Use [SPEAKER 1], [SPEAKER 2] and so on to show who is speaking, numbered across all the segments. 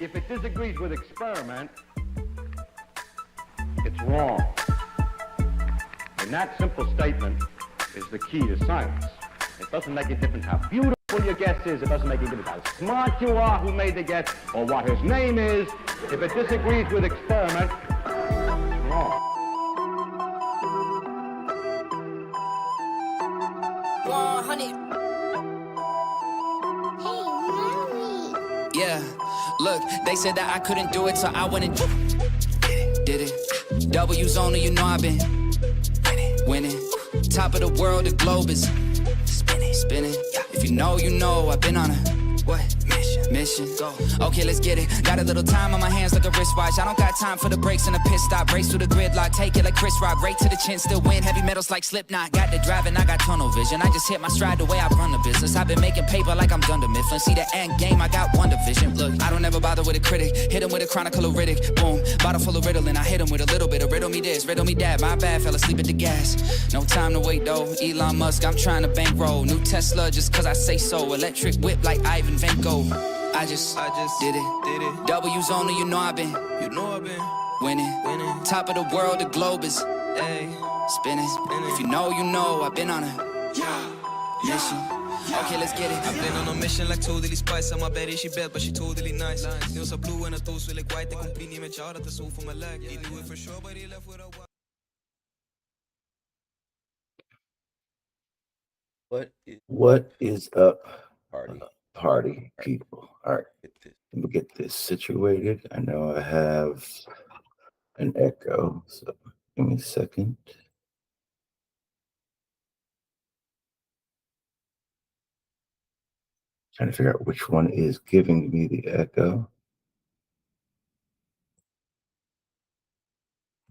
[SPEAKER 1] If it disagrees with experiment, it's wrong. And that simple statement is the key to science. It doesn't make a difference how beautiful your guess is. It doesn't make a difference how smart you are who made the guess or what his name is. If it disagrees with experiment, it's wrong.
[SPEAKER 2] Yeah, look, they said that I couldn't do it, so I went and did it. W's only, you know I've been winning. Top of the world, the globe is spinning. If you know, I've been on a mission. Go. Okay, let's get it. Got a little time on my hands like a wristwatch. I don't got time for the brakes and the pit stop. Race through the gridlock, take it like Chris Rock. Right to the chin, still win. Heavy metals like Slipknot. Got the driving, I got tunnel vision. I just hit my stride the way I run the business. I've been making paper like I'm Dunder Mifflin. See the end game, I got one division. Look, I don't ever bother with a critic. Hit him with a chronicle of Riddick. Boom, bottle full of Ritalin. I hit him with a little bit of riddle me this, riddle me that. My bad, fell asleep at the gas. No time to wait though. Elon Musk, I'm trying to bankroll. New Tesla just cause I say so. Electric whip like Ivan Van Gogh. I just did it. W's only, you know I've been winning. Top of the world, the globe is spinning. If you know, I've been on a mission. Okay, let's get it.
[SPEAKER 3] I've been on a mission like totally spice. I'm baddie, she bad, but she totally nice. Nails are blue and her toes feel like white. They complete me med at the soul for my leg. He knew it for sure, but he left with a
[SPEAKER 4] What is up,
[SPEAKER 5] Party.
[SPEAKER 4] party people? All right, let me get this situated. I know I have an echo, so give me a second. Trying to figure out which one is giving me the echo.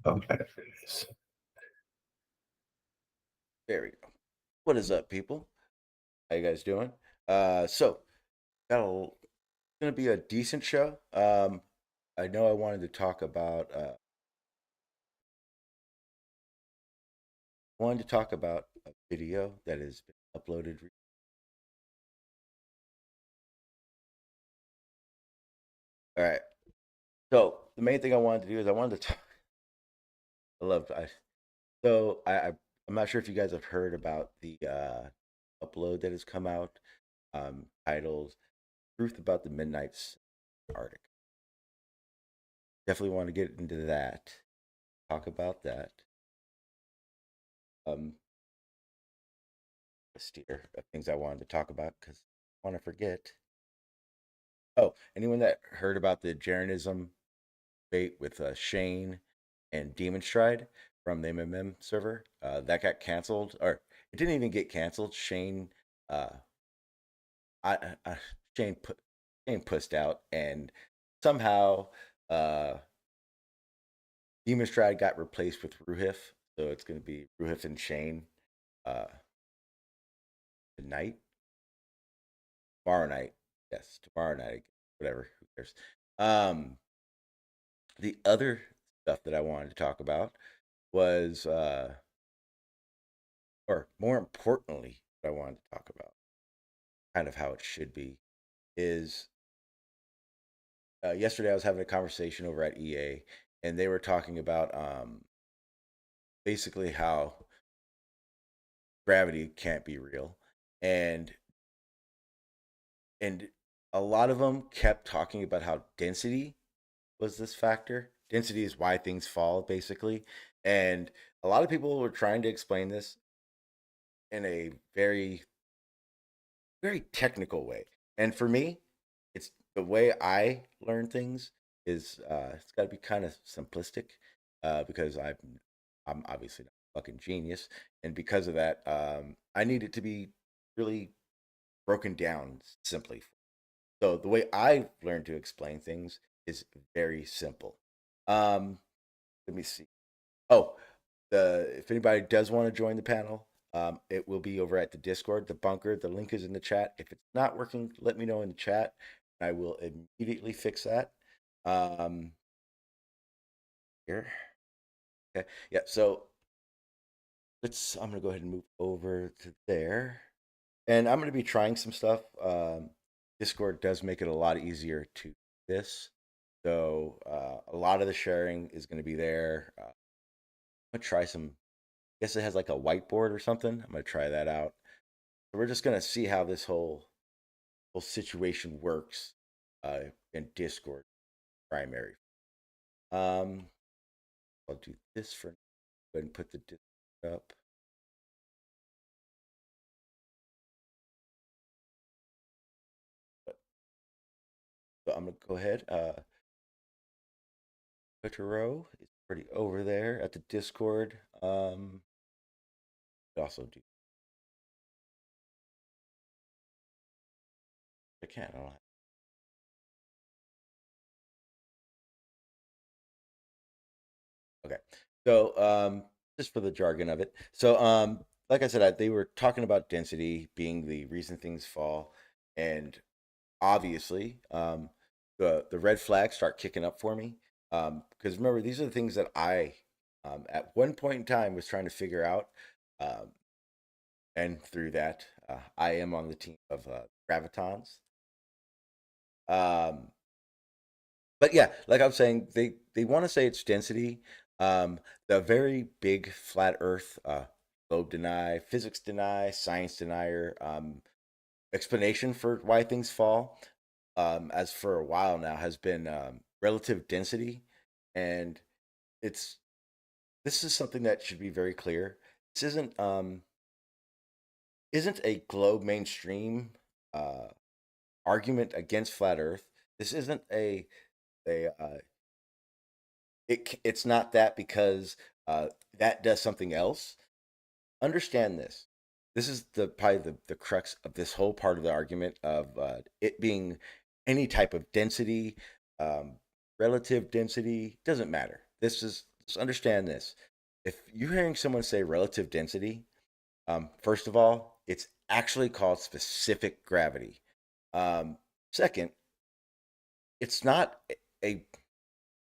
[SPEAKER 4] Okay, there it is.
[SPEAKER 5] There we go. What is up, people? How you guys doing? So gonna be a decent show. I know I wanted to talk about a video that has been uploaded. All right. So the main thing I wanted to do is I wanted to talk. I'm not sure if you guys have heard about the upload that has come out, titled "Truth About the Midnight's Antarctica." Definitely want to get into that. Talk about that. List here of things I wanted to talk about because I want to forget. Oh, anyone that heard about the Jeranism debate with Shane and Demonstryde from the ummmmm server, that got canceled, or it didn't even get canceled. Shane pussed out, and somehow Demonstryde got replaced with Ruhif, so it's going to be Ruhif and Shane tonight, tomorrow night. Yes, tomorrow night. Whatever, who cares? The other stuff that I wanted to talk about was, or more importantly, what I wanted to talk about, kind of how it should be, is yesterday I was having a conversation over at EA, and they were talking about basically how gravity can't be real, and a lot of them kept talking about how density was this factor. Density is why things fall, basically, and a lot of people were trying to explain this in a very, very technical way. And for me, it's the way I learn things is it's got to be kind of simplistic, because I'm obviously not a fucking genius, and because of that, I need it to be really broken down simply. So the way I learned to explain things is very simple. Let me see. Oh, if anybody does want to join the panel, it will be over at the Discord, the bunker. The link is in the chat. If it's not working, let me know in the chat. I will immediately fix that. Here. Okay. Yeah. So I'm gonna go ahead and move over to there, and I'm gonna be trying some stuff. Discord does make it a lot easier to do this. So a lot of the sharing is going to be there. I'm gonna try some. I guess it has like a whiteboard or something. I'm gonna try that out. So we're just gonna see how this whole situation works in Discord primary. I'll do this for. Go ahead and put the Discord up. So I'm gonna go ahead. Row is pretty over there at the Discord. Also do. I can't. I don't have. Okay. So just for the jargon of it. So like I said, they were talking about density being the reason things fall, and obviously the red flags start kicking up for me. Because remember, these are the things that I at one point in time was trying to figure out. Um, and through that, I am on the team of gravitons. Um, but yeah, like I'm saying, they want to say it's density. The very big flat Earth, globe deny, physics deny, science denier, explanation for why things fall, as for a while now, has been relative density, and it's this is something that should be very clear. This isn't a globe mainstream uh, argument against flat Earth. This isn't a it's not that because that does something else. Understand this. This is probably the crux of this whole part of the argument of it being any type of density, um, relative density doesn't matter. Just understand this. If you're hearing someone say relative density, first of all, it's actually called specific gravity. Second, it's not a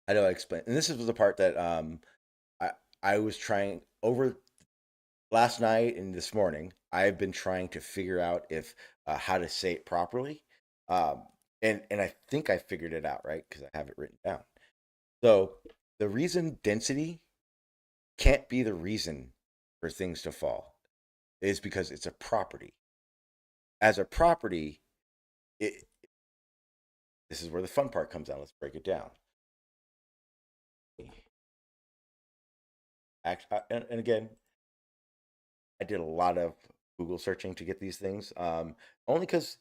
[SPEAKER 5] I know I explained, and this is the part that I I was trying over last night and this morning. I've been trying to figure out if how to say it properly, um, and I think I figured it out right because I have it written down. So the reason density can't be the reason for things to fall is because it's a property. As a property, it this is where the fun part comes out. Let's break it down. And again, I did a lot of Google searching to get these things, only because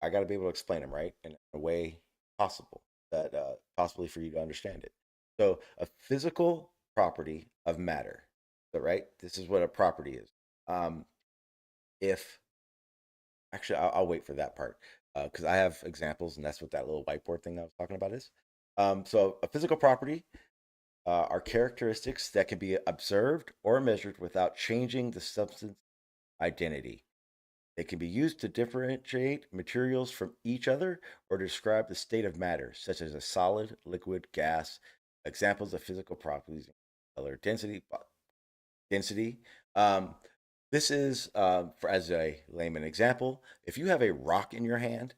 [SPEAKER 5] I got to be able to explain them right in a way possible that possibly for you to understand it. So, a physical property of matter. So, right, this is what a property is. If actually, I'll wait for that part because I have examples, and that's what that little whiteboard thing I was talking about is. So, a physical property are characteristics that can be observed or measured without changing the substance identity. They can be used to differentiate materials from each other or to describe the state of matter, such as a solid, liquid, gas. Examples of physical properties: color, density. Density. Um, this is, for as a layman example, if you have a rock in your hand,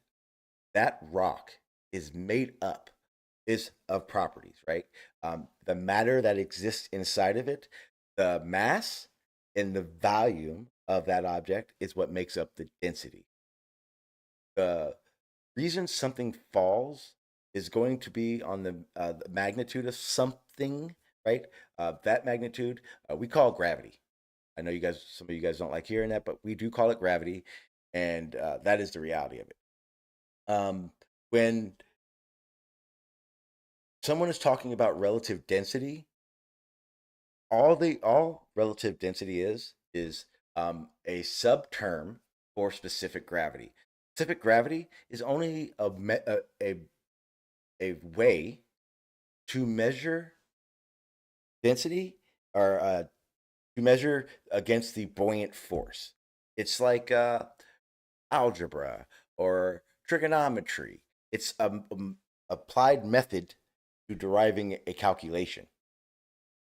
[SPEAKER 5] that rock is made up is of properties, right? The matter that exists inside of it, the mass and the volume of that object is what makes up the density. The reason something falls is going to be on the magnitude of something, right? That magnitude we call gravity. I know some of you guys don't like hearing that, but we do call it gravity, and that is the reality of it. When someone is talking about relative density, all relative density is a subterm for specific gravity. Specific gravity is only a way to measure density or to measure against the buoyant force. It's like algebra or trigonometry. It's applied method to deriving a calculation.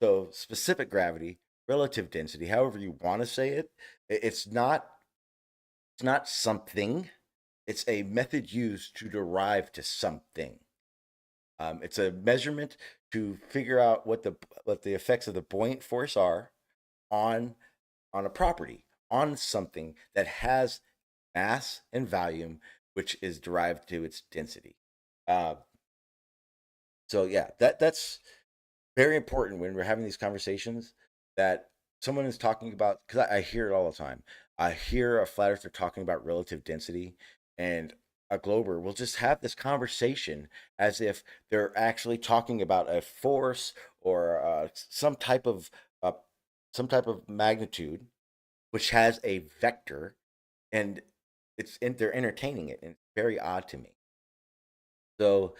[SPEAKER 5] So specific gravity, relative density, however you want to say it, it's not something. It's a method used to derive to something. It's a measurement to figure out what the effects of the buoyant force are on a property, on something that has mass and volume, which is derived to its density. Uh, so yeah, that's very important when we're having these conversations, that someone is talking about, because I hear it all the time. I hear a flat earther talking about relative density, and a glober will just have this conversation as if they're actually talking about a force or uh, some type of magnitude which has a vector, and they're entertaining it, and it's very odd to me. So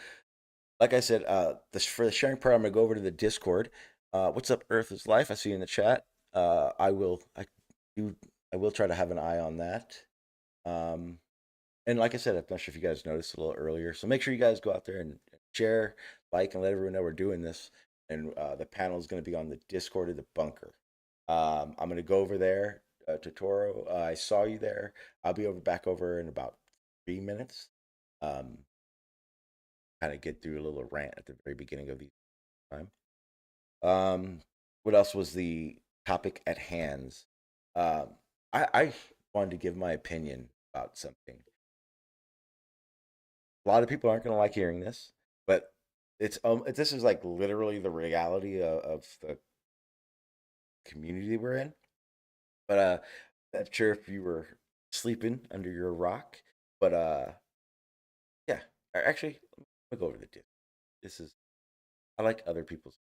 [SPEAKER 5] like I said, for the sharing part, I'm gonna go over to the Discord. What's up, Earth is Life? I see you in the chat. Do, I will try to have an eye on that. Um, and like I said, I'm not sure if you guys noticed a little earlier. So make sure you guys go out there and share, like, and let everyone know we're doing this. And the panel is going to be on the Discord of the bunker. I'm going to go over there to Toro. I saw you there. I'll be back over in about 3 minutes. Kind of get through a little rant at the very beginning of the time. What else was the topic at hands? I wanted to give my opinion about something. A lot of people aren't going to like hearing this, but this is like literally the reality of the community we're in. But I'm sure if you were sleeping under your rock, but yeah, actually, let me go over the tip. I like other people's.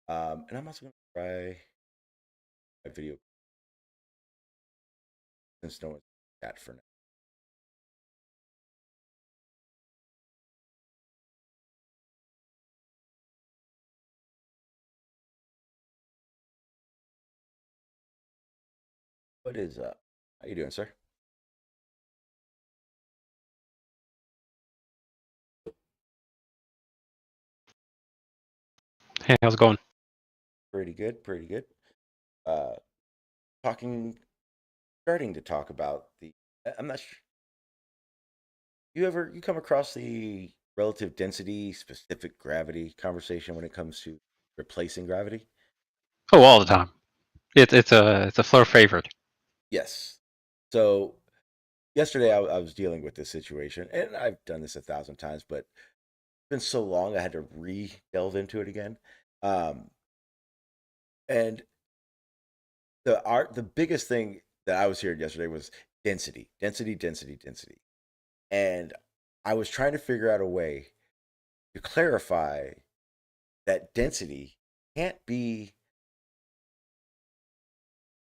[SPEAKER 5] And I'm also going to try a video since no one's chat for now. What is up? How you doing, sir?
[SPEAKER 6] Hey, how's it going?
[SPEAKER 5] Pretty good, pretty good. Uh, starting to talk about I'm not sure. You come across the relative density, specific gravity conversation when it comes to replacing gravity?
[SPEAKER 6] Oh, all the time. It's a floor favorite.
[SPEAKER 5] Yes. So yesterday I was dealing with this situation, and I've done this 1,000 times, but it's been so long I had to delve into it again. And the biggest thing that I was hearing yesterday was density, density, density, density. And I was trying to figure out a way to clarify that density can't be.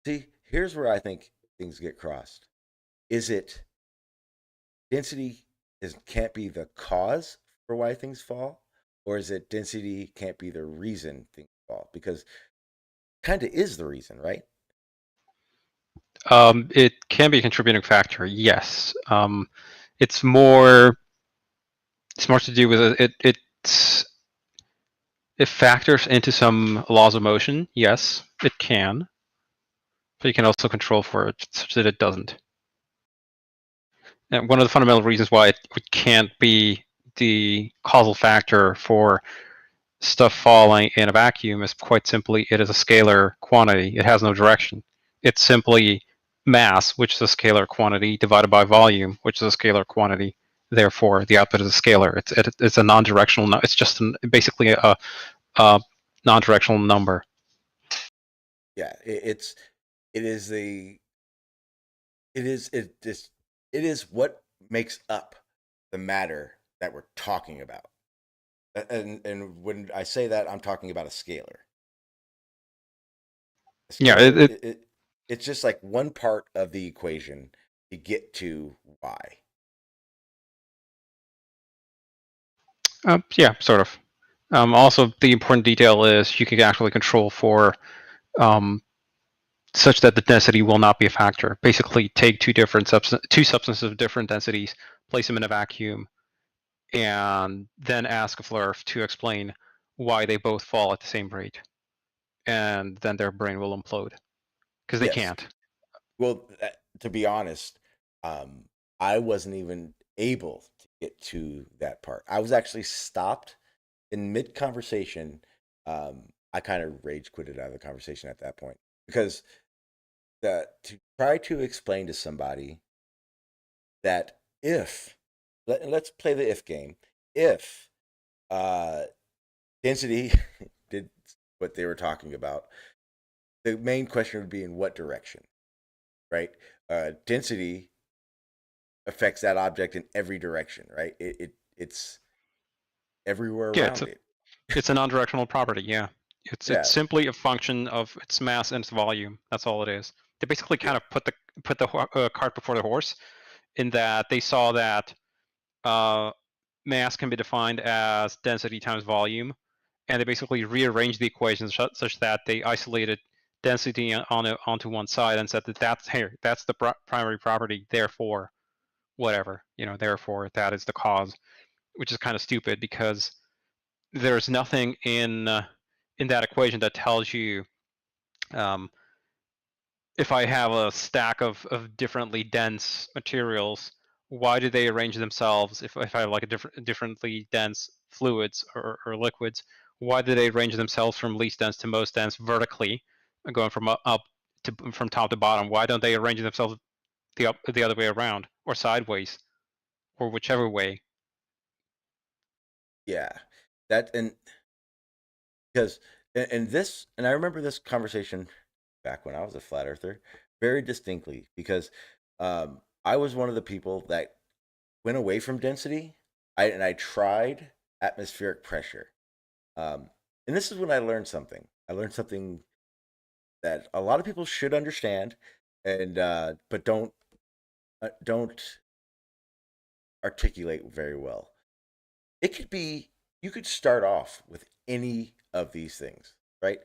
[SPEAKER 5] See, here's where I think things get crossed. Is it density can't be the cause for why things fall, or is it density can't be the reason things fall? Because kind of is the reason, right?
[SPEAKER 6] It can be a contributing factor, yes. It's more to do with it factors into some laws of motion. Yes, it can, but you can also control for it such that it doesn't. And one of the fundamental reasons why it can't be the causal factor for stuff falling in a vacuum is quite simply it is a scalar quantity. It has no direction. It's simply mass, which is a scalar quantity, divided by volume, which is a scalar quantity. Therefore, the output is a scalar. It's a non-directional. It's just basically a non-directional number.
[SPEAKER 5] Yeah, it is what makes up the matter that we're talking about. And when I say that, I'm talking about a scalar.
[SPEAKER 6] Yeah,
[SPEAKER 5] It's just like one part of the equation to get to y.
[SPEAKER 6] Yeah, sort of. Also, the important detail is you can actually control for such that the density will not be a factor. Basically, take two substances of different densities, place them in a vacuum, and then ask a flurf to explain why they both fall at the same rate. And then their brain will implode because they can't.
[SPEAKER 5] Well, to be honest, I wasn't even able to get to that part. I was actually stopped in mid conversation. I kind of rage quitted out of the conversation at that point because to try to explain to somebody that if let's play the if game, if density did what they were talking about, the main question would be in what direction, right? Density affects that object in every direction, right? It's everywhere
[SPEAKER 6] Yeah,
[SPEAKER 5] around it.
[SPEAKER 6] it's a non-directional property. Yeah, it's
[SPEAKER 5] Yeah,
[SPEAKER 6] simply a function of its mass and its volume. That's all it is. They basically kind of put the cart before the horse, in that they saw that mass can be defined as density times volume, and they basically rearranged the equations such that they isolated density onto one side and said that that's the primary property, therefore whatever, therefore that is the cause, which is kind of stupid because there's nothing in that equation that tells you if I have a stack of differently dense materials, why do they arrange themselves? If I have like a differently dense fluids or liquids, why do they arrange themselves from least dense to most dense vertically, going from from top to bottom? Why don't they arrange themselves the other way around, or sideways, or whichever way?
[SPEAKER 5] yeah. That and because and this and I remember this conversation back when I was a flat earther very distinctly because I was one of the people that went away from density. I tried atmospheric pressure, and this is when I learned something. I learned something that a lot of people should understand, and but don't articulate very well. It could be you could start off with any of these things, right?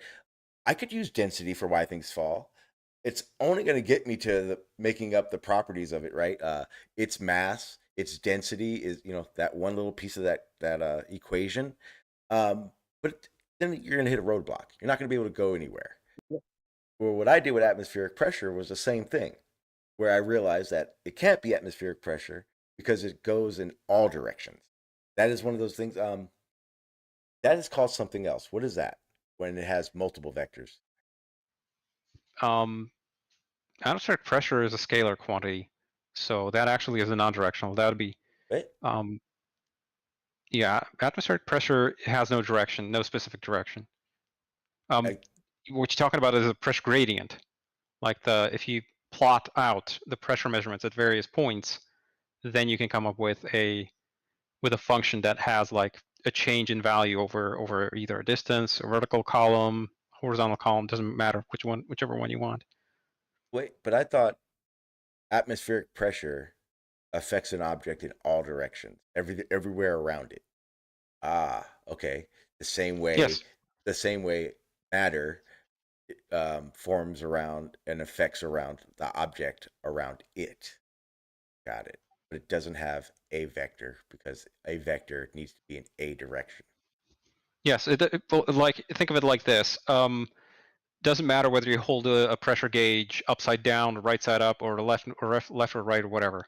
[SPEAKER 5] I could use density for why things fall. It's only going to get me to making up the properties of it, right? Its mass, its density is, that one little piece of that equation. But then you're going to hit a roadblock. You're not going to be able to go anywhere. Well, what I did with atmospheric pressure was the same thing, where I realized that it can't be atmospheric pressure because it goes in all directions. That is one of those things. That is called something else. What is that when it has multiple vectors?
[SPEAKER 6] Atmospheric pressure is a scalar quantity, so that actually is a non-directional. That would be,
[SPEAKER 5] Right?
[SPEAKER 6] yeah, atmospheric pressure has no direction, no specific direction. What you're talking about is a pressure gradient. Like if you plot out the pressure measurements at various points, then you can come up with a function that has like a change in value over either a distance, a vertical column, horizontal column, doesn't matter whichever one you want.
[SPEAKER 5] Wait, but I thought atmospheric pressure affects an object in all directions, everywhere around it. Ah, okay.
[SPEAKER 6] Yes.
[SPEAKER 5] The same way matter forms around and affects around the object around it. Got it. But it doesn't have a vector because a vector needs to be in a direction.
[SPEAKER 6] Yes, like think of it like this. Doesn't matter whether you hold a pressure gauge upside down, right side up, or left or right or whatever.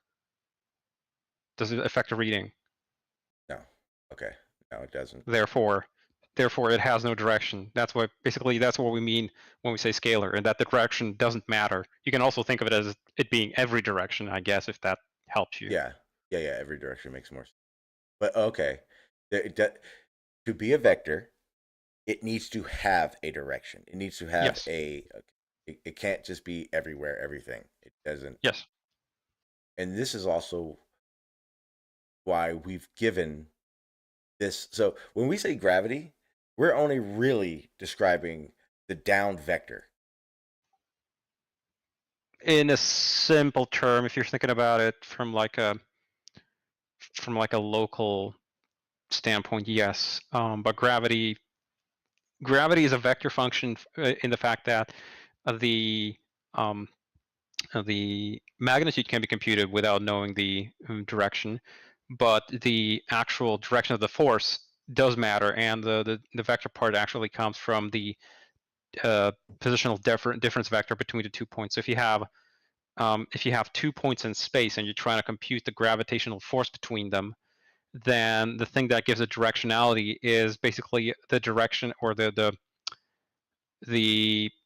[SPEAKER 6] Does it affect the reading?
[SPEAKER 5] No. Okay. No, it doesn't.
[SPEAKER 6] Therefore, it has no direction. That's what we mean when we say scalar, and that the direction doesn't matter. You can also think of it as it being every direction, I guess, if that helps you.
[SPEAKER 5] Yeah. Yeah. Every direction makes more sense. But okay. To be a vector, it needs to have a direction. It needs to have
[SPEAKER 6] Yes.
[SPEAKER 5] It can't just be everywhere, everything. It doesn't.
[SPEAKER 6] Yes.
[SPEAKER 5] And this is also why we've given this. So when we say gravity, we're only really describing the down vector.
[SPEAKER 6] In a simple term, if you're thinking about it from like a local standpoint, yes. But gravity is a vector function in the fact that the magnitude can be computed without knowing the direction, but the actual direction of the force does matter, and the vector part actually comes from the positional difference vector between the 2 points. So if you have 2 points in space and you're trying to compute the gravitational force between them, then the thing that gives it directionality is basically the direction, or the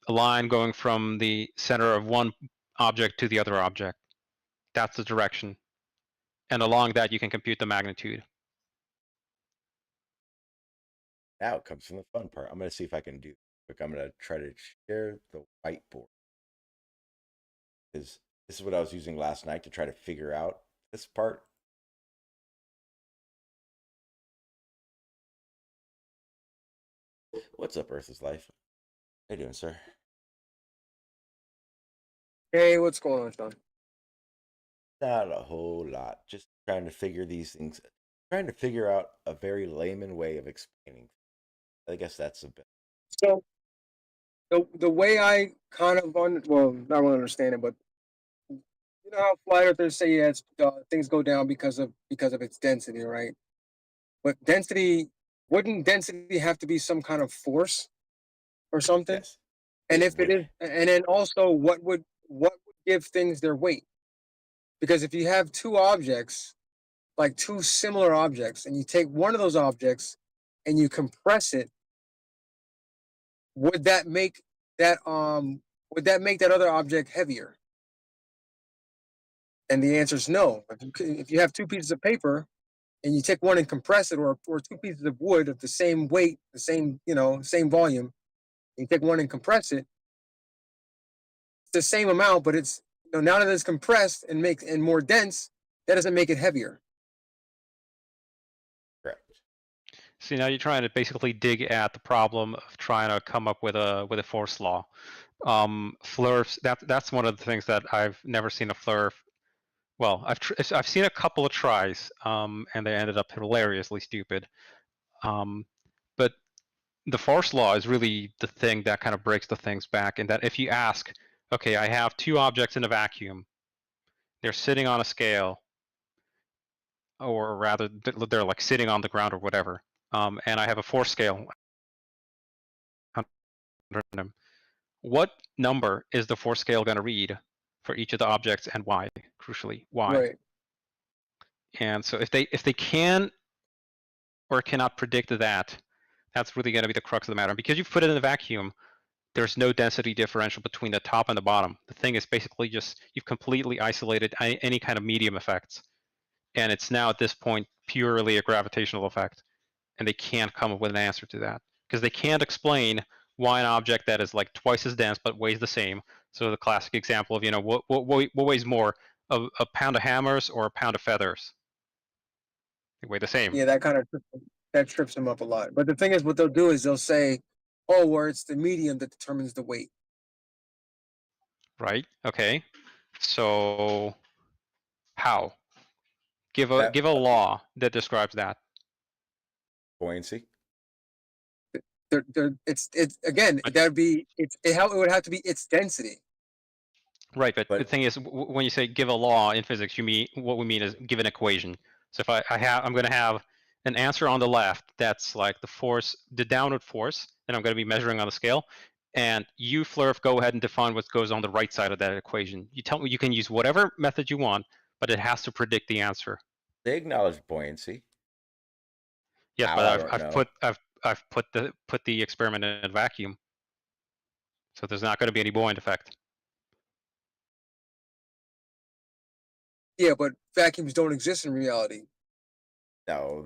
[SPEAKER 6] line going from the center of one object to the other object. That's the direction. And along that, you can compute the magnitude.
[SPEAKER 5] Now it comes from the fun part. I'm going to see if I can do. Look, I'm going to try to share the whiteboard, because this is what I was using last night to try to figure out this part. What's up, Earth is Life? How you doing, sir?
[SPEAKER 7] Hey, what's going on, Sean?
[SPEAKER 5] Not a whole lot. Just trying to figure these things. Trying to figure out a very layman way of explaining. I guess that's a bit.
[SPEAKER 7] So the way I kind of well, not really understand it, but you know how flat earthers say that things go down because of its density, right? But wouldn't density have to be some kind of force or something?
[SPEAKER 5] Yes.
[SPEAKER 7] And if it is, and then also what would give things their weight? Because if you have two objects, like two similar objects, and you take one of those objects and you compress it, would that make that other object heavier? And the answer is no. If you have two pieces of paper and you take one and compress it, or two pieces of wood of the same weight, the same same volume, and you take one and compress it, it's the same amount, but it's now that it's compressed and more dense, that doesn't make it heavier.
[SPEAKER 5] Correct.
[SPEAKER 6] See, now you're trying to basically dig at the problem of trying to come up with a force law. Flurfs, that's one of the things that I've never seen a Flurf. Well, I've seen a couple of tries, and they ended up hilariously stupid. But the force law is really the thing that kind of breaks the things back. And that if you ask, okay, I have two objects in a vacuum, they're sitting on a scale, or rather, they're like sitting on the ground or whatever, and I have a force scale under them. What number is the force scale going to read for each of the objects, and why? Crucially, why?
[SPEAKER 7] Right.
[SPEAKER 6] And so if they can or cannot predict that, that's really going to be the crux of the matter. And because you've put it in a vacuum, there's no density differential between the top and the bottom. The thing is basically just you've completely isolated any kind of medium effects, and it's now at this point purely a gravitational effect, and they can't come up with an answer to that because they can't explain why an object that is like twice as dense but weighs the same. So the classic example of what weighs more, a pound of hammers or a pound of feathers? They weigh the same.
[SPEAKER 7] Yeah, that trips them up a lot. But the thing is, what they'll do is they'll say, "Oh, well, it's the medium that determines the weight."
[SPEAKER 6] Right. Okay. So how? Give a law that describes that.
[SPEAKER 5] Buoyancy.
[SPEAKER 7] It's again, that'd be it would have to be its density.
[SPEAKER 6] Right, but the thing is, when you say give a law in physics, what we mean is give an equation. So if I'm going to have an answer on the left that's like the downward force, and I'm going to be measuring on the scale. And you, Flurf, go ahead and define what goes on the right side of that equation. You tell me you can use whatever method you want, but it has to predict the answer.
[SPEAKER 5] They acknowledge buoyancy.
[SPEAKER 6] Yes, but I've put the experiment in a vacuum, so there's not going to be any buoyant effect.
[SPEAKER 7] Yeah, but vacuums don't exist in reality.
[SPEAKER 5] No,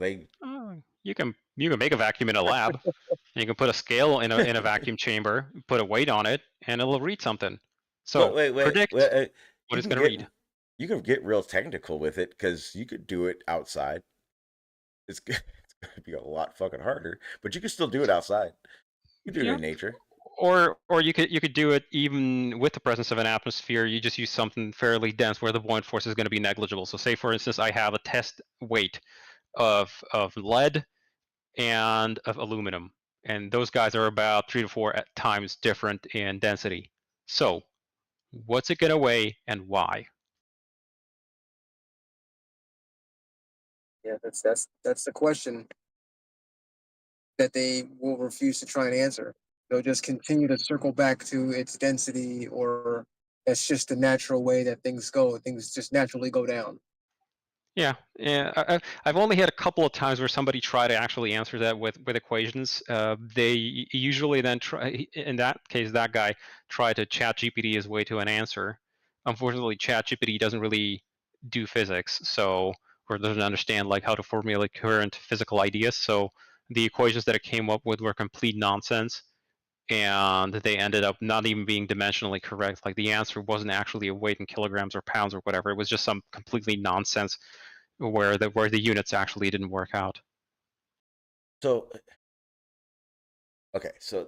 [SPEAKER 6] you can make a vacuum in a lab. You can put a scale in a vacuum chamber, put a weight on it, and it'll read something. So predict what it's going to read.
[SPEAKER 5] You can get real technical with it because you could do it outside. It's going to be a lot fucking harder, but you can still do it outside. You can do it in nature.
[SPEAKER 6] Or you could do it even with the presence of an atmosphere. You just use something fairly dense where the buoyant force is going to be negligible. So say, for instance, I have a test weight of lead and of aluminum, and those guys are about 3 to 4 times different in density. So what's it going to weigh and why?
[SPEAKER 7] Yeah, that's the question that they will refuse to try and answer. They'll just continue to circle back to its density, or that's just the natural way that things go. Things just naturally go down.
[SPEAKER 6] Yeah, I've only had a couple of times where somebody tried to actually answer that with equations. They usually then try, in that case, that guy tried to chat GPT his way to an answer. Unfortunately, chat GPT doesn't really do physics, so, or doesn't understand like how to formulate current physical ideas. So the equations that it came up with were complete nonsense, and they ended up not even being dimensionally correct. Like the answer wasn't actually a weight in kilograms or pounds or whatever. It was just some completely nonsense where the units actually didn't work out.
[SPEAKER 5] So, okay, so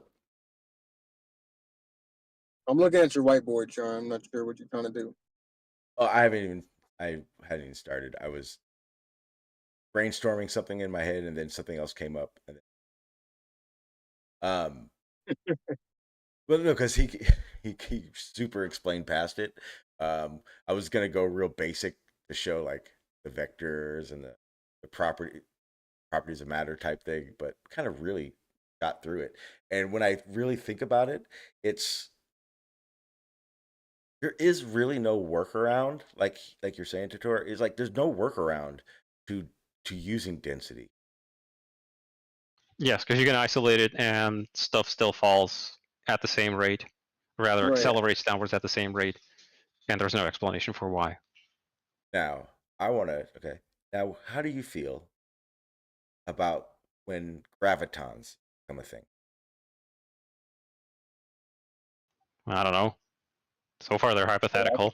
[SPEAKER 7] I'm looking at your whiteboard, John. I'm not sure what you're trying to do.
[SPEAKER 5] oh, I hadn't even started. I was brainstorming something in my head, and then something else came up, and then, well, no, because he super explained past it. I was gonna go real basic to show like the vectors and the properties of matter type thing, but kind of really got through it. And when I really think about it, it's there is really no workaround, like you're saying, Tutor, is like there's no workaround to using density.
[SPEAKER 6] Yes, because you can isolate it and stuff still falls at the same rate, rather
[SPEAKER 7] Right.
[SPEAKER 6] accelerates downwards at the same rate, and there's no explanation for why.
[SPEAKER 5] Now, I want to okay. Now, how do you feel about when gravitons become a thing?
[SPEAKER 6] I don't know. So far, they're hypothetical.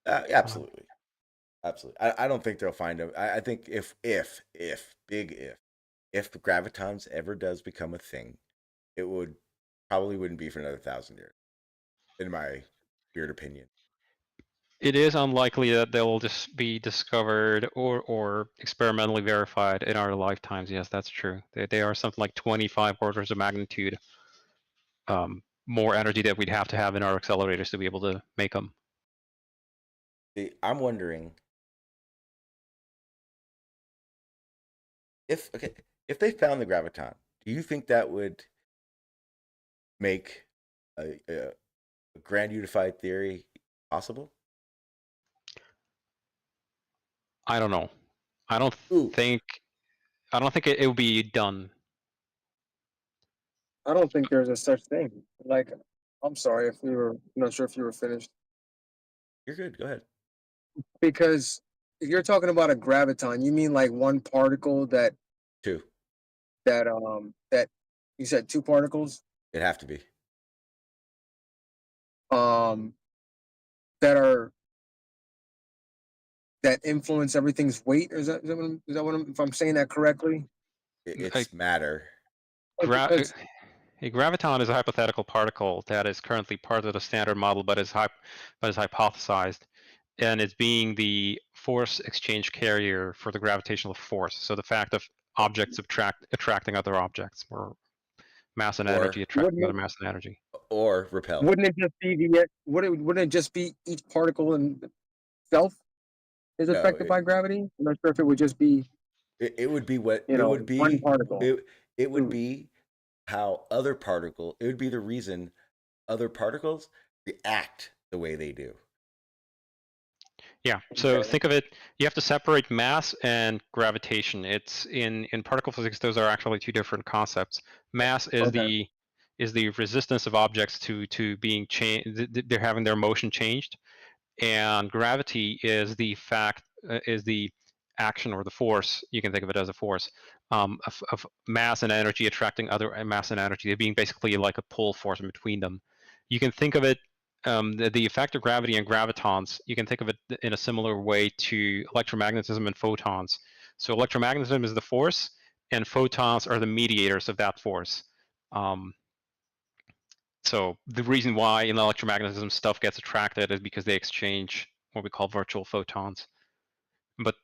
[SPEAKER 5] Absolutely, absolutely. I don't think they'll find them. I think if the gravitons ever does become a thing, it would probably wouldn't be for another 1,000 years, in my weird opinion.
[SPEAKER 6] It is unlikely that they will just be discovered or experimentally verified in our lifetimes. Yes, that's true. They are something like 25 orders of magnitude more energy that we'd have to have in our accelerators to be able to make them.
[SPEAKER 5] See, I'm wondering if they found the graviton, do you think that would make a grand unified theory possible?
[SPEAKER 6] I don't know. I don't
[SPEAKER 5] Ooh,
[SPEAKER 6] think it would be done.
[SPEAKER 7] I don't think there's a such thing. Like, I'm sorry if we were not sure if you were finished.
[SPEAKER 5] you're good. Go ahead.
[SPEAKER 7] Because if you're talking about a graviton, you mean like one particle
[SPEAKER 5] Two.
[SPEAKER 7] that you said two particles
[SPEAKER 5] It'd have to be.
[SPEAKER 7] um that are that influence everything's weight. Or is that what if I'm saying that correctly?
[SPEAKER 5] It's matter.
[SPEAKER 7] Because
[SPEAKER 6] A graviton is a hypothetical particle that is currently part of the standard model, but is hypothesized, and it's being the force exchange carrier for the gravitational force. So the fact of objects attracting other objects, or mass and energy
[SPEAKER 5] Or
[SPEAKER 6] attracting other mass and energy.
[SPEAKER 5] repel.
[SPEAKER 7] wouldn't it just be wouldn't it just be each particle in itself is
[SPEAKER 5] No,
[SPEAKER 7] affected by gravity? I'm not sure if it would just be
[SPEAKER 5] it would be what
[SPEAKER 7] you
[SPEAKER 5] it
[SPEAKER 7] know
[SPEAKER 5] would
[SPEAKER 7] one
[SPEAKER 5] be.
[SPEAKER 7] particle.
[SPEAKER 5] It would be how other particle. It would be the reason other particles react the way they do.
[SPEAKER 6] Yeah, so
[SPEAKER 7] Okay.
[SPEAKER 6] think of it, you have to separate mass and gravitation. It's in particle physics, those are actually two different concepts. Mass is
[SPEAKER 7] Okay.
[SPEAKER 6] the resistance of objects to being changed, they're having their motion changed, and gravity is the is the action or the force, you can think of it as a force, of mass and energy attracting other mass and energy. They're being basically like a pull force in between them. You can think of it, the effect of gravity and gravitons, you can think of it in a similar way to electromagnetism and photons. So electromagnetism is the force, and photons are the mediators of that force. So the reason why in electromagnetism stuff gets attracted is because they exchange what we call virtual photons. But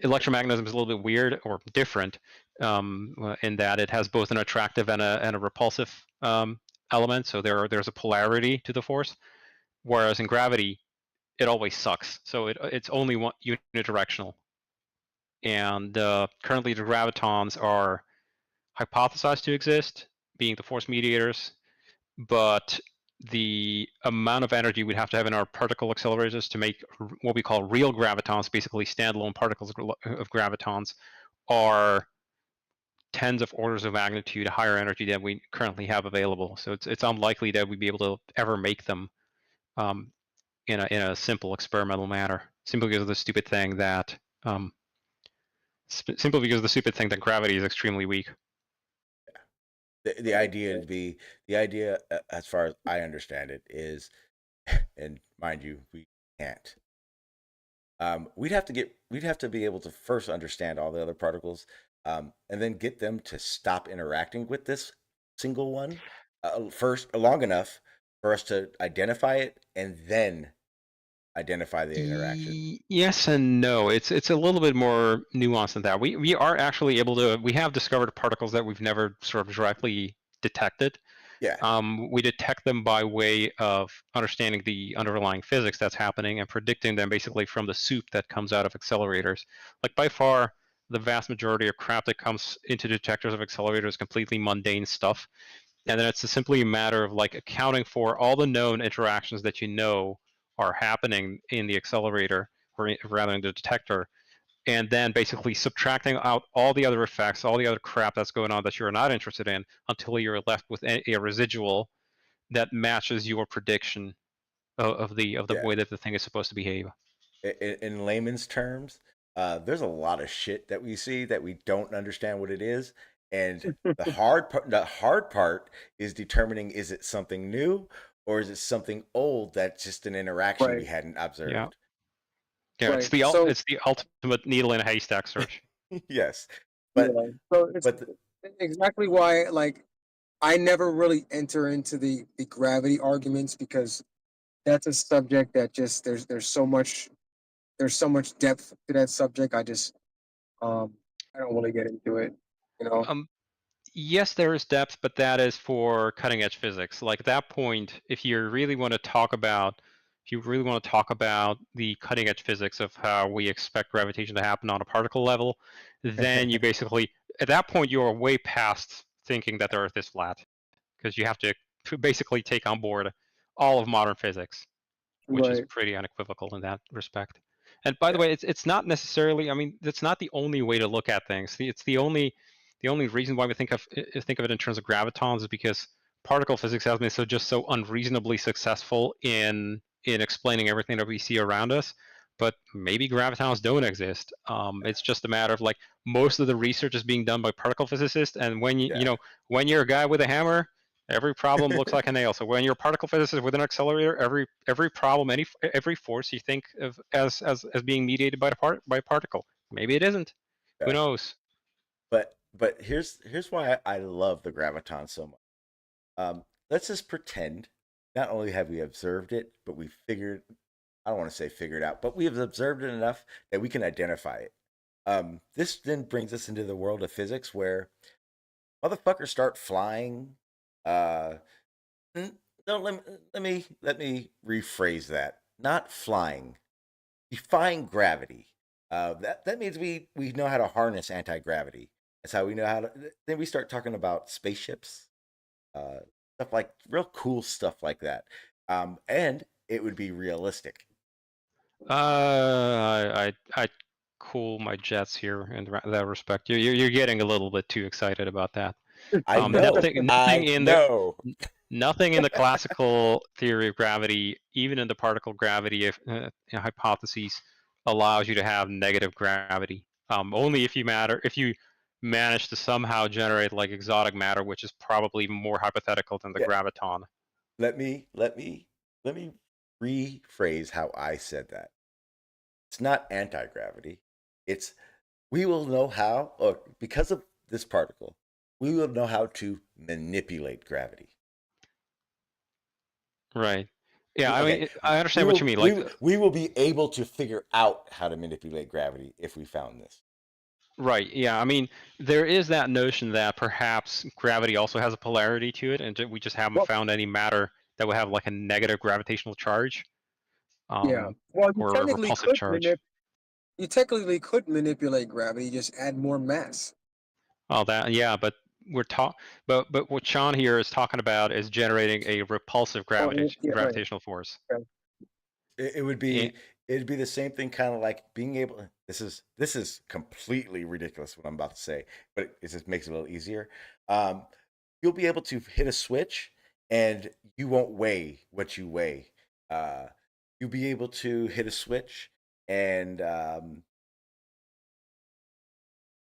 [SPEAKER 6] electromagnetism is a little bit weird or different in that it has both an attractive and a repulsive element. So there's a polarity to the force, whereas in gravity, it always sucks. So it's only unidirectional. And currently, the gravitons are hypothesized to exist, being the force mediators, but the amount of energy we'd have to have in our particle accelerators to make what we call real gravitons, basically standalone particles of gravitons, are tens of orders of magnitude higher energy than we currently have available. So it's unlikely that we'd be able to ever make them in a simple experimental manner, simply because of the stupid thing that gravity is extremely weak.
[SPEAKER 5] The idea as far as I understand it, is, and mind you, we can't. We'd have to be able to first understand all the other particles, and then get them to stop interacting with this single one first, long enough for us to identify it, and then identify the interaction.
[SPEAKER 6] Yes and no. It's a little bit more nuanced than that. We are actually able to. We have discovered particles that we've never sort of directly detected.
[SPEAKER 5] Yeah.
[SPEAKER 6] We detect them by way of understanding the underlying physics that's happening and predicting them basically from the soup that comes out of accelerators. Like, by far, the vast majority of crap that comes into detectors of accelerators is completely mundane stuff. And then it's simply a matter of like accounting for all the known interactions that you know are happening in the accelerator, or rather in the detector, and then basically subtracting out all the other effects, all the other crap that's going on that you're not interested in, until you're left with a residual that matches your prediction of the
[SPEAKER 5] Yeah.
[SPEAKER 6] way that the thing is supposed to behave.
[SPEAKER 5] In layman's terms, there's a lot of shit that we see that we don't understand what it is, and the hard part is determining, is it something new or is it something old that's just an interaction we hadn't observed.
[SPEAKER 6] Yeah,
[SPEAKER 7] Right.
[SPEAKER 6] it's the ultimate needle in a haystack search.
[SPEAKER 5] Yes, but
[SPEAKER 7] yeah. So it's exactly why, like, I never really enter into the gravity arguments, because that's a subject that just there's so much depth to that subject. I don't really get into it, you know.
[SPEAKER 6] Yes, there is depth, but that is for cutting edge physics. Like, at that point, if you really want to talk about the cutting edge physics of how we expect gravitation to happen on a particle level, then you basically, at that point, you are way past thinking that the Earth is flat, because you have to basically take on board all of modern physics, which is
[SPEAKER 7] Right.
[SPEAKER 6] pretty unequivocal in that respect. And by the way, it's not necessarily, I mean, that's not the only way to look at things. It's the only reason why we think of it in terms of gravitons is because particle physics has been so unreasonably successful in explaining everything that we see around us. But maybe gravitons don't exist. It's just a matter of, like, most of the research is being done by particle physicists, and when when you're a guy with a hammer, every problem looks like a nail. So when you're a particle physicist with an accelerator, every problem, every force you think of as being mediated by a particle, maybe it isn't. Who knows?
[SPEAKER 5] But here's why I love the graviton so much. Let's just pretend not only have we observed it, but we figured, I don't want to say figured out, but we have observed it enough that we can identify it. This then brings us into the world of physics, where motherfuckers start flying. No, let me rephrase that. Not flying, defying gravity. That means we know how to harness anti-gravity. That's how we know how to. Then we start talking about spaceships, stuff like real cool stuff like that, and it would be realistic.
[SPEAKER 6] I cool my jets here in that respect. You're getting a little bit too excited about that.
[SPEAKER 5] I know.
[SPEAKER 6] Nothing in the classical theory of gravity, even in the particle gravity hypotheses, allows you to have negative gravity. Only if you manage to somehow generate, like, exotic matter, which is probably more hypothetical than the graviton.
[SPEAKER 5] Let me rephrase how I said that. It's not anti-gravity. It's, we will know how, or because of this particle, we will know how to manipulate gravity.
[SPEAKER 6] Right. Yeah,
[SPEAKER 5] Okay.
[SPEAKER 6] I mean, I understand what you mean. Like,
[SPEAKER 5] we will be able to figure out how to manipulate gravity if we found this.
[SPEAKER 6] right. Yeah. I mean, there is that notion that perhaps gravity also has a polarity to it, and we just haven't found any matter that would have, like, a negative gravitational charge.
[SPEAKER 7] Yeah. Well,
[SPEAKER 6] or a repulsive charge.
[SPEAKER 7] You technically could manipulate gravity, just add more mass.
[SPEAKER 6] Well, but but what Sean here is talking about is generating a repulsive
[SPEAKER 7] Yeah, right.
[SPEAKER 6] gravitational force.
[SPEAKER 5] It would be it'd be the same thing, kind of like being able. This is completely ridiculous what I'm about to say, but it just makes it a little easier. Um, you'll be able to hit a switch, and you won't weigh what you weigh. Uh, you'll be able to hit a switch, and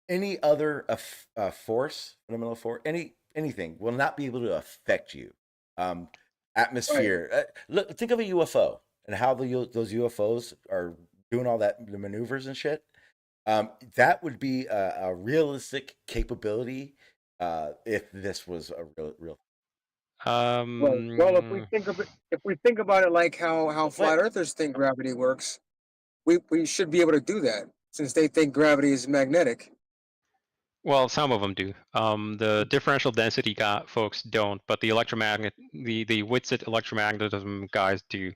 [SPEAKER 5] any other force, fundamental force, anything will not be able to affect you. Um, atmosphere. Look, think of a UFO and how those UFOs are doing all that the maneuvers and shit. That would be a realistic capability if this was a real.
[SPEAKER 7] Well, if we think about it like how flat earthers think gravity works, we should be able to do that since they think gravity is magnetic.
[SPEAKER 6] Well, some of them do. The differential density folks don't, but the Whitsitt electromagnetism guys do.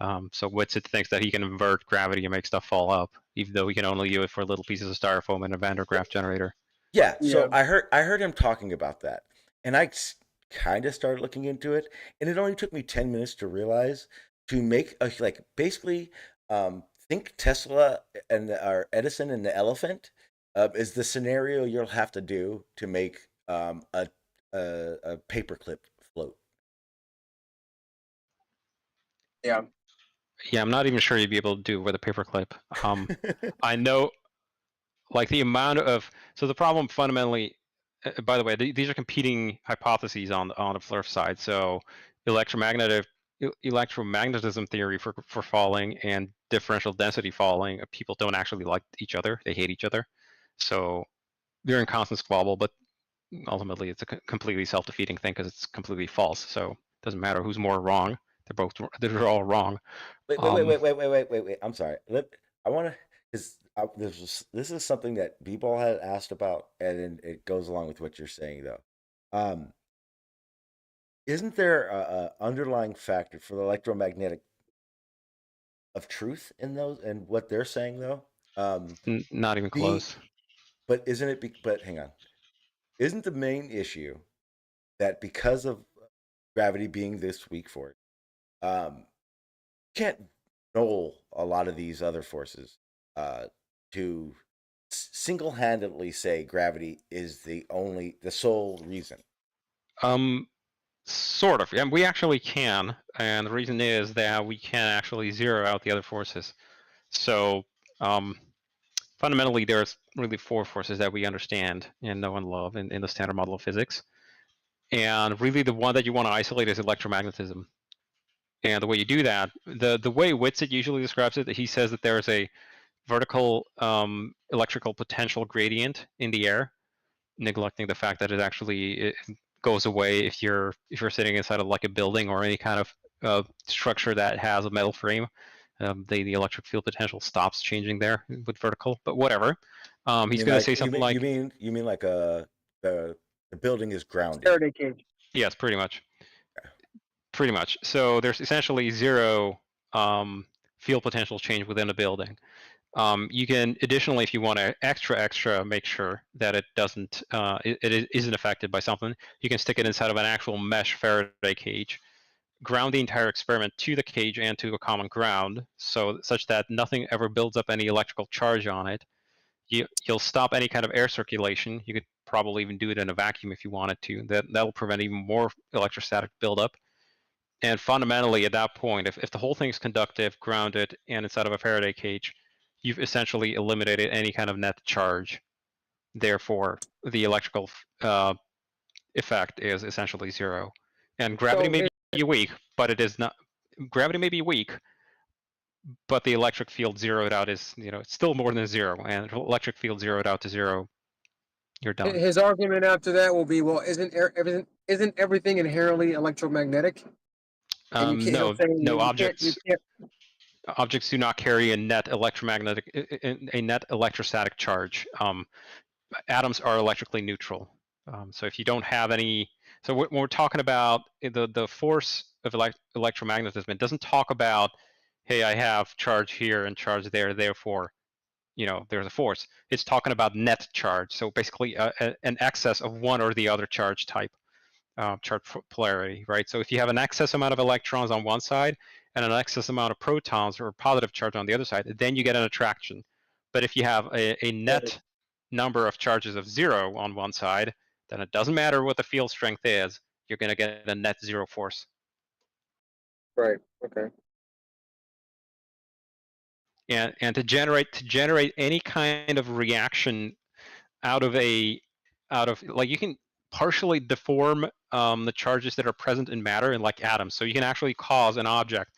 [SPEAKER 6] So Whitsitt thinks that he can invert gravity and make stuff fall up, even though he can only use it for little pieces of styrofoam in a Van der Graaf generator.
[SPEAKER 5] Yeah, so
[SPEAKER 7] Yeah.
[SPEAKER 5] I heard him talking about that, and I kind of started looking into it, and it only took me 10 minutes to realize to make a basically think Tesla and or Edison and the elephant is the scenario you'll have to do to make a paperclip float.
[SPEAKER 7] Yeah.
[SPEAKER 6] Yeah, I'm not even sure you'd be able to do it with a paperclip. I know, like the amount of so the problem fundamentally. By the way, these are competing hypotheses on the flare side. So electromagnetism theory for falling and differential density falling, people don't actually like each other. They hate each other. So they're in constant squabble, but ultimately it's a completely self-defeating thing because it's completely false. So it doesn't matter who's more wrong. They're all wrong.
[SPEAKER 5] Wait. I'm sorry. I want to because this is something that B-Ball had asked about, and it goes along with what you're saying though. Isn't there a underlying factor for the electromagnetic of truth in those and what they're saying though?
[SPEAKER 6] Not even close.
[SPEAKER 5] But isn't it? But hang on. Isn't the main issue that because of gravity being this weak for it, you can't null a lot of these other forces to single-handedly say gravity is the sole reason?
[SPEAKER 6] Sort of. And we actually can, and the reason is that we can actually zero out the other forces. So fundamentally, there's really 4 forces that we understand and know and love in the standard model of physics. And really the one that you want to isolate is electromagnetism. And the way you do that, the way Whitsitt usually describes it, he says that there's a vertical electrical potential gradient in the air, neglecting the fact that it goes away if you're sitting inside of like a building or any kind of structure that has a metal frame. The electric field potential stops changing there with vertical, but whatever. He's going to say something like
[SPEAKER 5] you mean like the building is grounded.
[SPEAKER 7] Faraday cage.
[SPEAKER 6] Yes, pretty much. Pretty much. So there's essentially 0 field potential change within a building. You can additionally, if you want to extra make sure that it doesn't it isn't affected by something, you can stick it inside of an actual mesh Faraday cage, ground the entire experiment to the cage and to a common ground, such that nothing ever builds up any electrical charge on it. You'll stop any kind of air circulation. You could probably even do it in a vacuum if you wanted to. That'll prevent even more electrostatic buildup. And fundamentally, at that point, if the whole thing's conductive, grounded, and inside of a Faraday cage, you've essentially eliminated any kind of net charge. Therefore, the electrical effect is essentially 0. And gravity may be weak, but it is not. Gravity may be weak, but the electric field zeroed out is, it's still more than 0. And electric field zeroed out to 0, you're done.
[SPEAKER 7] His argument after that will be, well, isn't everything inherently electromagnetic? And
[SPEAKER 6] No objects. Objects do not carry a net electrostatic charge. Atoms are electrically neutral. So if you don't have any, so when we're talking about the force of electromagnetism, it doesn't talk about, hey, I have charge here and charge there, therefore there's a force. It's talking about net charge. So basically an excess of one or the other charge type, charge polarity, right? So if you have an excess amount of electrons on one side and an excess amount of protons or positive charge on the other side, then you get an attraction. But if you have a net number of charges of 0 on one side, then it doesn't matter what the field strength is, you're going to get a net 0 force.
[SPEAKER 7] Right. Okay.
[SPEAKER 6] And to generate any kind of reaction out of like, you can partially deform the charges that are present in matter in like atoms. So you can actually cause an object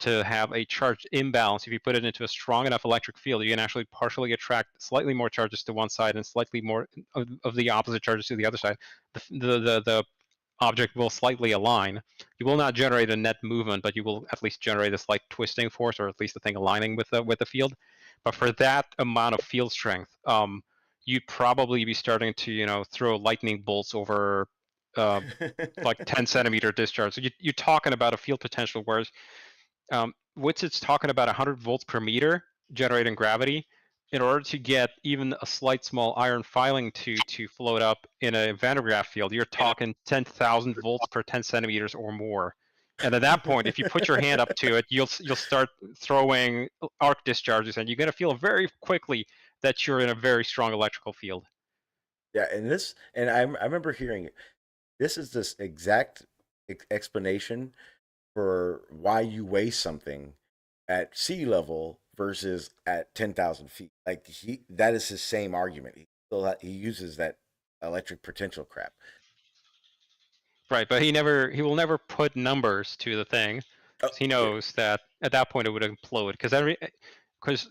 [SPEAKER 6] to have a charge imbalance. If you put it into a strong enough electric field, you can actually partially attract slightly more charges to one side and slightly more of the opposite charges to the other side. The object will slightly align. You will not generate a net movement, but you will at least generate a slight twisting force, or at least a thing aligning with the field. But for that amount of field strength, you'd probably be starting to throw lightning bolts over like 10 centimeter discharge. So you're talking about a field potential, whereas Witzit's talking about 100 volts per meter generating gravity. In order to get even a slight small iron filing to float up in a Van der Graaf field, you're talking 10,000 volts per 10 centimeters or more. And at that point, if you put your hand up to it, you'll start throwing arc discharges, and you're going to feel very quickly that you're in a very strong electrical field.
[SPEAKER 5] Yeah, and I remember hearing this is this exact explanation for why you weigh something at sea level versus at 10,000 feet. Like that is his same argument. He uses that electric potential crap.
[SPEAKER 6] Right, but he will never put numbers to the thing. He knows that at that point it would implode, because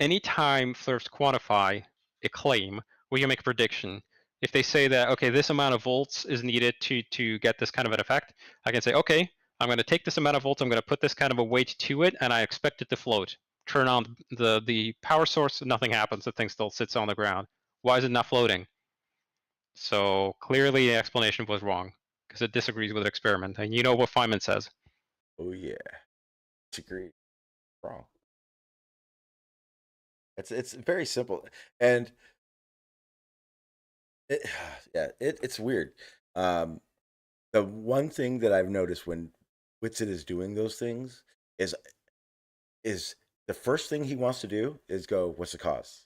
[SPEAKER 6] anytime FLIRTs quantify a claim, we can make a prediction. If they say that, okay, this amount of volts is needed to get this kind of an effect, I can say, okay, I'm going to take this amount of volts, I'm going to put this kind of a weight to it, and I expect it to float. Turn on the power source, nothing happens, the thing still sits on the ground. Why is it not floating? So clearly the explanation was wrong, because it disagrees with the experiment. And you know what Feynman says.
[SPEAKER 5] Oh yeah, disagree. Wrong. It's very simple, and it's weird. The one thing that I've noticed when Whitsitt is doing those things is the first thing he wants to do is go, what's the cause?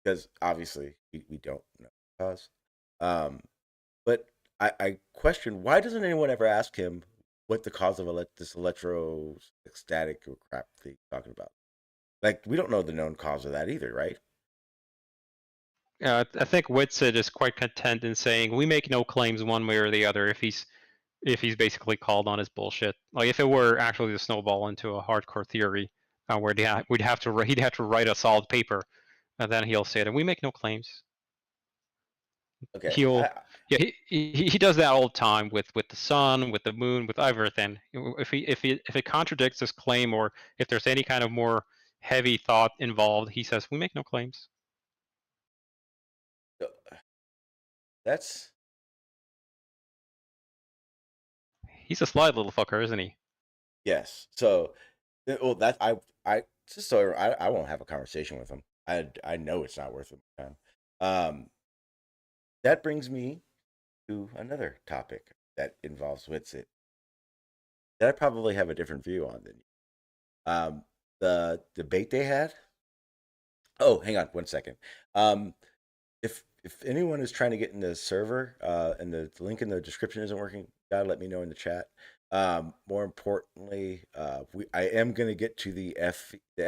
[SPEAKER 5] Because obviously we don't know the cause. But I question, why doesn't anyone ever ask him what the cause of this electrostatic crap that he's talking about? Like, we don't know the known cause of that either, right?
[SPEAKER 6] I think Whitsitt is quite content in saying we make no claims one way or the other if he's basically called on his bullshit. Like, if it were actually to snowball into a hardcore theory, where he'd have to write a solid paper, and then he'll say that we make no claims.
[SPEAKER 5] Okay.
[SPEAKER 6] He does that all the time with the sun, with the moon, with everything. If it contradicts his claim, or if there's any kind of more heavy thought involved, he says we make no claims. He's a sly little fucker, isn't he?
[SPEAKER 5] Yes. So, well, I won't have a conversation with him. I know it's not worth my time. That brings me to another topic that involves Whitsitt that I probably have a different view on than you. The debate they had. Oh, hang on 1 second. If anyone is trying to get in the server, and the link in the description isn't working, gotta let me know in the chat. More importantly, I am going to get to the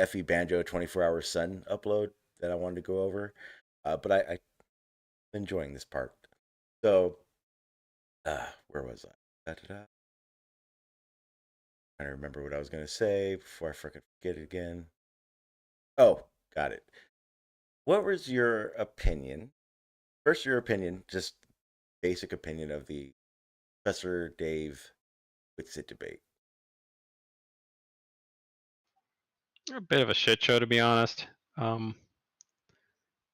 [SPEAKER 5] FE Banjo 24-hour sun upload that I wanted to go over, but I'm enjoying this part. So, where was I? I remember what I was going to say before I forget it again. Oh, got it. What was your opinion? First, your opinion, just basic opinion of the Professor Dave Whitsitt debate.
[SPEAKER 6] A bit of a shit show, to be honest.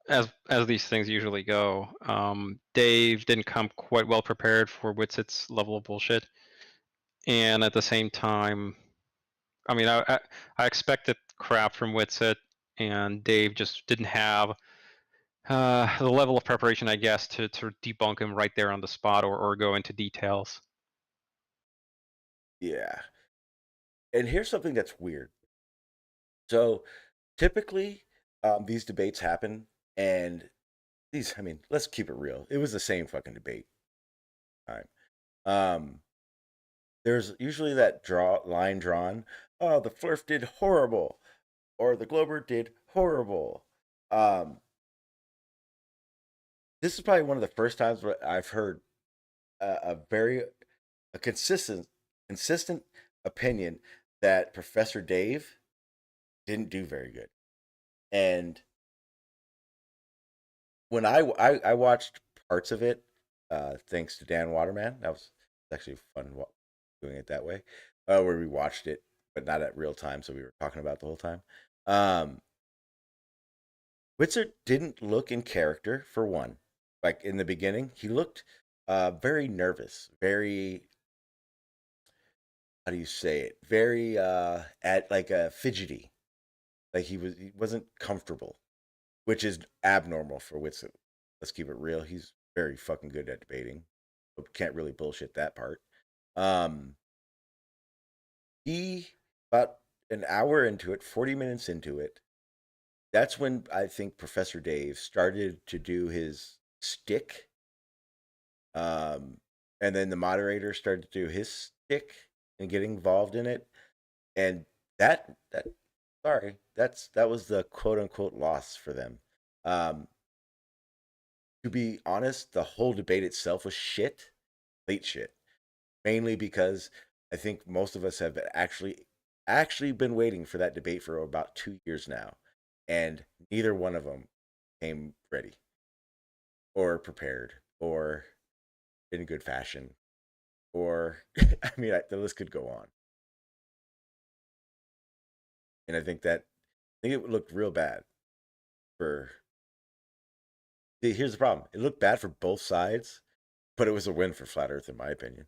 [SPEAKER 6] As these things usually go. Dave didn't come quite well prepared for Whitsitt's level of bullshit, and at the same time, I mean, I expected crap from Whitsitt. and Dave just didn't have the level of preparation, I guess, to debunk him right there on the spot or go into details.
[SPEAKER 5] Yeah. And here's something that's weird. So typically, these debates happen, and I mean, let's keep it real. It was the same fucking debate. All right. There's usually that line drawn. Oh, the Flurf did horrible, or the Glober did horrible. This is probably one of the first times where I've heard a consistent opinion that Professor Dave didn't do very good. And when I watched parts of it, thanks to Dan Waterman, that was actually fun doing it that way, where we watched it, but not at real time, so we were talking about it the whole time. Witzer didn't look in character, for one. Like in the beginning, he looked very nervous, very, how do you say it? Very fidgety. Like he wasn't comfortable, which is abnormal for Witzer. Let's keep it real. He's very fucking good at debating. But can't really bullshit that part. He about an hour into it, 40 minutes into it, that's when I think Professor Dave started to do his stick. And then the moderator started to do his stick and get involved in it. And that was the quote unquote loss for them. To be honest, the whole debate itself was shit, late shit. Mainly because I think most of us have actually been waiting for that debate for about 2 years now, and neither one of them came ready or prepared or in good fashion, or I mean, the list could go on. And I think it looked real bad for. See, here's the problem: it looked bad for both sides, but it was a win for Flat Earth, in my opinion.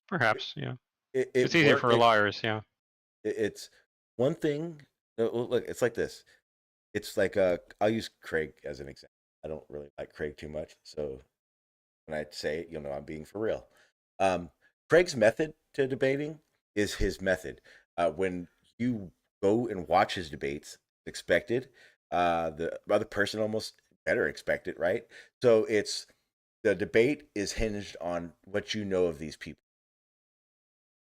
[SPEAKER 6] Perhaps, yeah.
[SPEAKER 5] It's
[SPEAKER 6] easier for liars, yeah.
[SPEAKER 5] It's one thing. Look, it's like this. It's like I'll use Craig as an example. I don't really like Craig too much, so when I say it, you'll know I'm being for real. Craig's method to debating is his method. When you go and watch his debates, expected. The other person almost better expect it, right? So it's the debate is hinged on what you know of these people.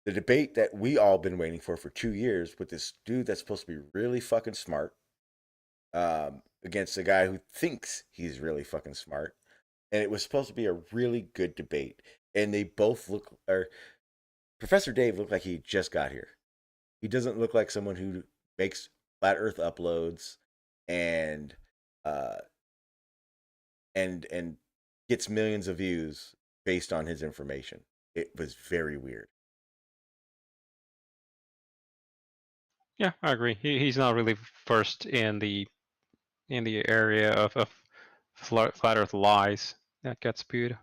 [SPEAKER 5] The debate that we all been waiting for 2 years with this dude that's supposed to be really fucking smart, against a guy who thinks he's really fucking smart, and it was supposed to be a really good debate. And they both Professor Dave looked like he just got here. He doesn't look like someone who makes flat Earth uploads and gets millions of views based on his information. It was very weird.
[SPEAKER 6] Yeah, I agree. He's not really first in the area of flat Earth lies that gets spewed.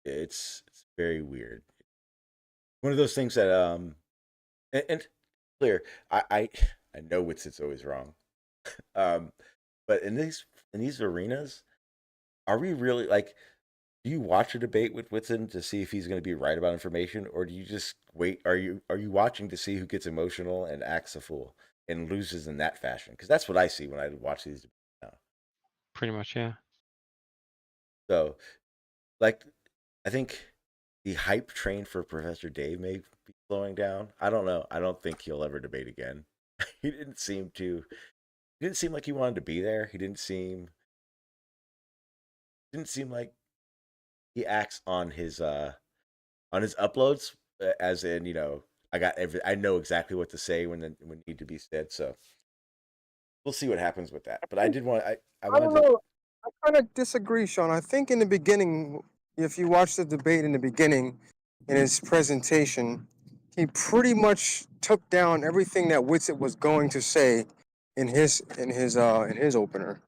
[SPEAKER 5] It's very weird. One of those things that and clear. I know it's always wrong, but in these arenas, are we really like? Do you watch a debate with Whitson to see if he's going to be right about information, or do you just wait? Are you watching to see who gets emotional and acts a fool and loses in that fashion? Because that's what I see when I watch these debates now.
[SPEAKER 6] Pretty much, yeah.
[SPEAKER 5] So, like, I think the hype train for Professor Dave may be slowing down. I don't know. I don't think he'll ever debate again. He didn't seem like he wanted to be there. He didn't seem like he acts on his uploads, as in, I know exactly what to say when need to be said. So we'll see what happens with that. But I did want I
[SPEAKER 7] don't
[SPEAKER 5] wanted to.
[SPEAKER 7] know. I kind of disagree, Sean. I think in the beginning, if you watch the debate in the beginning, in his presentation, he pretty much took down everything that Whitsitt was going to say in his opener.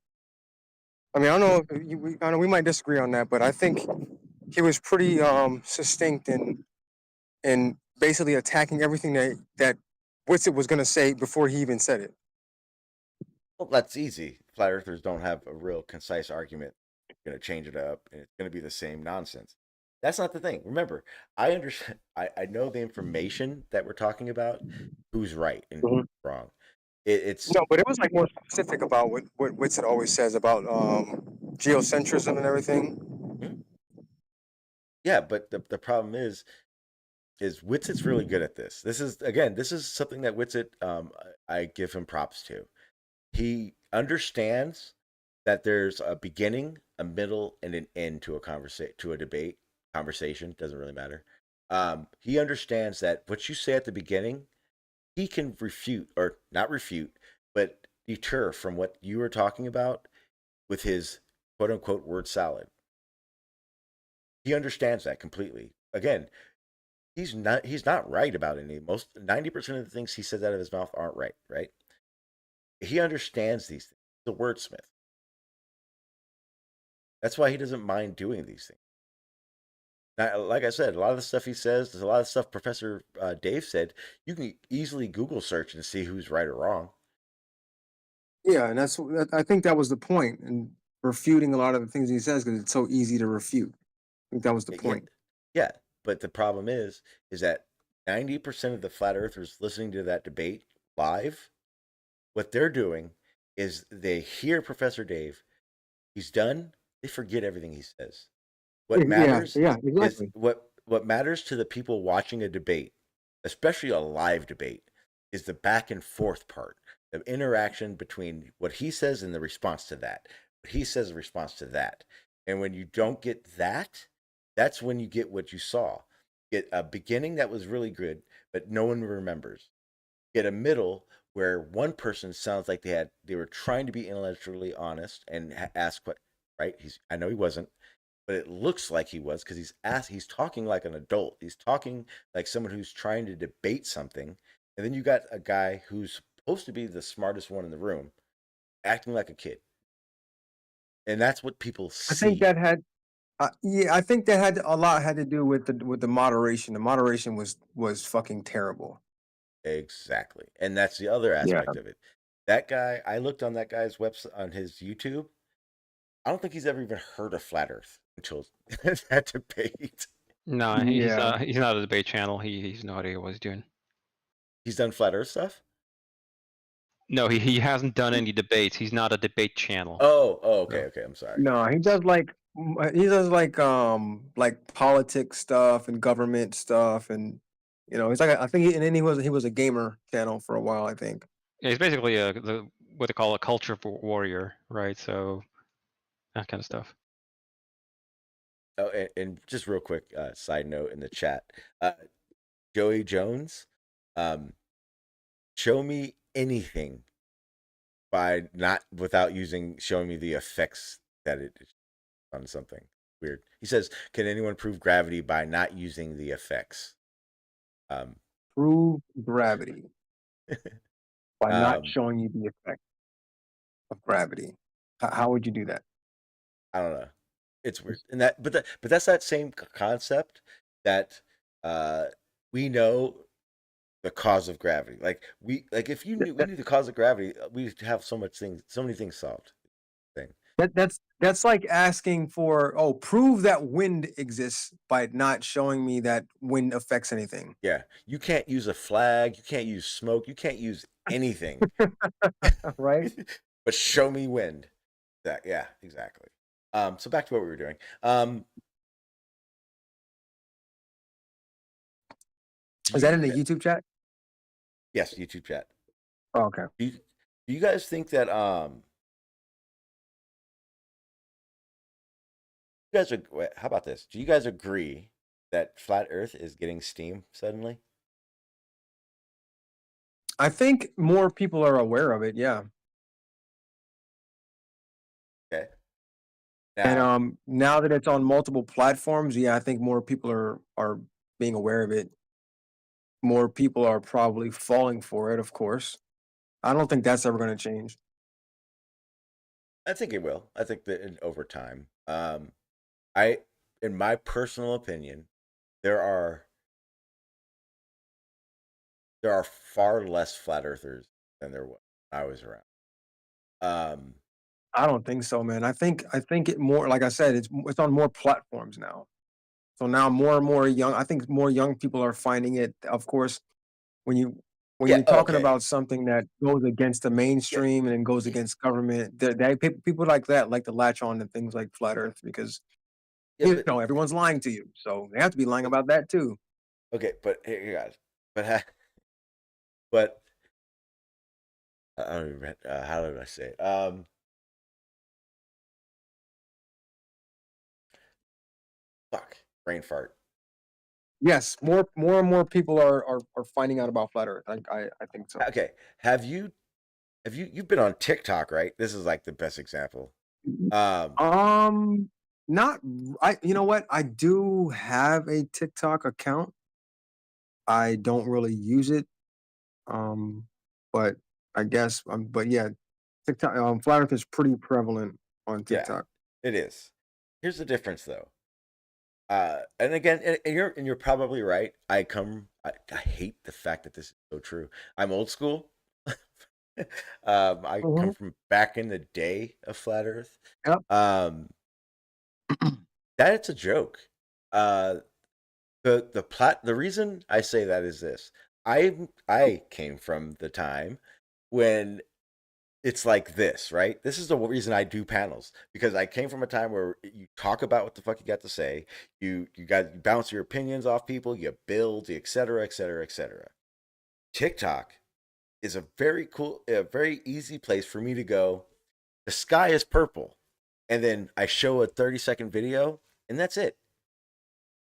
[SPEAKER 7] I mean, I don't know. I know we might disagree on that, but I think he was pretty succinct in basically attacking everything that Witsit was going to say before he even said it.
[SPEAKER 5] Well, that's easy. Flat earthers don't have a real concise argument. You're going to change it up, and it's going to be the same nonsense. That's not the thing. Remember, I understand. I know the information that we're talking about. Who's right and who's wrong? It's
[SPEAKER 7] No, but it was like more specific about what Witsit always says about geocentrism and everything.
[SPEAKER 5] hmm? Yeah, but the problem is Witsit's really good at this. This is something that Witsit I give him props to. He understands that there's a beginning, a middle, and an end to a conversation. Doesn't really matter. He understands that what you say at the beginning, he can refute or not refute, but deter from what you were talking about with his quote unquote word salad. He understands that completely. Again, he's not right about any. Most 90% of the things he says out of his mouth aren't right, right? He understands these things. He's a wordsmith. That's why he doesn't mind doing these things. Now, like I said, a lot of the stuff he says, there's a lot of stuff Professor Dave said. You can easily Google search and see who's right or wrong.
[SPEAKER 7] Yeah, and I think that was the point in refuting a lot of the things he says because it's so easy to refute. I think that was the point.
[SPEAKER 5] Yeah, but the problem is that 90% of the flat earthers listening to that debate live, what they're doing is they hear Professor Dave, he's done, they forget everything he says. What matters
[SPEAKER 7] exactly.
[SPEAKER 5] is what matters to the people watching a debate, especially a live debate, is the back and forth part, the interaction between what he says and the response to that. What he says in response to that. And when you don't get that, that's when you get what you saw. Get a beginning that was really good, but no one remembers. Get a middle where one person sounds like they were trying to be intellectually honest and ask what, right? I know he wasn't, but it looks like he was because he's talking like an adult. He's talking like someone who's trying to debate something. And then you got a guy who's supposed to be the smartest one in the room acting like a kid. And that's what people see.
[SPEAKER 7] I think that had I think that had to do with the moderation. The moderation was fucking terrible.
[SPEAKER 5] Exactly. And that's the other aspect of it. That guy, I looked on that guy's website on his YouTube. I don't think he's ever even heard of flat Earth until that debate.
[SPEAKER 6] No, he's not a debate channel. He's no idea what he's doing.
[SPEAKER 5] He's done flat Earth stuff?
[SPEAKER 6] No, he hasn't done any debates. He's not a debate channel.
[SPEAKER 5] Oh, okay. I'm sorry.
[SPEAKER 7] No, he does like politics stuff and government stuff, and he's like I think and then he was a gamer channel for a while, I think.
[SPEAKER 6] Yeah, he's basically what they call a culture warrior, right? So that kind of stuff.
[SPEAKER 5] Oh, and just real quick, side note in the chat, Joey Jones, show me anything without showing me the effects that it is on something weird. He says, "Can anyone prove gravity by not using the effects?"
[SPEAKER 7] Prove gravity by not showing you the effect of gravity. How would you do that?
[SPEAKER 5] I don't know. It's weird, and but that's that same concept that we know the cause of gravity. Like if we knew the cause of gravity, we'd have so many things solved.
[SPEAKER 7] That's like asking for prove that wind exists by not showing me that wind affects anything.
[SPEAKER 5] Yeah, you can't use a flag, you can't use smoke, you can't use anything,
[SPEAKER 7] right?
[SPEAKER 5] But show me wind. Yeah, exactly. So back to what we were doing.
[SPEAKER 7] Is that in the YouTube chat?
[SPEAKER 5] Yes, YouTube chat.
[SPEAKER 7] Oh, okay.
[SPEAKER 5] Do you guys think that how about this? Do you guys agree that flat Earth is getting steam suddenly?
[SPEAKER 7] I think more people are aware of it. Yeah.
[SPEAKER 5] Okay.
[SPEAKER 7] And now that it's on multiple platforms, yeah, I think more people are being aware of it. More people are probably falling for it, of course. I don't think that's ever going to change.
[SPEAKER 5] I think it will. I think that over time. In my personal opinion, there are there are far less flat earthers than there was when I was around. Um,
[SPEAKER 7] I don't think so, man. I think it more like I said, it's on more platforms now. So now more and more young, I think more young people are finding it. Of course, when you when
[SPEAKER 5] yeah,
[SPEAKER 7] you're talking
[SPEAKER 5] okay,
[SPEAKER 7] about something that goes against the
[SPEAKER 5] yeah,
[SPEAKER 7] mainstream and goes against government, people like that like to latch on to things like flat Earth because
[SPEAKER 5] yeah, but
[SPEAKER 7] everyone's lying to you, so they have to be lying about that too.
[SPEAKER 5] okay, but here, guys, but but I don't even how did I say it? Fuck, brain fart.
[SPEAKER 7] Yes, more and more people are finding out about flat Earth. I think so.
[SPEAKER 5] Okay, you've been on TikTok, right? This is like the best example. Um,
[SPEAKER 7] Um, not you know what? I do have a TikTok account. I don't really use it. Um, but I guess but yeah, TikTok flat Earth is pretty prevalent on
[SPEAKER 5] yeah,
[SPEAKER 7] TikTok.
[SPEAKER 5] it is. Here's the difference, though. And again, and you're probably right. I hate the fact that this is so true. I'm old school. I come
[SPEAKER 7] Mhm.
[SPEAKER 5] from back in the day of flat Earth.
[SPEAKER 7] Yep.
[SPEAKER 5] Um, that's a joke. Uh, the reason I say that is this. I came from the time when it's like this, right? This is the reason I do panels because I came from a time where you talk about what the fuck you got to say, you bounce your opinions off people, you build, et cetera, et cetera, et cetera. TikTok is a very easy place for me to go. The sky is purple, and then I show a 30-second video, and that's it.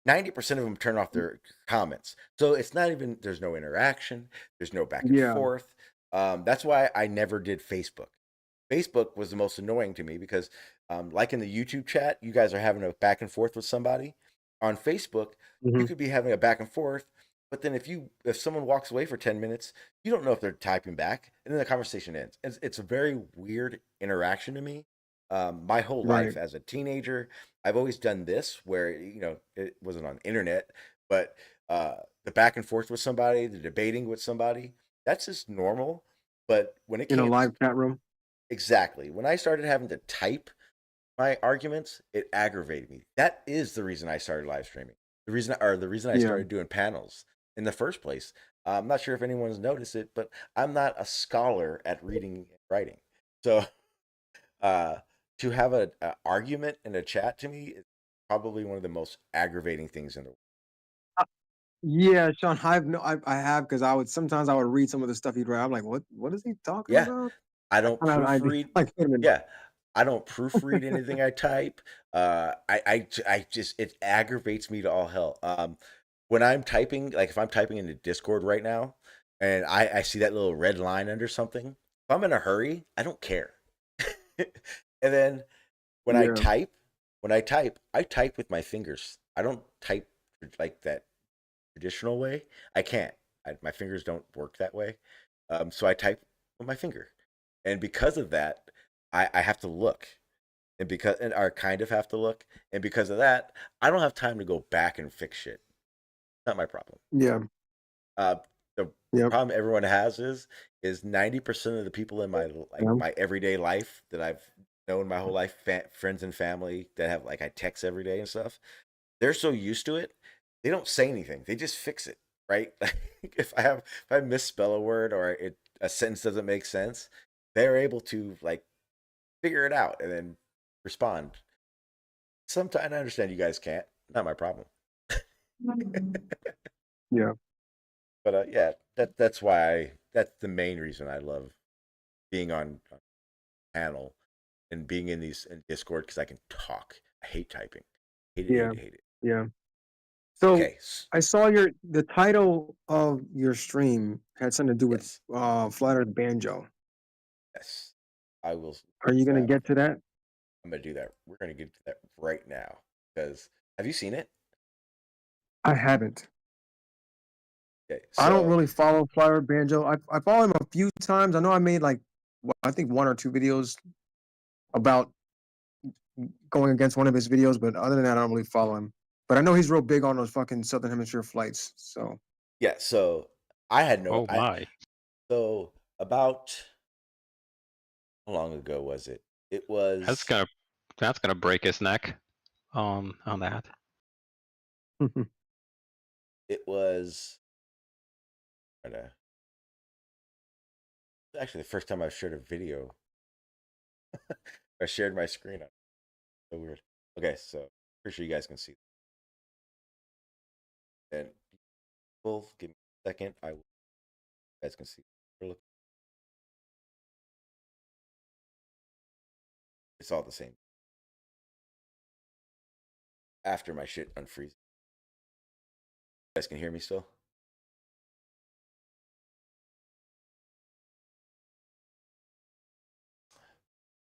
[SPEAKER 5] 90% of them turn off their comments. So it's not even, there's no interaction, there's no back and
[SPEAKER 7] Yeah.
[SPEAKER 5] forth. That's why I never did Facebook. Facebook was the most annoying to me because, like in the YouTube chat, you guys are having a back and forth with somebody. On Facebook, you
[SPEAKER 7] Mhm.
[SPEAKER 5] could be having a back and forth, but then if someone walks away for 10 minutes, you don't know if they're typing back, and then the conversation ends. It's a very weird interaction to me. My whole
[SPEAKER 7] Right.
[SPEAKER 5] life as a teenager, I've always done this where it wasn't on the internet, but the back and forth with somebody, the debating with somebody, that's just normal. But when it
[SPEAKER 7] In a
[SPEAKER 5] came
[SPEAKER 7] live chat room.
[SPEAKER 5] exactly. When I started having to type my arguments, it aggravated me. That is the reason I started live streaming. The reason I
[SPEAKER 7] Yeah.
[SPEAKER 5] started doing panels in the first place. I'm not sure if anyone's noticed it, but I'm not a scholar at reading and writing. So uh, to have a argument in a chat to me is probably one of the most aggravating things in the world.
[SPEAKER 7] Yeah, Sean, I have because I would read some of the stuff he'd write. I'm like, what is he talking
[SPEAKER 5] Yeah,
[SPEAKER 7] about?
[SPEAKER 5] I
[SPEAKER 7] I
[SPEAKER 5] don't
[SPEAKER 7] kind of I
[SPEAKER 5] proofread.
[SPEAKER 7] like wait a minute.
[SPEAKER 5] Yeah, I don't proofread anything I type. I just it aggravates me to all hell. When I'm typing, like if I'm typing into Discord right now, and I see that little red line under something, if I'm in a hurry, I don't care. And then when I
[SPEAKER 7] Yeah.
[SPEAKER 5] type, I type with my fingers. I don't type like that traditional way. I can't. My fingers don't work that way. So I type with my finger, and because of that, I have to look, and I kind of have to look, and because of that, I don't have time to go back and fix shit. Not my problem.
[SPEAKER 7] Yeah.
[SPEAKER 5] Uh, the
[SPEAKER 7] Yep.
[SPEAKER 5] problem everyone has is 90% of the people in
[SPEAKER 7] Yeah.
[SPEAKER 5] my everyday life that I've known my whole life, friends and family that have I text every day and stuff. They're so used to it, they don't say anything. They just fix it, right? If I misspell a word or a sentence doesn't make sense, they're able to figure it out and then respond. Sometimes I understand you guys can't. Not my problem.
[SPEAKER 7] Yeah.
[SPEAKER 5] But yeah, that's the main reason I love being on panel and being in Discord because I can talk. I hate typing. Hate it, hate
[SPEAKER 7] Yeah.
[SPEAKER 5] it, hate it.
[SPEAKER 7] Yeah. So
[SPEAKER 5] Okay.
[SPEAKER 7] I saw the title of your stream had something to do with
[SPEAKER 5] Yes.
[SPEAKER 7] flat Earth banjo.
[SPEAKER 5] Yes. I will.
[SPEAKER 7] Are you gonna get to that?
[SPEAKER 5] I'm gonna do that. We're gonna get to that right now because have you seen it?
[SPEAKER 7] I haven't.
[SPEAKER 5] Okay.
[SPEAKER 7] I don't
[SPEAKER 5] So
[SPEAKER 7] really follow flat Earth banjo. I follow him a few times. I know I made I think one or two videos about going against one of his videos, but other than that, I don't really follow him. But I know he's real big on those fucking Southern Hemisphere flights. So
[SPEAKER 5] yeah. So I had no.
[SPEAKER 6] Oh my.
[SPEAKER 5] So about how long ago was it? It
[SPEAKER 6] That's
[SPEAKER 5] was.
[SPEAKER 6] gonna break his neck on that.
[SPEAKER 5] It was. Actually the first time I shared a video. I shared my screen. So weird. Okay, so pretty sure you guys can see. And people, give me a second. You guys can see. It's all the same. After my shit unfreezes. You guys can hear me still?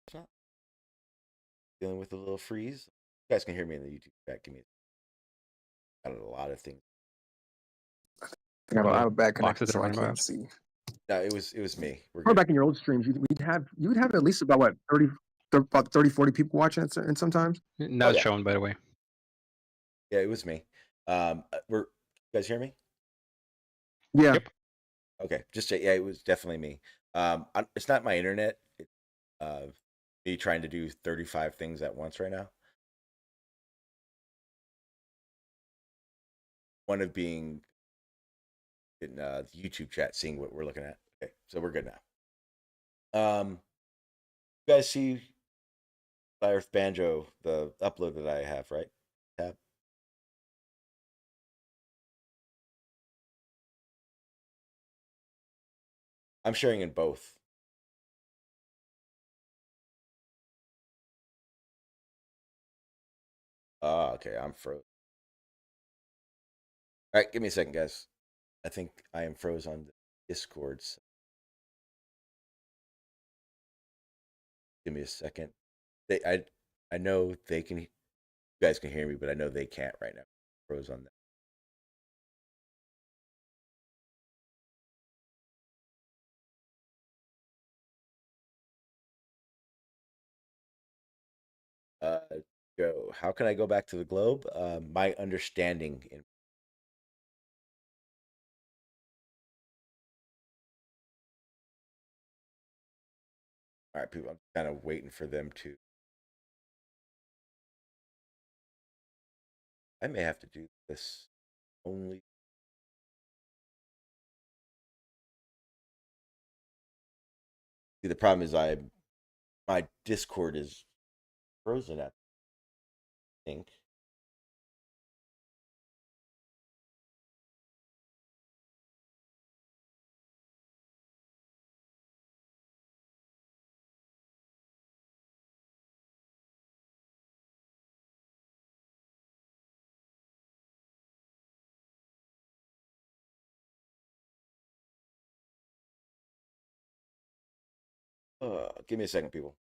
[SPEAKER 5] It's not. Dealing with a little freeze. You guys can hear me in the YouTube chat. Give me got a lot of things.
[SPEAKER 7] I have a bad
[SPEAKER 6] Boxes
[SPEAKER 7] connection,
[SPEAKER 6] that are
[SPEAKER 7] so I
[SPEAKER 6] running
[SPEAKER 7] can't
[SPEAKER 6] about.
[SPEAKER 7] see.
[SPEAKER 5] No, it was me. We're
[SPEAKER 7] Or
[SPEAKER 5] good.
[SPEAKER 7] back in your old streams, you would have at least about what 30, 40 people watching it, and sometimes.
[SPEAKER 6] Now it's showing, by the way.
[SPEAKER 5] Yeah, it was me. You guys hear me?
[SPEAKER 7] Yeah.
[SPEAKER 6] Yep.
[SPEAKER 5] Okay, yeah, it was definitely me. It's not my internet. It's me trying to do 35 things at once right now. One of being in the YouTube chat, seeing what we're looking at. Okay, so we're good now. You guys see FE Banjo, the upload that I have, right? Tab. I'm sharing in both. Okay, I'm froze. All right, give me a second, guys. I think I am froze on the Discords. Give me a second. I know they can. You guys can hear me, but I know they can't right now. Froze on that. Joe, how can I go back to the globe? My understanding in. All right, people. I'm kind of waiting for them to. I may have to do this only. See, the problem is my Discord is frozen. I think. Give me a second, people.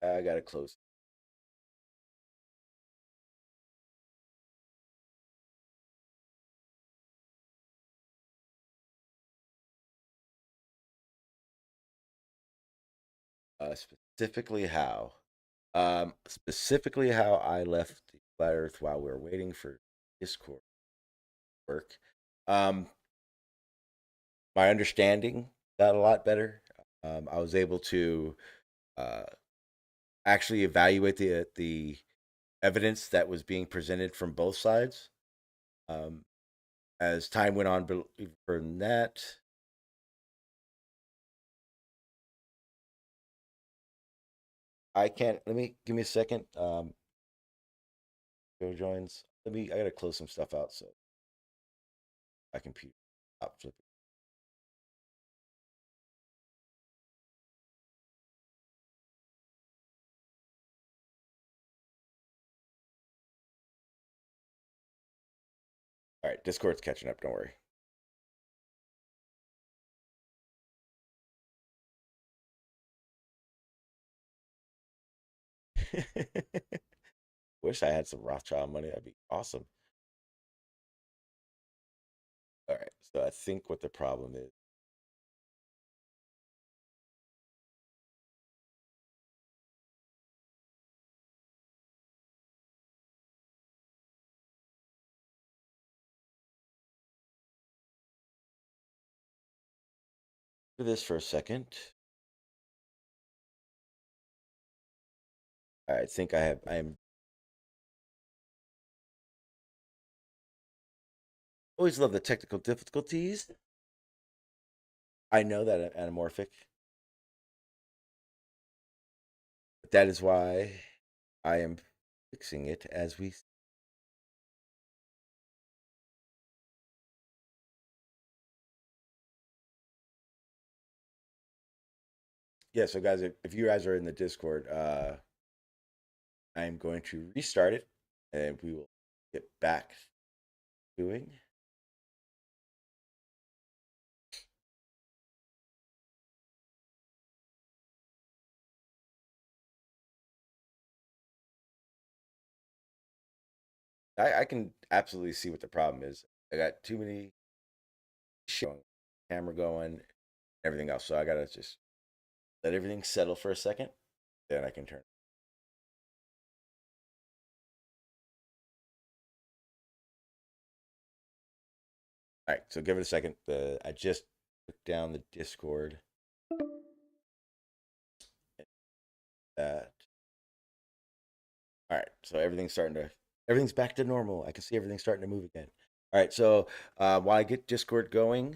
[SPEAKER 5] I gotta close. Specifically how? Specifically how I left the flat Earth while we were waiting for Discord work. Um, my understanding got a lot better. I was able to uh, actually evaluate the evidence that was being presented from both sides. As time went on, from that, I can't. Let me give me a second. Go joins. I gotta close some stuff out so my computer stop flipping. All right, Discord's catching up. Don't worry. Wish I had some Rothschild money. That'd be awesome. All right, so I think what the problem is. for this for a second. I think I'm always love the technical difficulties. I know that anamorphic. But that is why I am fixing it as we. Yeah, so guys, if you guys are in the Discord, I am going to restart it and we will get back doing. I can absolutely see what the problem is. I got too many showing, camera going, everything else. So I gotta just let everything settle for a second, then I can turn. All right, so give it a second. I just took down the Discord. That. All right, so everything's back to normal. I can see everything starting to move again. All right, so while I get Discord going,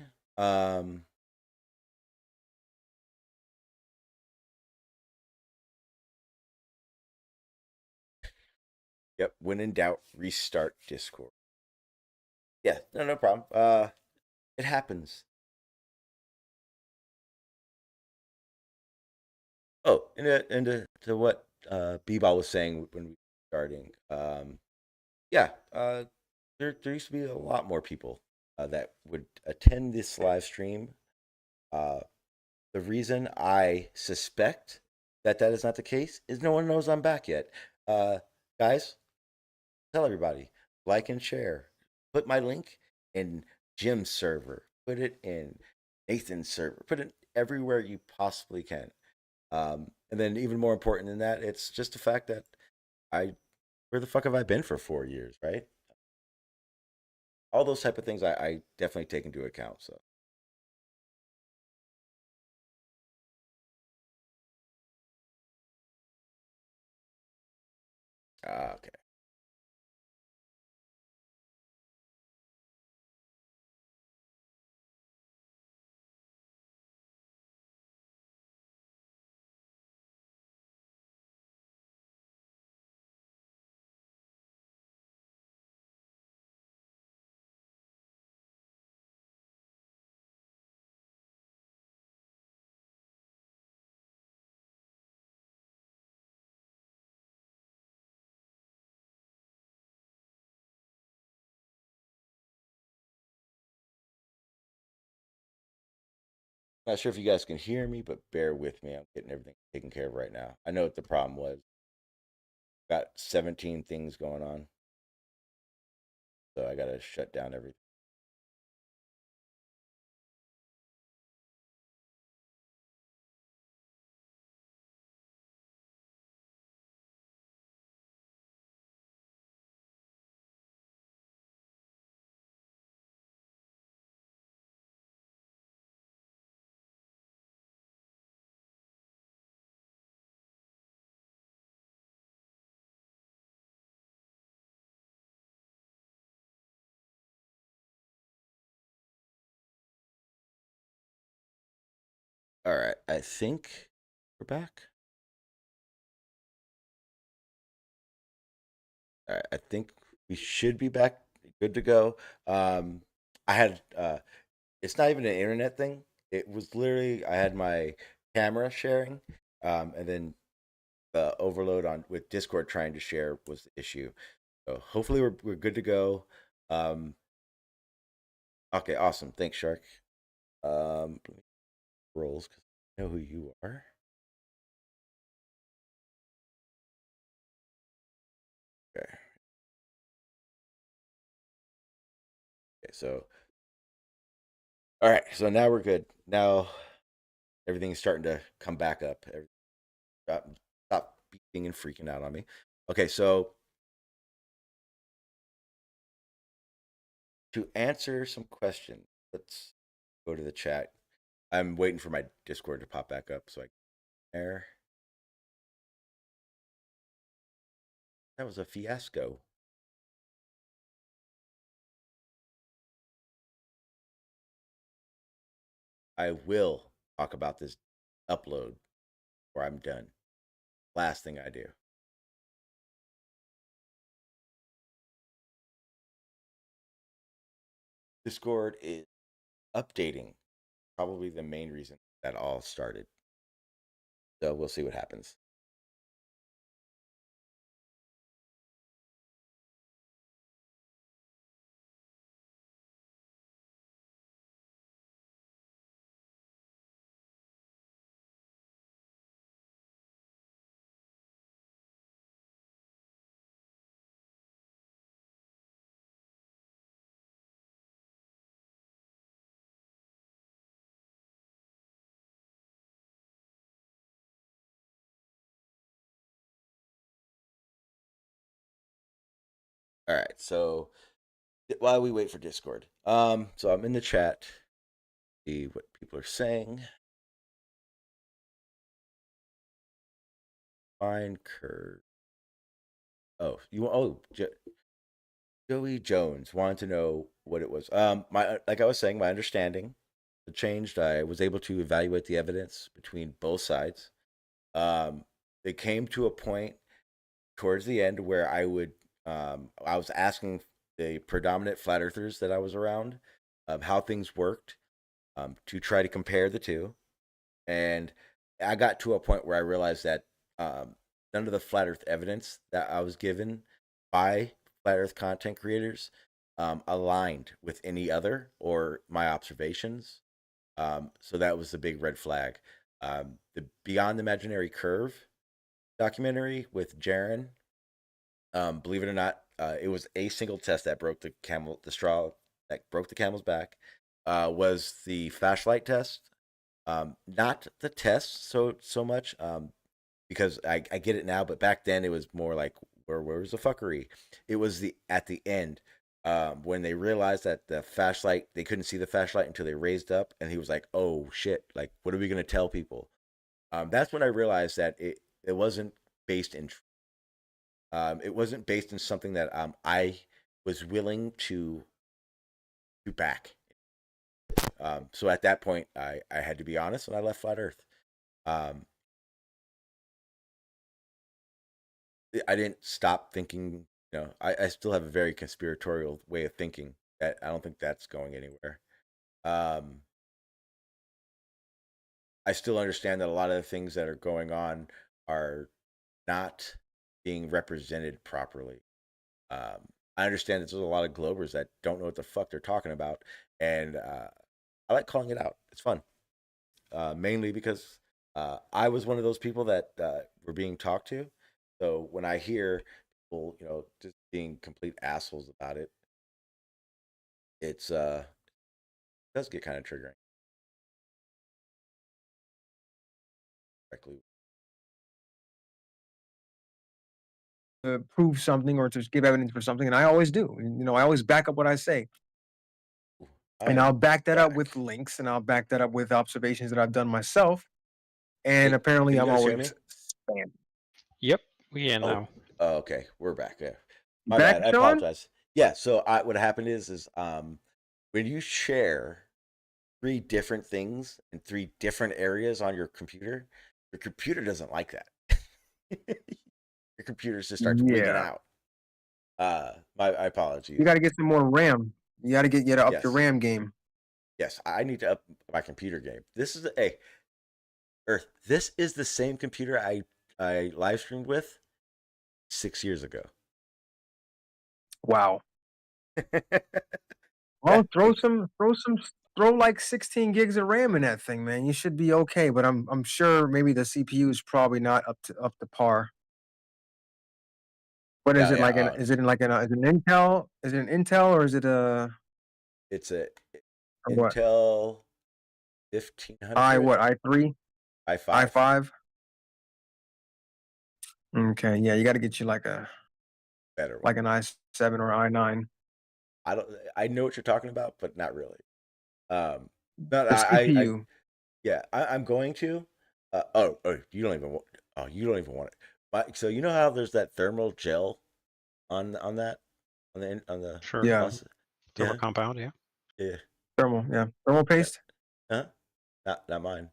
[SPEAKER 5] yep, when in doubt, restart Discord. Yeah, no problem. It happens. Oh, into to what B-Ball was saying when we were starting. Yeah, there used to be a lot more people that would attend this live stream. The reason I suspect that is not the case is no one knows I'm back yet. Guys, tell everybody, like and share. Put my link in Jim's server. Put it in Nathan's server. Put it everywhere you possibly can. And then even more important than that, it's just the fact that where the fuck have I been for 4 years, right? All those type of things I definitely take into account. So okay. Not sure if you guys can hear me, but bear with me. I'm getting everything taken care of right now. I know what the problem was. Got 17 things going on. So I got to shut down everything. All right. I think we're back. All right. I think we should be back. Good to go. I had, it's not even an internet thing. It was literally, I had my camera sharing, and then the overload on with Discord trying to share was the issue. So hopefully we're good to go. Okay, awesome. Thanks, Shark. Roles because I know who you are. Okay. Okay, so all right, so now we're good. Now everything's starting to come back up. Stop beating and freaking out on me. Okay, so to answer some questions, let's go to the chat. I'm waiting for my Discord to pop back up so I can there. That was a fiasco. I will talk about this upload before I'm done. Last thing I do. Discord is updating. Probably the main reason that all started. So we'll see what happens. All right, so while we wait for Discord, so I'm in the chat, see what people are saying. Fine curve. Oh, Joey Jones wanted to know what it was. Like I was saying, my understanding changed. I was able to evaluate the evidence between both sides. It came to a point towards the end where I was asking the predominant flat earthers that I was around how things worked to try to compare the two. And I got to a point where I realized that none of the flat earth evidence that I was given by flat earth content creators aligned with any other or my observations. So that was the big red flag. The Beyond the Imaginary Curve documentary with Jeran, believe it or not, it was a single test that broke the straw that broke the camel's back, was the flashlight test. Not the test so much, because I get it now, but back then it was more like where was the fuckery? It was at the end, when they realized that the flashlight, they couldn't see the flashlight until they raised up, and he was like, "Oh shit! Like, what are we gonna tell people?" That's when I realized that it wasn't based in. It wasn't based in something that I was willing to back. So at that point, I had to be honest, and I left Flat Earth. I didn't stop thinking. I still have a very conspiratorial way of thinking. That I don't think that's going anywhere. I still understand that a lot of the things that are going on are not being represented properly. I understand that there's a lot of Globers that don't know what the fuck they're talking about, and I like calling it out. It's fun, mainly because I was one of those people that were being talked to. So when I hear people, just being complete assholes about it, it does get kind of triggering. Directly.
[SPEAKER 7] To prove something or to give evidence for something, and I always do. I always back up what I say. And I'll back that up with links, and I'll back that up with observations that I've done myself. And
[SPEAKER 5] Hey,
[SPEAKER 7] apparently,
[SPEAKER 5] can
[SPEAKER 7] I'm
[SPEAKER 5] you guys hear
[SPEAKER 7] always
[SPEAKER 5] me?
[SPEAKER 7] spam.
[SPEAKER 6] Yep, we can
[SPEAKER 5] Oh,
[SPEAKER 6] now.
[SPEAKER 5] okay, we're back. Yeah, my
[SPEAKER 7] Back,
[SPEAKER 5] bad. I
[SPEAKER 7] Sean?
[SPEAKER 5] apologize. Yeah, so what happened is when you share 3 different things in 3 different areas on your computer doesn't like that. Your computer just starts wigging
[SPEAKER 7] Yeah.
[SPEAKER 5] out. My apologies.
[SPEAKER 7] You got to get some more RAM. You got to get up your
[SPEAKER 5] Yes.
[SPEAKER 7] RAM game.
[SPEAKER 5] Yes, I need to up my computer game. This is Earth. This is the same computer I live streamed with 6 years ago.
[SPEAKER 7] Wow.
[SPEAKER 5] Yeah,
[SPEAKER 7] Well, throw like 16 gigs of RAM in that thing, man. You should be okay. But I'm sure maybe the CPU is probably not up to par. What is
[SPEAKER 5] yeah,
[SPEAKER 7] it like? Is it like an Intel? Is it an Intel or is it a
[SPEAKER 5] it's a
[SPEAKER 7] what?
[SPEAKER 5] Intel 1500
[SPEAKER 7] i3,
[SPEAKER 5] i5.
[SPEAKER 7] i5. Okay, yeah, you got to get you like an i7 or i9.
[SPEAKER 5] I know what you're talking about, but not really. But
[SPEAKER 7] The CPU.
[SPEAKER 5] Yeah, I'm going to. You don't even want. Oh, you don't even want it. So you know how there's that thermal gel on that on the
[SPEAKER 6] Sure.
[SPEAKER 7] Yeah,
[SPEAKER 5] faucet?
[SPEAKER 6] Thermal
[SPEAKER 5] Yeah,
[SPEAKER 6] compound, yeah.
[SPEAKER 5] yeah,
[SPEAKER 7] thermal
[SPEAKER 5] yeah.
[SPEAKER 7] paste.
[SPEAKER 5] Huh? Not mine.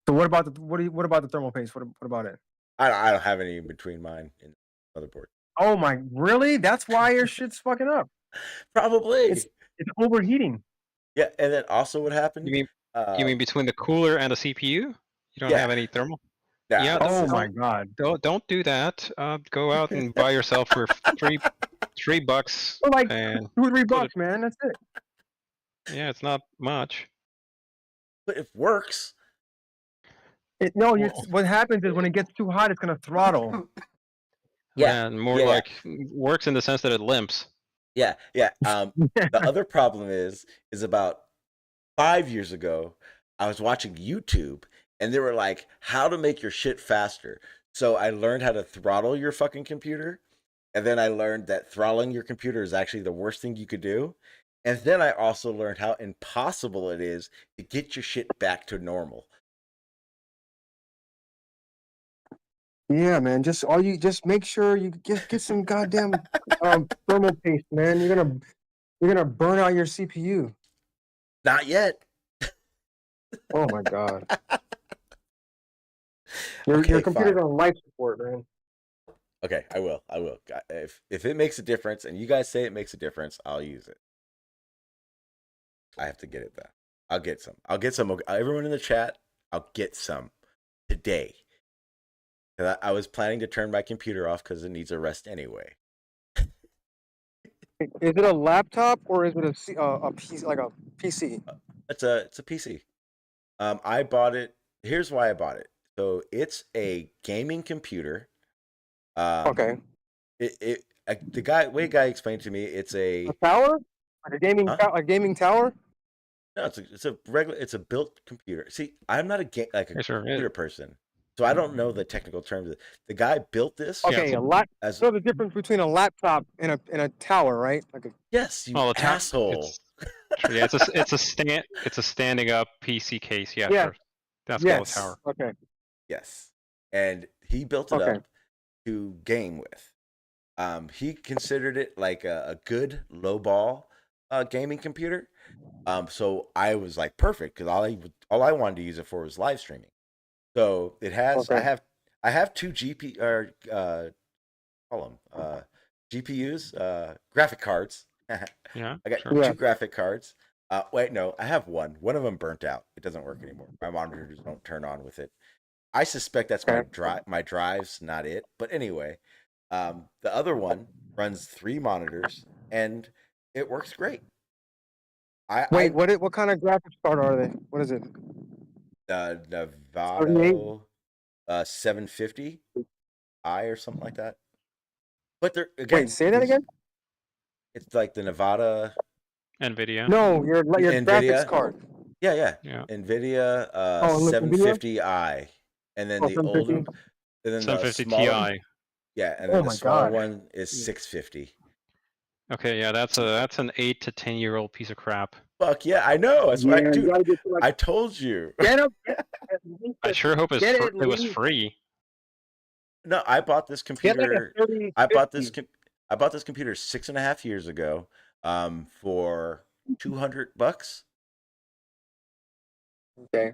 [SPEAKER 7] So what about the what about the thermal paste? What about it?
[SPEAKER 5] I don't have any in between mine and motherboard.
[SPEAKER 7] Oh my, really? That's why your shit's fucking up. It's
[SPEAKER 5] Probably.
[SPEAKER 7] it's overheating.
[SPEAKER 5] Yeah, and then also what
[SPEAKER 6] You
[SPEAKER 5] happened?
[SPEAKER 6] mean you
[SPEAKER 5] Uh,
[SPEAKER 6] mean between the cooler and the CPU? You don't
[SPEAKER 5] yeah,
[SPEAKER 6] have any thermal?
[SPEAKER 5] yeah.
[SPEAKER 6] Yeah,
[SPEAKER 5] This
[SPEAKER 7] Oh
[SPEAKER 5] is
[SPEAKER 7] my god.
[SPEAKER 6] don't do that. Go out and buy yourself for $3
[SPEAKER 7] For like
[SPEAKER 6] and
[SPEAKER 7] 2 or 3
[SPEAKER 6] put it.
[SPEAKER 7] bucks, man. That's it.
[SPEAKER 6] Yeah, it's not much.
[SPEAKER 5] but it works.
[SPEAKER 7] No,
[SPEAKER 6] Well,
[SPEAKER 7] what happens is when it gets too hot, it's gonna throttle.
[SPEAKER 5] Yeah,
[SPEAKER 6] man, more
[SPEAKER 5] yeah, yeah.
[SPEAKER 6] like works in the sense that it limps.
[SPEAKER 5] Yeah, yeah. The other problem is about 5 years ago, I was watching YouTube and they were like, how to make your shit faster. So I learned how to throttle your fucking computer. And then I learned that throttling your computer is actually the worst thing you could do. And then I also learned how impossible it is to get your shit back to normal.
[SPEAKER 7] Yeah, man. Just make sure you get some goddamn thermal paste, man. You're gonna burn out your CPU.
[SPEAKER 5] Not yet.
[SPEAKER 7] Oh my god. Your
[SPEAKER 5] Okay,
[SPEAKER 7] computer's
[SPEAKER 5] fine.
[SPEAKER 7] on life support, man.
[SPEAKER 5] Okay, I will. I will. If it makes a difference and you guys say it makes a difference, I'll use it. I have to get it though. I'll get some. I'll get some. Everyone in the chat, I'll get some today. 'Cause I was planning to turn my computer off because it needs a rest anyway.
[SPEAKER 7] Is it a laptop or is it a PC, like a PC?
[SPEAKER 5] It's a PC. I bought it. Here's why I bought it. So it's a gaming computer.
[SPEAKER 7] Okay.
[SPEAKER 5] The guy explained to me it's
[SPEAKER 7] A
[SPEAKER 5] a
[SPEAKER 7] tower? Like
[SPEAKER 5] huh?
[SPEAKER 7] a gaming tower?
[SPEAKER 5] No, it's a built computer. See, I'm not like a
[SPEAKER 6] Yes, sir.
[SPEAKER 5] computer person, so I don't know the technical terms. The guy built this
[SPEAKER 6] Yeah,
[SPEAKER 7] Okay, a lot.
[SPEAKER 5] as
[SPEAKER 7] So the difference between a laptop and a tower, right? Like a
[SPEAKER 5] yes, you
[SPEAKER 6] well,
[SPEAKER 5] asshole.
[SPEAKER 6] it's yeah, it's a standing up PC case. Yeah,
[SPEAKER 7] yeah,
[SPEAKER 6] sure. That's called a
[SPEAKER 7] yes.
[SPEAKER 6] tower.
[SPEAKER 7] Okay.
[SPEAKER 5] Yes, and he built it
[SPEAKER 7] Okay.
[SPEAKER 5] up to game with. He considered it like a good low ball gaming computer. So I was like perfect because all I wanted to use it for was live streaming. So it has
[SPEAKER 7] Okay.
[SPEAKER 5] I have two GP or call them GPUs, graphic cards.
[SPEAKER 6] Yeah,
[SPEAKER 5] I got
[SPEAKER 6] sure.
[SPEAKER 7] Yeah.
[SPEAKER 5] two graphic cards. Wait, no, I have one. One of them burnt out. It doesn't work anymore. My monitors don't turn on with it. I suspect that's
[SPEAKER 7] Okay.
[SPEAKER 5] my drives, not it. But anyway, the other one runs 3 monitors and it works great.
[SPEAKER 7] Wait,
[SPEAKER 5] I
[SPEAKER 7] what kind of graphics card are they? What is it?
[SPEAKER 5] Navato 750 I or something like that. But they're
[SPEAKER 7] Wait,
[SPEAKER 5] again
[SPEAKER 7] say that again?
[SPEAKER 5] it's like the Nevada
[SPEAKER 6] NVIDIA.
[SPEAKER 7] No, your graphics
[SPEAKER 5] NVIDIA.
[SPEAKER 7] card.
[SPEAKER 5] Yeah.
[SPEAKER 6] Yeah.
[SPEAKER 5] NVIDIA
[SPEAKER 7] Oh, look, NVIDIA?
[SPEAKER 5] 750i. And then
[SPEAKER 7] Oh,
[SPEAKER 5] the older
[SPEAKER 7] 750.
[SPEAKER 5] and then the
[SPEAKER 6] 750
[SPEAKER 5] smaller
[SPEAKER 6] Ti.
[SPEAKER 5] and
[SPEAKER 7] Oh
[SPEAKER 5] then the
[SPEAKER 7] my
[SPEAKER 5] smaller
[SPEAKER 7] god.
[SPEAKER 5] one is
[SPEAKER 6] Yeah.
[SPEAKER 5] 650.
[SPEAKER 6] Okay, yeah, that's an 8 to 10-year-old piece of crap.
[SPEAKER 5] Fuck yeah, I know. That's
[SPEAKER 7] Yeah,
[SPEAKER 5] what
[SPEAKER 7] you gotta get to like
[SPEAKER 5] I told you.
[SPEAKER 7] get up. At least
[SPEAKER 6] I sure hope
[SPEAKER 7] get at
[SPEAKER 6] it was
[SPEAKER 7] least
[SPEAKER 6] free.
[SPEAKER 5] No, I bought this
[SPEAKER 7] get like a
[SPEAKER 5] computer
[SPEAKER 7] 3050.
[SPEAKER 5] I bought this computer 6.5 years ago for $200.
[SPEAKER 7] Okay.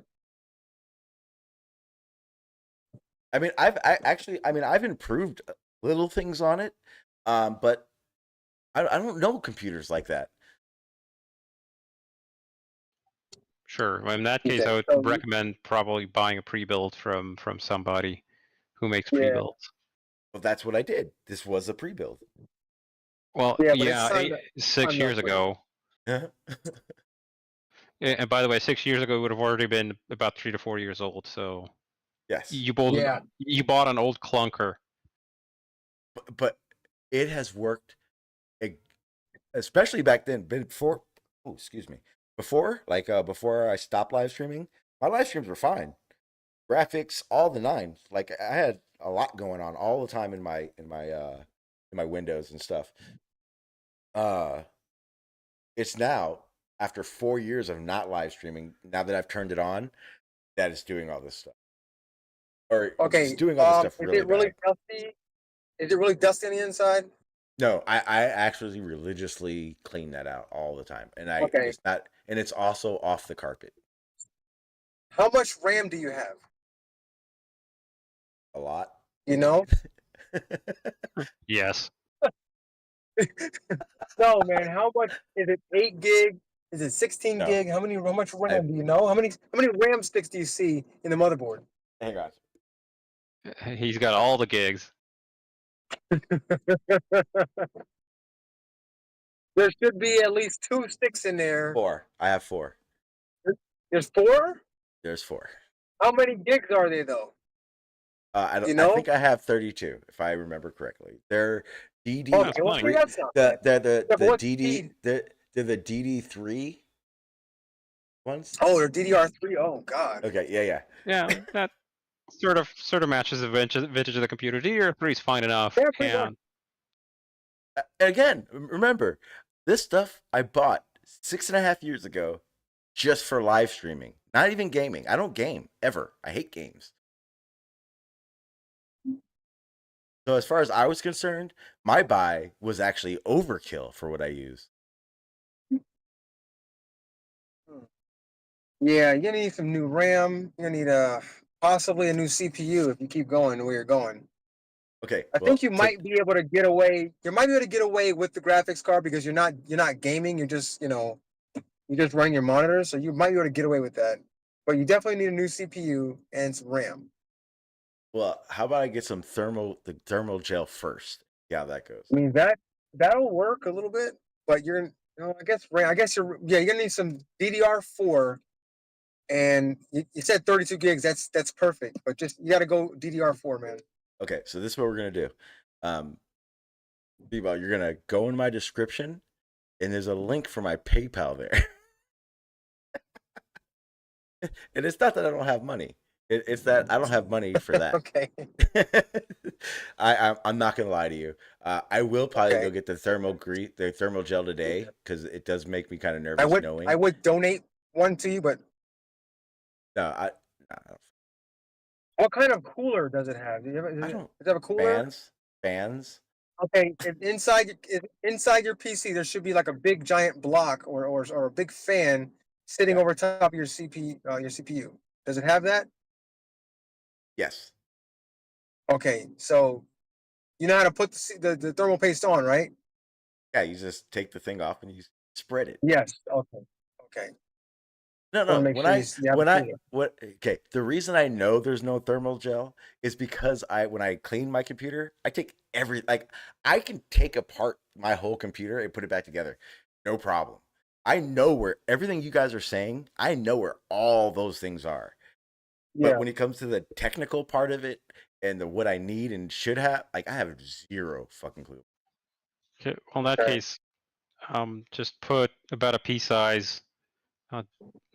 [SPEAKER 5] I mean, I've improved little things on it, but I don't know computers like that.
[SPEAKER 6] Sure. In that case,
[SPEAKER 7] Okay.
[SPEAKER 6] I would
[SPEAKER 7] So
[SPEAKER 6] recommend probably buying a pre-built from somebody who makes
[SPEAKER 7] yeah,
[SPEAKER 6] pre-builds.
[SPEAKER 5] Well, that's what I did. This was a pre-build.
[SPEAKER 6] Well,
[SPEAKER 7] yeah, but
[SPEAKER 6] yeah,
[SPEAKER 7] it's
[SPEAKER 6] 6
[SPEAKER 7] signed up
[SPEAKER 6] years
[SPEAKER 7] for you.
[SPEAKER 6] ago. And by the way, 6 years ago, it would have already been about 3 to 4 years old. So
[SPEAKER 5] Yes,
[SPEAKER 6] you bought
[SPEAKER 7] Yeah.
[SPEAKER 6] you bought an old clunker.
[SPEAKER 5] but it has worked, especially back then. Before, oh, excuse me, before I stopped live streaming, my live streams were fine. Graphics, all the nine. Like I had a lot going on all the time in my windows and stuff. Uh, it's now after 4 years of not live streaming. Now that I've turned it on, that it's doing all this stuff, or it's
[SPEAKER 7] Okay.
[SPEAKER 5] just doing all this stuff
[SPEAKER 7] Is
[SPEAKER 5] really
[SPEAKER 7] it really
[SPEAKER 5] bad.
[SPEAKER 7] dusty? Is it really dusty on the inside?
[SPEAKER 5] No, I actually religiously clean that out all the time, and
[SPEAKER 7] Okay.
[SPEAKER 5] it's not, and it's also off the carpet
[SPEAKER 7] How much RAM do you have?
[SPEAKER 5] a lot.
[SPEAKER 7] You know?
[SPEAKER 6] Yes.
[SPEAKER 7] No, man. How much is it? 8 gig? Is it 16
[SPEAKER 5] No,
[SPEAKER 7] gig? How much RAM
[SPEAKER 5] I
[SPEAKER 7] do you know? How many RAM sticks do you see in the motherboard?
[SPEAKER 5] hang on.
[SPEAKER 6] He's got all the gigs.
[SPEAKER 7] There should be at least 2 sticks in there.
[SPEAKER 5] 4. I have 4.
[SPEAKER 7] There's 4?
[SPEAKER 5] There's 4.
[SPEAKER 7] How many gigs are they though?
[SPEAKER 5] I
[SPEAKER 7] You
[SPEAKER 5] I
[SPEAKER 7] know?
[SPEAKER 5] think I have 32 if I remember correctly. They're DD
[SPEAKER 7] Okay, well,
[SPEAKER 6] fine.
[SPEAKER 7] that's not bad.
[SPEAKER 5] the
[SPEAKER 7] Yeah, but what
[SPEAKER 5] DD
[SPEAKER 7] speed?
[SPEAKER 5] they're the DD3 ones.
[SPEAKER 7] Oh, they're DDR3. Oh God.
[SPEAKER 5] Okay, yeah.
[SPEAKER 6] Yeah, that sort of matches the vintage of the computer. DDR3 is fine enough,
[SPEAKER 7] Yeah, pretty much.
[SPEAKER 5] And again, remember, this stuff I bought 6.5 years ago just for live streaming, not even gaming. I don't game ever. I hate games. So as far as I was concerned, my buy was actually overkill for what I use.
[SPEAKER 7] Yeah, you're gonna need some new RAM. You're gonna need possibly a new CPU if you keep going the way you're going.
[SPEAKER 5] Okay,
[SPEAKER 7] I think you might be able to get away. You might be able to get away with the graphics card because you're not gaming. You're just you're just running your monitor, so you might be able to get away with that. But you definitely need a new CPU and some RAM.
[SPEAKER 5] well, how about I get the thermal gel first? See how that goes.
[SPEAKER 7] I mean that'll work a little bit, but I guess RAM. I guess you're gonna need some DDR4, and you said 32 gigs. That's perfect, but just you got to go DDR4, man.
[SPEAKER 5] Okay, so this is what we're gonna do. Bebo, you're gonna go in my description, and there's a link for my PayPal there. And it's not that I don't have money. It's that I don't have money for that.
[SPEAKER 7] Okay.
[SPEAKER 5] I'm not gonna lie to you. I will probably
[SPEAKER 7] Okay.
[SPEAKER 5] go get the thermal gel today because it does make me kind of nervous knowing.
[SPEAKER 7] I would donate one to you, but
[SPEAKER 5] No.
[SPEAKER 7] what kind of cooler does it have? Does it have a cooler?
[SPEAKER 5] Fans.
[SPEAKER 7] Okay, inside your PC, there should be like a big giant block or a big fan sitting over top of your CPU. Does it have that?
[SPEAKER 5] Yes.
[SPEAKER 7] Okay, so you know how to put the thermal paste on, right?
[SPEAKER 5] Yeah, you just take the thing off and you spread it.
[SPEAKER 7] Yes. Okay.
[SPEAKER 5] No.
[SPEAKER 7] Wanna make sure you have cooler.
[SPEAKER 5] Okay. The reason I know there's no thermal gel is because when I clean my computer, I take I can take apart my whole computer and put it back together, no problem. I know where everything you guys are saying. I know where all those things are.
[SPEAKER 7] Yeah.
[SPEAKER 5] But when it comes to the technical part of it and what I need and should have, I have zero fucking clue.
[SPEAKER 6] Okay, well, in that case, just put about a pea-size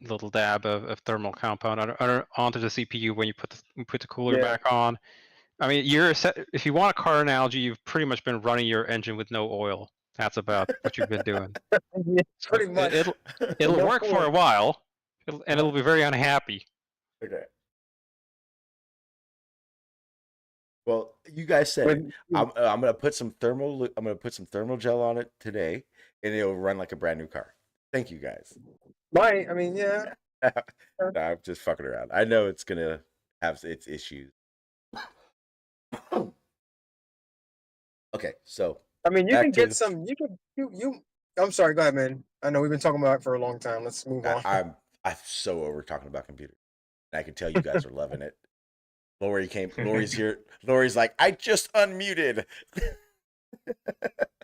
[SPEAKER 6] little dab of thermal compound onto the CPU when you put the cooler back on. I mean, if you want a car analogy, you've pretty much been running your engine with no oil. That's about what you've been doing.
[SPEAKER 7] Yeah, pretty much.
[SPEAKER 6] It'll work for a while, and it'll be very unhappy.
[SPEAKER 5] Okay. Well, you guys said it. I'm gonna put some thermal gel on it today, and it'll run like a brand new car. Thank you guys.
[SPEAKER 7] I mean, yeah.
[SPEAKER 5] No, I'm just fucking around. I know it's gonna have its issues. Okay, so
[SPEAKER 7] I mean, you can get some. You can you. I'm sorry. Go ahead, man. I know we've been talking about it for a long time. Let's move on.
[SPEAKER 5] I'm so over talking about computers. And I can tell you guys are loving it. Lori's here. Lori's like, I just unmuted.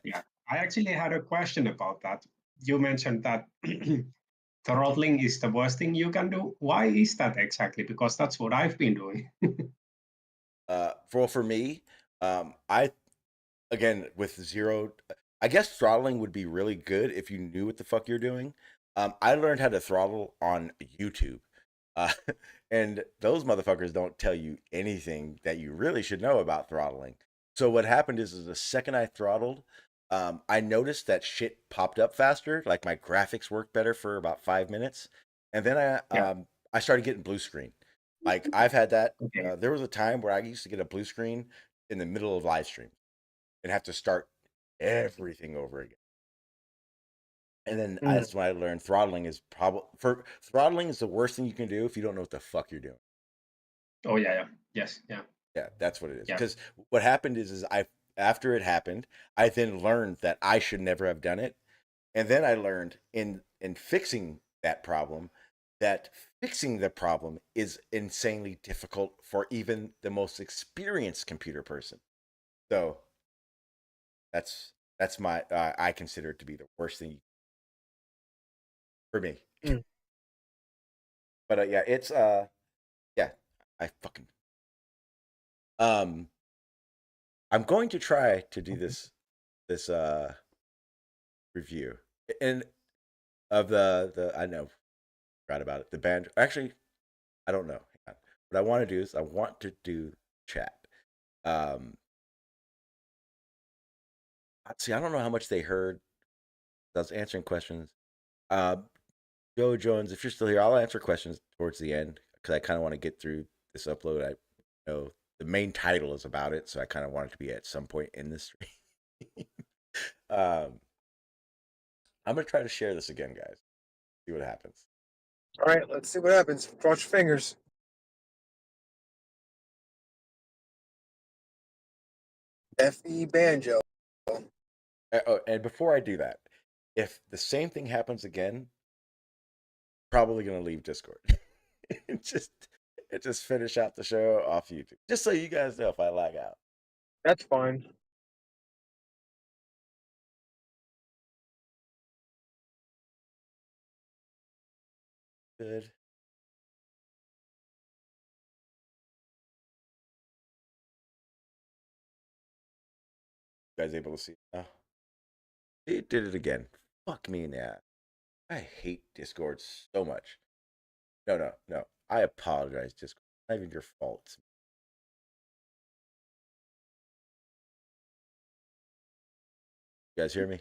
[SPEAKER 8] Yeah, I actually had a question about that. You mentioned that throttling is the worst thing you can do. Why is that exactly? Because that's what I've been doing.
[SPEAKER 5] For me, again with zero, I guess throttling would be really good if you knew what the fuck you're doing. I learned how to throttle on YouTube. And those motherfuckers don't tell you anything that you really should know about throttling. So what happened is the second I throttled, I noticed that shit popped up faster. Like my graphics worked better for about 5 minutes, and then
[SPEAKER 8] Yeah.
[SPEAKER 5] I started getting blue screen. Like I've had that.
[SPEAKER 8] Okay.
[SPEAKER 5] There was a time where I used to get a blue screen in the middle of live stream and have to start everything over again. And then that's when I learned throttling is throttling is the worst thing you can do if you don't know what the fuck you're doing.
[SPEAKER 8] Oh yeah, yeah. Yes, yeah.
[SPEAKER 5] Yeah, that's what it is.
[SPEAKER 8] Yeah.
[SPEAKER 5] Because what happened is after it happened, I then learned that I should never have done it. And then I learned in fixing that problem that fixing the problem is insanely difficult for even the most experienced computer person. So that's my I consider it to be the worst thing for me. But yeah, it's yeah, I fucking I'm going to try to do this review and of the I know forgot about it. The band actually I don't know. Hang on. What I want to do is I want to do chat. See, I don't know how much they heard. I was answering questions. Joe Jones, if you're still here, I'll answer questions towards the end because I kind of want to get through this upload. I know the main title is about it, so I kind of want it to be at some point in this stream. I'm gonna try to share this again, guys. See what happens.
[SPEAKER 7] All right, let's see what happens. Cross your fingers. FE Banjo.
[SPEAKER 5] Oh, and before I do that, if the same thing happens again, probably gonna leave Discord. just finish out the show off YouTube. Just so you guys know if I lag out.
[SPEAKER 7] That's fine.
[SPEAKER 5] Good. You guys able to see? Oh, it did it again. Fuck me now. I hate Discord so much. No. I apologize, Discord. Not even your fault. You guys hear me?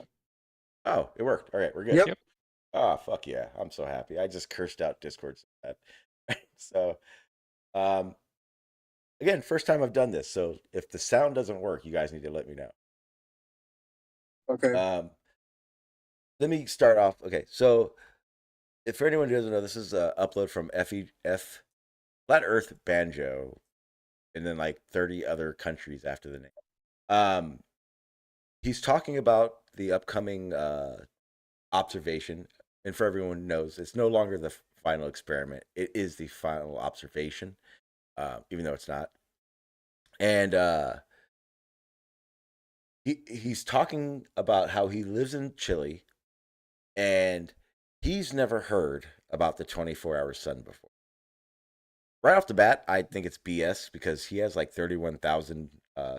[SPEAKER 5] Oh, it worked. All right, we're good.
[SPEAKER 7] Yep.
[SPEAKER 6] Yep.
[SPEAKER 5] Oh, fuck yeah. I'm so happy. I just cursed out Discord so bad. So, again, first time I've done this. So if the sound doesn't work, you guys need to let me know.
[SPEAKER 7] Okay.
[SPEAKER 5] Let me start off. Okay, so if for anyone who doesn't know, this is an upload from Flat Earth Banjo, and then like 30 other countries after the name. He's talking about the upcoming observation, and for everyone who knows, it's no longer the final experiment; it is the final observation, even though it's not. And he's talking about how he lives in Chile, and he's never heard about the 24-hour sun before. Right off the bat, I think it's BS because he has like 31,000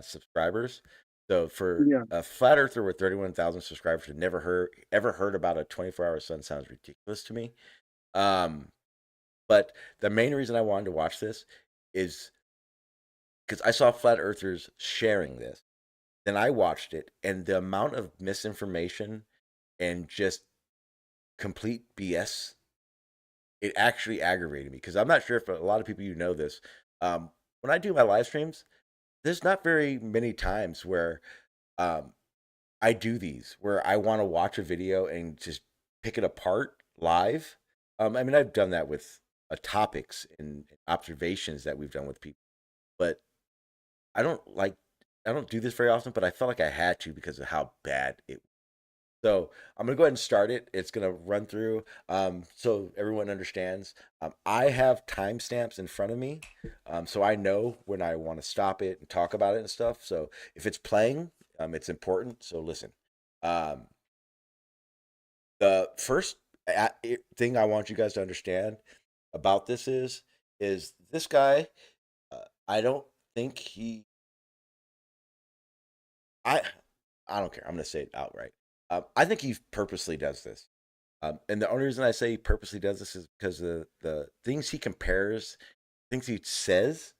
[SPEAKER 5] subscribers. So for a flat earther with 31,000 subscribers who never ever heard about a 24-hour sun sounds ridiculous to me. But the main reason I wanted to watch this is because I saw flat earthers sharing this. Then I watched it, and the amount of misinformation and just complete BS, it actually aggravated me because I'm not sure if a lot of people you know this. When I do my live streams, there's not very many times where I do these where I want to watch a video and just pick it apart live. I mean, I've done that with topics and observations that we've done with people, but I don't do this very often. But I felt like I had to because of how bad it. So I'm gonna go ahead and start it. It's gonna run through, so everyone understands. I have timestamps in front of me, so I know when I want to stop it and talk about it and stuff. So if it's playing, it's important. So listen. The first thing I want you guys to understand about this is this guy. I don't think he. I don't care. I'm gonna say it outright. I think he purposely does this. And the only reason I say he purposely does this is because the things he compares, things he says,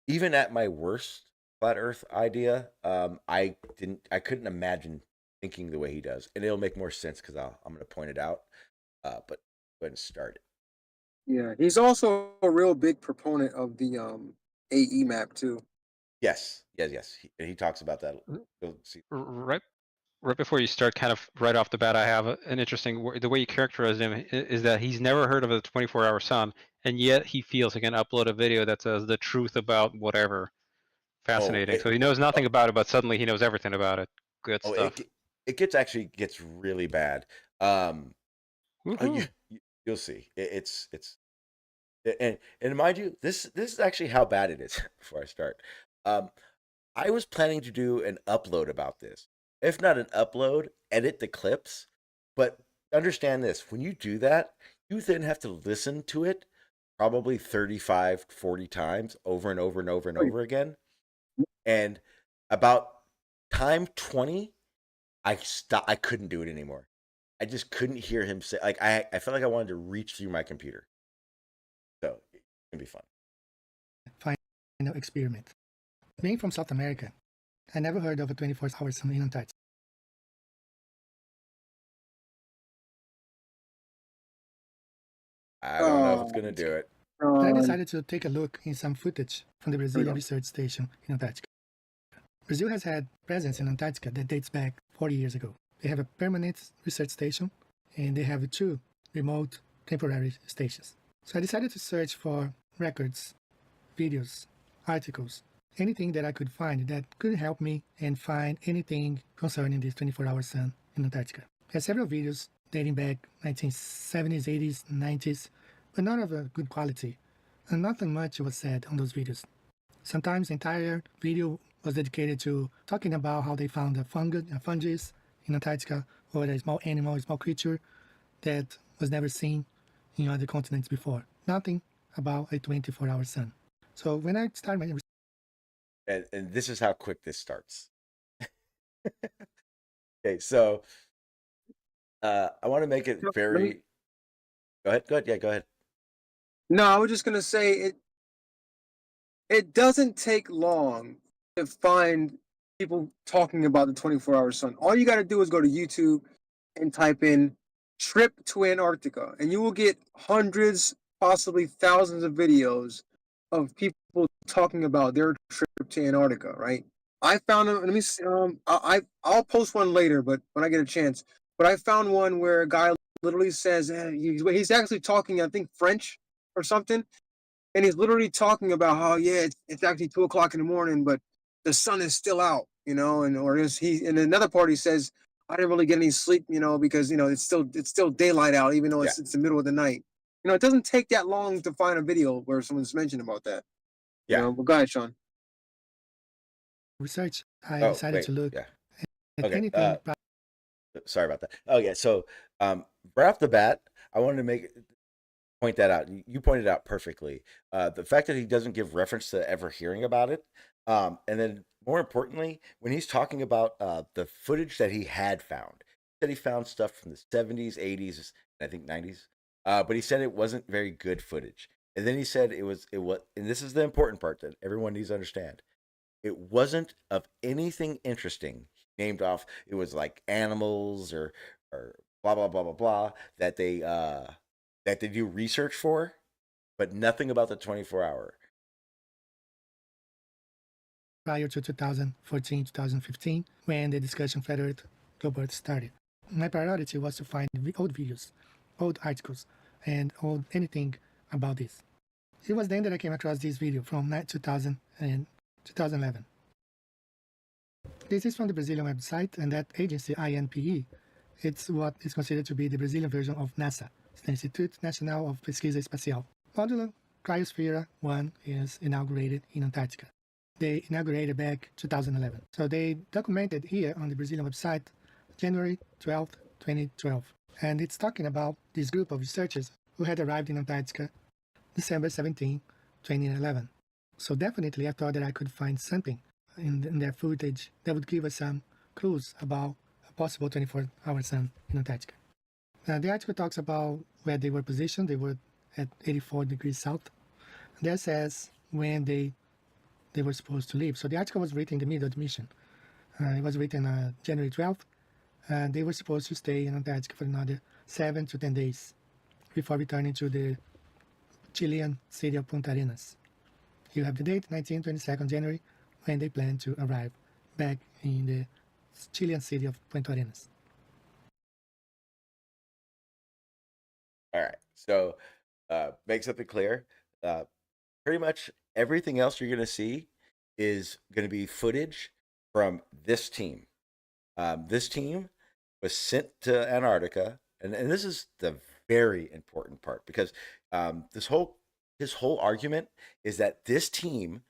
[SPEAKER 5] even at my worst, flat Earth idea. I couldn't imagine thinking the way he does, and it'll make more sense because I'm going to point it out. But go ahead and start it.
[SPEAKER 7] Yeah, he's also a real big proponent of the AE map too.
[SPEAKER 5] Yes. He talks about that. You'll see.
[SPEAKER 6] Right before you start, kind of right off the bat, I have an interesting, the way you characterize him is that he's never heard of a 24-hour sun, and yet he feels he can upload a video that says the truth about whatever. Fascinating. So he knows nothing about it, but suddenly he knows everything about it. Good stuff.
[SPEAKER 5] It gets really bad. You'll see. It's and mind you, this is actually how bad it is. Before I start, I was planning to do an upload about this. If not an upload, edit the clips. But understand this, when you do that, you then have to listen to it probably 35, 40 times over and over and over and over again. And about time 20, I couldn't do it anymore. I just couldn't hear him say, like, I felt like I wanted to reach through my computer. So it's gonna be fun.
[SPEAKER 9] Final experiment. Being from South America, I never heard of a 24-hour sun in Antarctica.
[SPEAKER 5] I don't know if it's gonna do it.
[SPEAKER 9] But I decided to take a look in some footage from the Brazilian research station in Antarctica. Brazil has had presence in Antarctica that dates back 40 years ago. They have a permanent research station, and they have 2 remote temporary stations. So I decided to search for records, videos, articles, anything that I could find that could help me and find anything concerning this 24-hour sun in Antarctica. There are several videos dating back 1970s, 80s, 90s, but not of a good quality, and nothing much was said on those videos. Sometimes the entire video was dedicated to talking about how they found a fungus in Antarctica, or a small animal, a small creature that was never seen in other continents before. Nothing about a 24-hour sun. So when I started my
[SPEAKER 5] and this is how quick this starts. Okay, so I want to make it very. Go ahead. Yeah, go ahead.
[SPEAKER 7] No, I was just gonna say it doesn't take long to find people talking about the 24-hour sun. All you got to do is go to YouTube and type in "trip to Antarctica," and you will get hundreds, possibly thousands of videos of people talking about their trip to Antarctica. Right? I found them. Let me see. I'll post one later, but when I get a chance. But I found one where a guy literally says he's actually talking, I think, French or something, and he's literally talking about how it's actually 2 o'clock in the morning, but the sun is still out, and another party says I didn't really get any sleep, because it's still daylight out, even though it's the middle of the night. It doesn't take that long to find a video where someone's mentioned about that.
[SPEAKER 5] Yeah.
[SPEAKER 7] But go ahead, Sean.
[SPEAKER 9] research, I decided to look at anything.
[SPEAKER 5] Sorry about that. Oh yeah. So right off the bat, I wanted to point that out. You pointed out perfectly. The fact that he doesn't give reference to ever hearing about it, and then more importantly, when he's talking about the footage that he had found, he found stuff from the 70s, 80s, and I think 90s. But he said it wasn't very good footage. And then he said it was, and this is the important part that everyone needs to understand. It wasn't of anything interesting named off. It was like animals or blah blah blah blah blah that they do research for, but nothing about the 24-hour.
[SPEAKER 9] Prior to 2014, 2015, when the discussion Flat Earth, Global Earth started. My priority was to find old videos, old articles, and anything about this. It was then that I came across this video from 2000 and 2011. This is from the Brazilian website, and that agency, INPE, it's what is considered to be the Brazilian version of NASA, the Instituto Nacional of Pesquisa Espacial. Modulo Cryosphere 1 is inaugurated in Antarctica. They inaugurated back 2011. So they documented here on the Brazilian website January 12th, 2012. And it's talking about this group of researchers who had arrived in Antarctica December 17, 2011. So definitely I thought that I could find something in their footage that would give us some clues about a possible 24-hour sun in Antarctica. Now, the article talks about where they were positioned. They were at 84 degrees south. There says when they they were supposed to leave. So the article was written in the middle of the mission. It was written January 12th, and they were supposed to stay in Antarctica for another 7 to 10 days before returning to the Chilean city of Punta Arenas. You have the date, 22nd January, when they plan to arrive back in the Chilean city of Punta Arenas.
[SPEAKER 5] All right. So, make something clear. Pretty much everything else you're going to see is going to be footage from this team. This team was sent to Antarctica, and this is the very important part because his whole argument is that this team,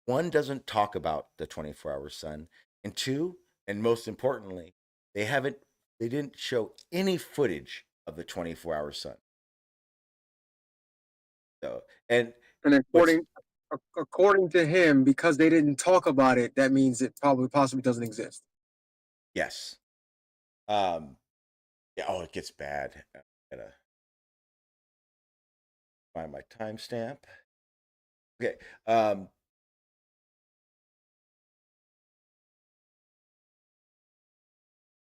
[SPEAKER 5] one, doesn't talk about the 24-hour sun, and two, and most importantly, they didn't show any footage of the 24-hour sun. So, and
[SPEAKER 7] according to him, because they didn't talk about it, that means it possibly doesn't exist.
[SPEAKER 5] yes. Yeah, oh, it gets bad. I gotta find my timestamp. Okay.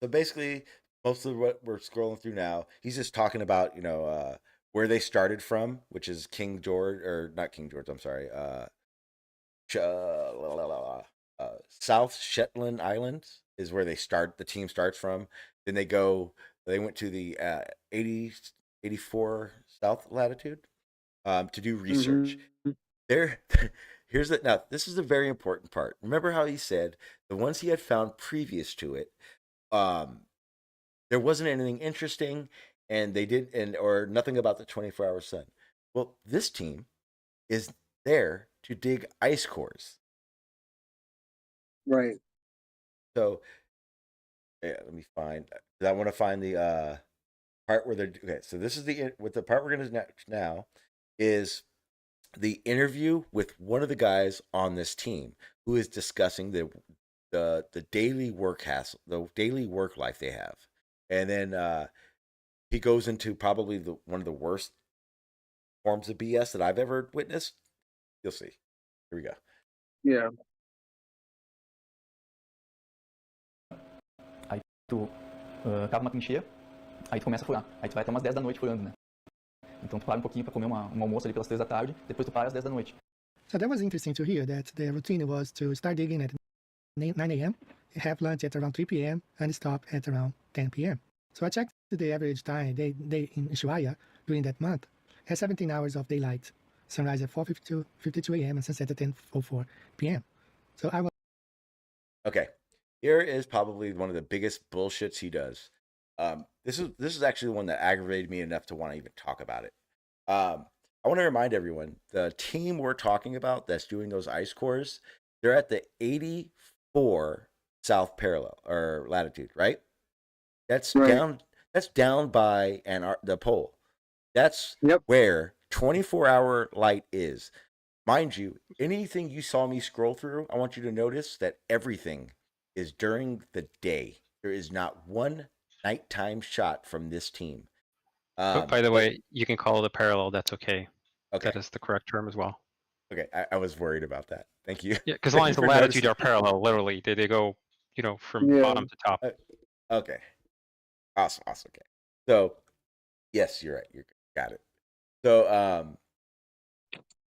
[SPEAKER 5] So basically, most of what we're scrolling through now, he's just talking about, where they started from, which is King George, or not King George, I'm sorry, South Shetland Islands is where the team starts from. Then they went to the 84 South latitude to do research.
[SPEAKER 7] Mm-hmm.
[SPEAKER 5] There, here's the now. This is a very important part. Remember how he said the ones he had found previous to it, there wasn't anything interesting, and or nothing about the 24-hour sun. Well, this team is there to dig ice cores.
[SPEAKER 7] Right.
[SPEAKER 5] So, yeah, let me find. I want to find the part where they're okay. So this is the part we're going to now is the interview with one of the guys on this team who is discussing the daily work hassle, the daily work life they have, and then he goes into probably one of the worst forms of BS that I've ever witnessed. You'll see. Here we go.
[SPEAKER 7] Yeah.
[SPEAKER 10] Aí tu cava uma trincheira, aí tu começa a furar. Aí tu vai até umas 10 da noite furando, né? Então tu para um pouquinho para comer um almoço ali pelas 3 da tarde, depois tu para às 10 da noite.
[SPEAKER 9] So that was interesting to hear that the routine was to start digging at 9 a.m., have lunch at around 3 p.m., and stop at around 10 p.m. So I checked the average time they in Ushuaia during that month has 17 hours of daylight, sunrise at 4:52 a.m. and sunset at 10:04 p.m. So I was
[SPEAKER 5] okay. Here is probably one of the biggest bullshits he does. This is actually one that aggravated me enough to want to even talk about it. I want to remind everyone, the team we're talking about that's doing those ice cores, they're at the 84 south parallel or latitude, right? That's
[SPEAKER 7] Right.
[SPEAKER 5] down. That's down by the pole. That's
[SPEAKER 7] Yep.
[SPEAKER 5] where 24-hour light is. Mind you, anything you saw me scroll through, I want you to notice that everything is during the day. There is not one nighttime shot from this team.
[SPEAKER 6] But by the way, you can call it a parallel. That's okay.
[SPEAKER 5] Okay.
[SPEAKER 6] That is the correct term as well.
[SPEAKER 5] Okay, I was worried about that. Thank you.
[SPEAKER 6] Yeah, because
[SPEAKER 5] Thank
[SPEAKER 6] lines
[SPEAKER 5] you
[SPEAKER 6] of
[SPEAKER 5] for
[SPEAKER 6] latitude
[SPEAKER 5] noticing.
[SPEAKER 6] are parallel, literally. They go, from
[SPEAKER 7] Yeah.
[SPEAKER 6] bottom to top.
[SPEAKER 5] Okay. Awesome. Okay. So, yes, you're right. You got it. So,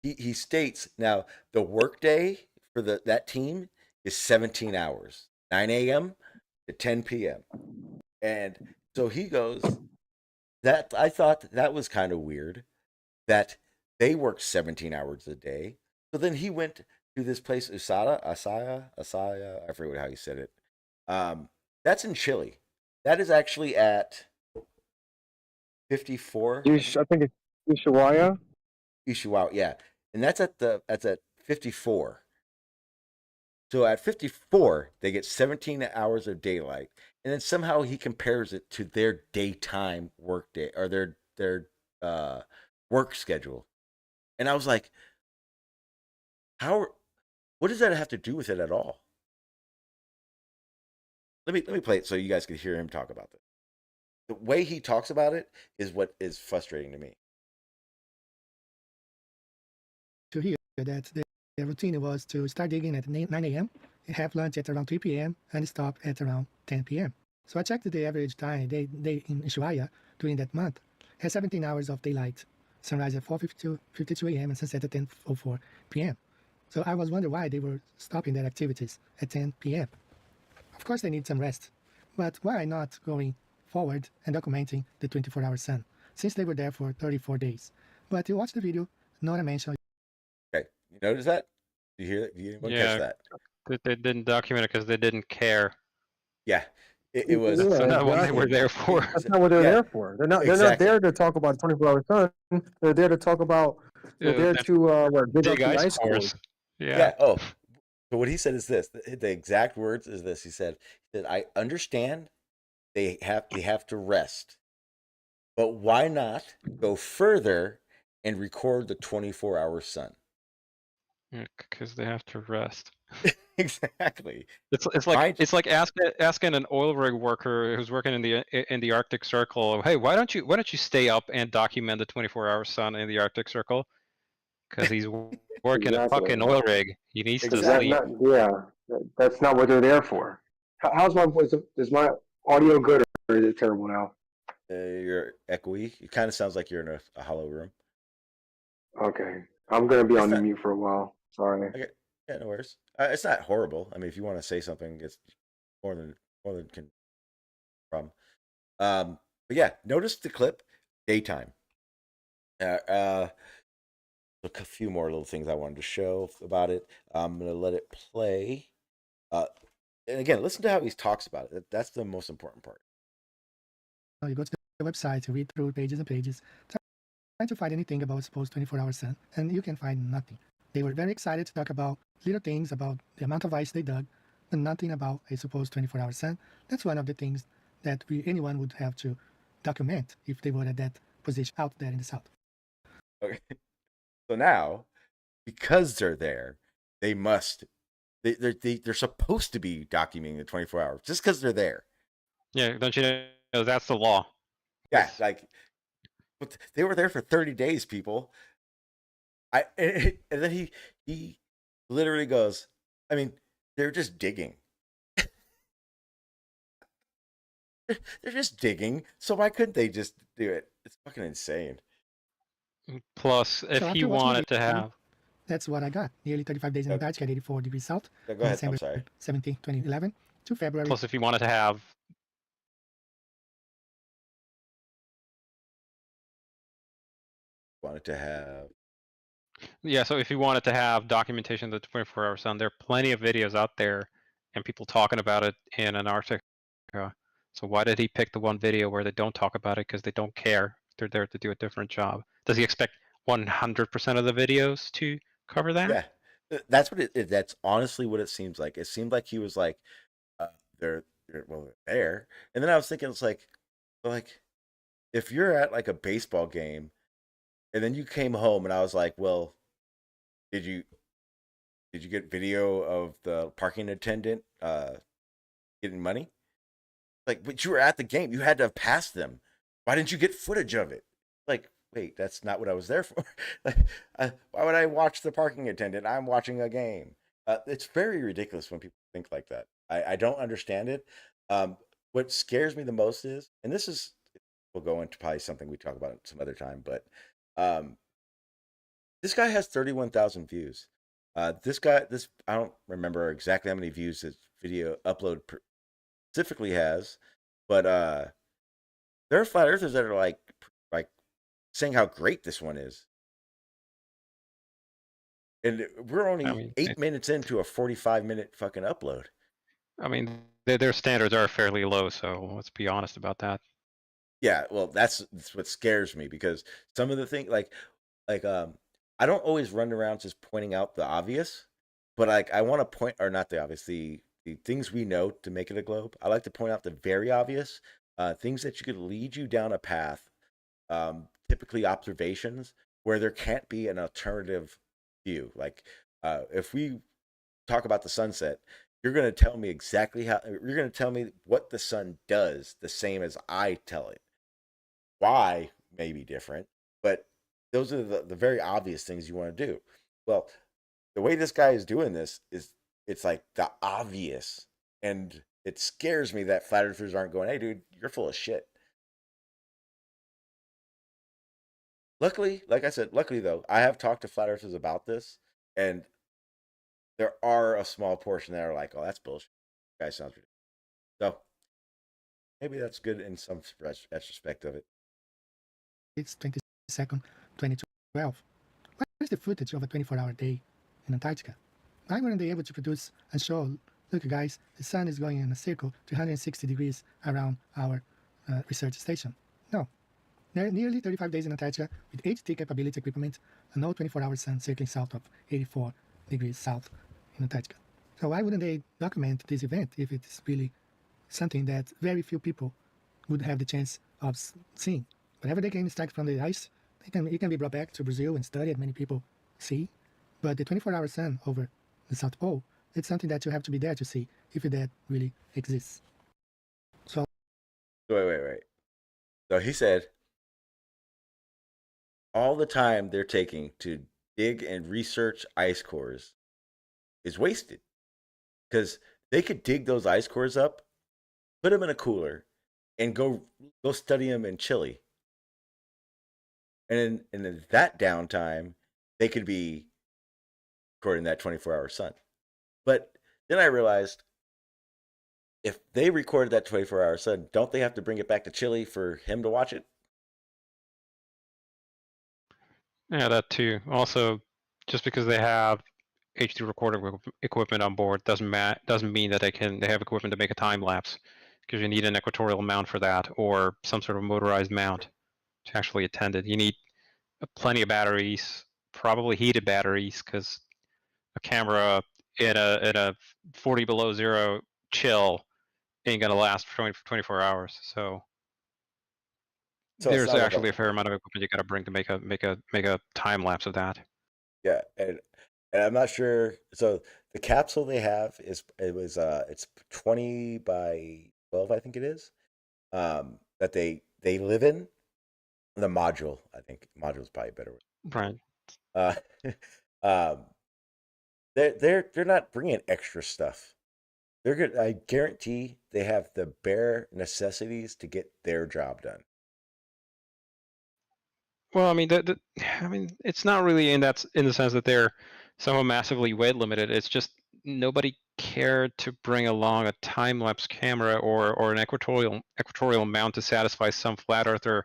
[SPEAKER 5] he states now the workday for that team is 17 hours, 9 a.m. to 10 p.m. And so he goes, that I thought that was kind of weird that they work 17 hours a day. So then he went to this place, Asaya, I forget how you said it. That's in Chile. That is actually at 54.
[SPEAKER 7] I think it's Ushuaia.
[SPEAKER 5] Ushuaia, yeah. And that's at 54. So at 54, they get 17 hours of daylight, and then somehow he compares it to their daytime work day or their work schedule. And I was like, what does that have to do with it at all? Let me play it so you guys can hear him talk about this. The way he talks about it is what is frustrating to me.
[SPEAKER 9] to hear that routine was to start digging at 9 a.m., have lunch at around 3 p.m., and stop at around 10 p.m. So I checked the average time day in Ushuaia during that month. Had 17 hours of daylight, sunrise at 4:52 a.m. and sunset at 10:04 p.m. So I was wondering why they were stopping their activities at 10 p.m. Of course they need some rest, but why not going forward and documenting the 24-hour sun, since they were there for 34 days? But you watch the video, not a mention.
[SPEAKER 5] Okay, you notice that? You hear that? You anyone catch that?
[SPEAKER 6] They didn't document it because they didn't care.
[SPEAKER 5] Yeah, it was.
[SPEAKER 6] That's not what they were there for.
[SPEAKER 7] That's not what they're there for. They're not. They're not there to talk about 24-hour sun. They're there to talk about. They're there to dig up
[SPEAKER 6] Big
[SPEAKER 7] the
[SPEAKER 6] ice
[SPEAKER 7] ice
[SPEAKER 6] cores.
[SPEAKER 7] cores.
[SPEAKER 6] Yeah.
[SPEAKER 5] Oh, so what he said is this. The exact words is this. He said, I understand they have to rest, but why not go further and record the 24-hour sun?
[SPEAKER 6] Because they have to rest.
[SPEAKER 5] Exactly.
[SPEAKER 6] It's like asking an oil rig worker who's working in the Arctic Circle, hey, why don't you stay up and document the 24-hour sun in the Arctic Circle? Because he's working a fucking oil rig. He needs to sleep.
[SPEAKER 7] That's not what they're there for. How's my voice? Is my audio good or is it terrible now?
[SPEAKER 5] You're echoey. It kind of sounds like you're in a hollow room.
[SPEAKER 7] Okay, I'm gonna be on mute for a while. Sorry.
[SPEAKER 5] Okay. Yeah, no worries. It's not horrible. I mean, if you want to say something, it's more than can problem. But yeah, notice the clip daytime. A few more little things I wanted to show about it. I'm gonna let it play. And again, listen to how he talks about it. That's the most important part.
[SPEAKER 9] You go to the website to read through pages and pages, trying to find anything about supposed 24-hour sun, and you can find nothing. They were very excited to talk about little things about the amount of ice they dug, but nothing about a supposed 24-hour sun. That's one of the things that anyone would have to document if they were at that position out there in the south.
[SPEAKER 5] Okay. So now, because they're there, they must. They're supposed to be documenting the 24 hours just because they're there.
[SPEAKER 6] Yeah, don't you know that's the law?
[SPEAKER 5] Yeah, like they were there for 30 days, people. And then he literally goes, I mean, they're just digging. They're just digging. So why couldn't they just do it? It's fucking insane.
[SPEAKER 6] Plus, if he wanted to have.
[SPEAKER 9] That's what I got. Nearly 35 days in Antarctica at 84 degrees south.
[SPEAKER 5] Yeah, go ahead.
[SPEAKER 9] December
[SPEAKER 5] I'm sorry.
[SPEAKER 9] 17, 2011 to February.
[SPEAKER 6] Plus, if he wanted to have. Yeah, so if he wanted to have documentation of the 24-hour sun, there are plenty of videos out there and people talking about it in Antarctica. So why did he pick the one video where they don't talk about it? Because they don't care. They're there to do a different job. Does he expect 100% of the videos to cover that?
[SPEAKER 5] Yeah, that's what that's honestly what it seems like. It seemed like he was like, they're there. And then I was thinking, it's like, if you're at like a baseball game and then you came home and I was like, well, did you get video of the parking attendant getting money? Like, but you were at the game. You had to have passed them. Why didn't you get footage of it? Like, wait, that's not what I was there for. Why would I watch the parking attendant? I'm watching a game. It's very ridiculous when people think like that. I don't understand it. What scares me the most is, and this is, we'll go into probably something we talk about some other time, but this guy has 31,000 views. I don't remember exactly how many views this video upload specifically has, but there are flat earthers that are like saying how great this one is, and we're only 8 minutes into a 45-minute fucking upload.
[SPEAKER 6] I mean, their standards are fairly low, so let's be honest about that.
[SPEAKER 5] Yeah, well, that's what scares me, because some of the things like I don't always run around just pointing out the obvious, but like I want to point, or not the obvious, the things we know to make it a globe. I like to point out the very obvious things that could lead you down a path, typically observations where there can't be an alternative view. Like if we talk about the sunset, you're going to tell me exactly how, you're going to tell me what the sun does the same as I tell it. Why may be different, but those are the very obvious things you want to do. Well, the way this guy is doing this is it's like the obvious, and it scares me that flat earthers aren't going, hey dude, you're full of shit. Luckily, like I said, luckily though, I have talked to flat earthers about this, and there are a small portion that are like, oh, that's bullshit. That guy sounds ridiculous. So maybe that's good in some retrospect of it.
[SPEAKER 9] It's 22nd, 2012. What is the footage of a 24-hour day in Antarctica? Why weren't they able to produce and show, look guys, the sun is going in a circle 360 degrees around our research station? No. They're nearly 35 days in Antarctica with HT capability equipment and no 24-hour sun circling south of 84 degrees south in Antarctica. So why wouldn't they document this event if it's really something that very few people would have the chance of seeing? Whenever they can extract from the ice, it can be brought back to Brazil and studied, many people see. But the 24-hour sun over the South Pole, it's something that you have to be there to see if that really exists. So
[SPEAKER 5] Wait. So he said all the time they're taking to dig and research ice cores is wasted, because they could dig those ice cores up, put them in a cooler, and go study them in Chile. And in that downtime, they could be recording that 24-hour sun. But then I realized, if they recorded that 24-hour sun, don't they have to bring it back to Chile for him to watch it?
[SPEAKER 6] Yeah, that too. Also, just because they have HD recording equipment on board doesn't mean that they have equipment to make a time lapse, because you need an equatorial mount for that, or some sort of motorized mount to actually attend it. You need plenty of batteries, probably heated batteries, because a camera in a 40 below zero chill ain't gonna last for 24 hours. So
[SPEAKER 5] So
[SPEAKER 6] there's actually a fair amount of equipment you got to bring to make a time lapse of that.
[SPEAKER 5] Yeah, and I'm not sure. So the capsule they have it's 20 by 12, I think it is. That they live in. The module, I think module is probably a better word.
[SPEAKER 6] Right.
[SPEAKER 5] Uh, um, they're not bringing extra stuff. They're good. I guarantee they have the bare necessities to get their job done.
[SPEAKER 6] Well, I mean, it's not really in the sense that they're somehow massively weight limited. It's just nobody cared to bring along a time lapse camera or an equatorial mount to satisfy some flat earther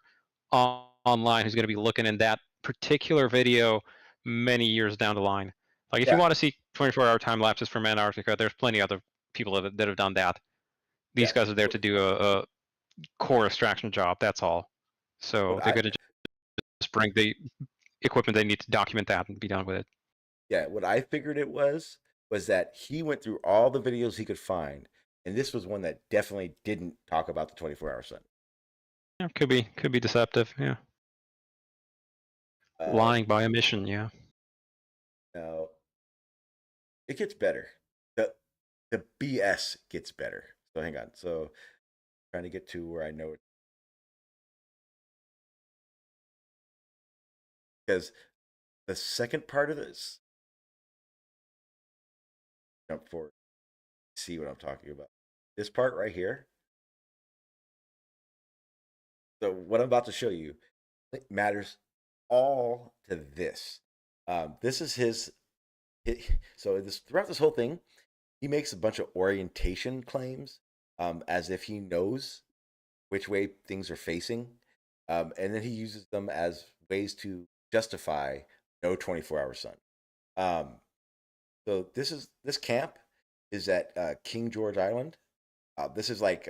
[SPEAKER 6] online who's going to be looking in that particular video many years down the line. Like, if you want to see 24-hour time lapses from Antarctica, there's plenty of other people that have done that. These guys are there to do a core extraction job. That's all. So they're going to just bring the equipment they need to document that and be done with it.
[SPEAKER 5] Yeah, what I figured it was that he went through all the videos he could find, and this was one that definitely didn't talk about the 24-hour sun.
[SPEAKER 6] Yeah, could be deceptive. Yeah, lying by omission. Yeah.
[SPEAKER 5] Now it gets better. The BS gets better. So hang on. So trying to get to where I know it, because the second part of this, jump forward, see what I'm talking about. This part right here. So what I'm about to show you, it matters all to this. This is his. So throughout this whole thing, he makes a bunch of orientation claims, as if he knows which way things are facing, and then he uses them as ways to justify no 24-hour sun. So this camp is at King George Island. This is like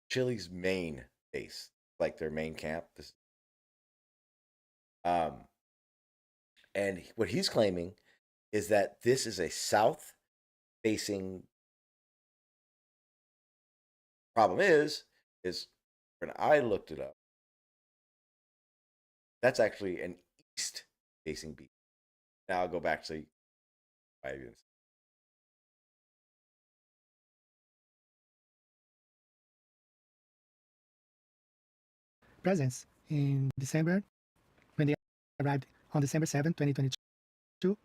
[SPEAKER 5] Chile's main base, like their main camp. And what he's claiming is that this is a south-facing. Problem is when I looked it up, that's actually an east-facing beach. Now I'll go back to
[SPEAKER 9] presence in December, when they arrived on December 7, 2022,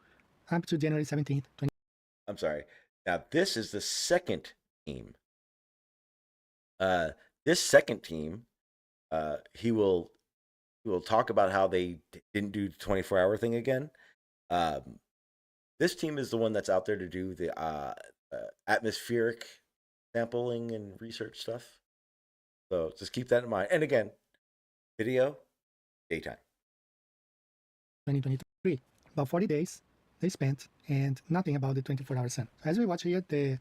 [SPEAKER 9] up to January 17th,
[SPEAKER 5] I'm sorry. Now this is the second team. This second team, he will talk about how they didn't do the 24-hour thing again. This team is the one that's out there to do the atmospheric sampling and research stuff. So just keep that in mind. And again, video, daytime.
[SPEAKER 9] 2023. About 40 days they spent and nothing about the 24-hour sun. As we watch here, the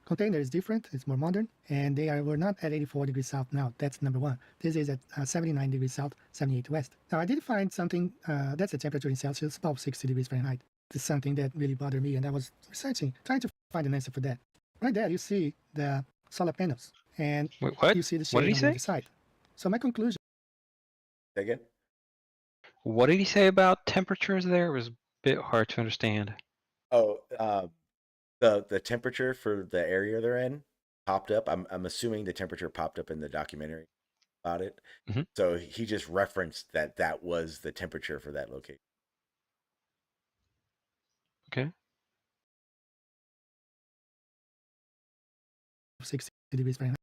[SPEAKER 9] container is different, it's more modern, and we're not at 84 degrees south now. That's number one. This is at 79 degrees south, 78 west. Now I did find something, that's the temperature in Celsius, about 60 degrees Fahrenheit. This is something that really bothered me, and I was researching, trying to find an answer for that. Right there, you see the solar panels, and
[SPEAKER 6] Wait, what?
[SPEAKER 9] you see the
[SPEAKER 6] What did
[SPEAKER 9] shade
[SPEAKER 6] he
[SPEAKER 9] on the
[SPEAKER 6] say?
[SPEAKER 9] other side. So my conclusion
[SPEAKER 5] Say again?
[SPEAKER 6] What did he say about temperatures there? It was a bit hard to understand.
[SPEAKER 5] Oh, the temperature for the area they're in popped up. I'm assuming the temperature popped up in the documentary about it.
[SPEAKER 6] Mhm.
[SPEAKER 5] So he just referenced that was the temperature for that location.
[SPEAKER 6] Okay.
[SPEAKER 9] 60 degrees Fahrenheit.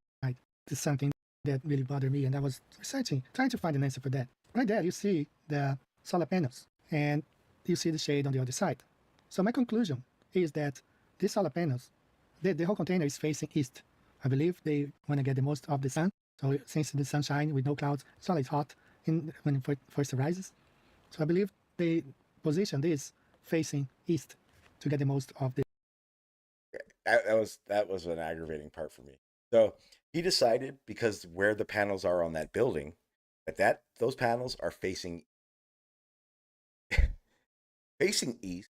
[SPEAKER 9] This is something that really bothered me, and I was researching, trying to find an answer for that. Right there, you see the solar panels, and you see the shade on the other side. So my conclusion is that these solar panels, the whole container is facing east. I believe they want to get the most of the sun. So since the sunshine with no clouds, it's always hot when it first arises. So I believe they position this facing east to get the most of the
[SPEAKER 5] That was an aggravating part for me. So he decided, because where the panels are on that building, that those panels are facing facing east,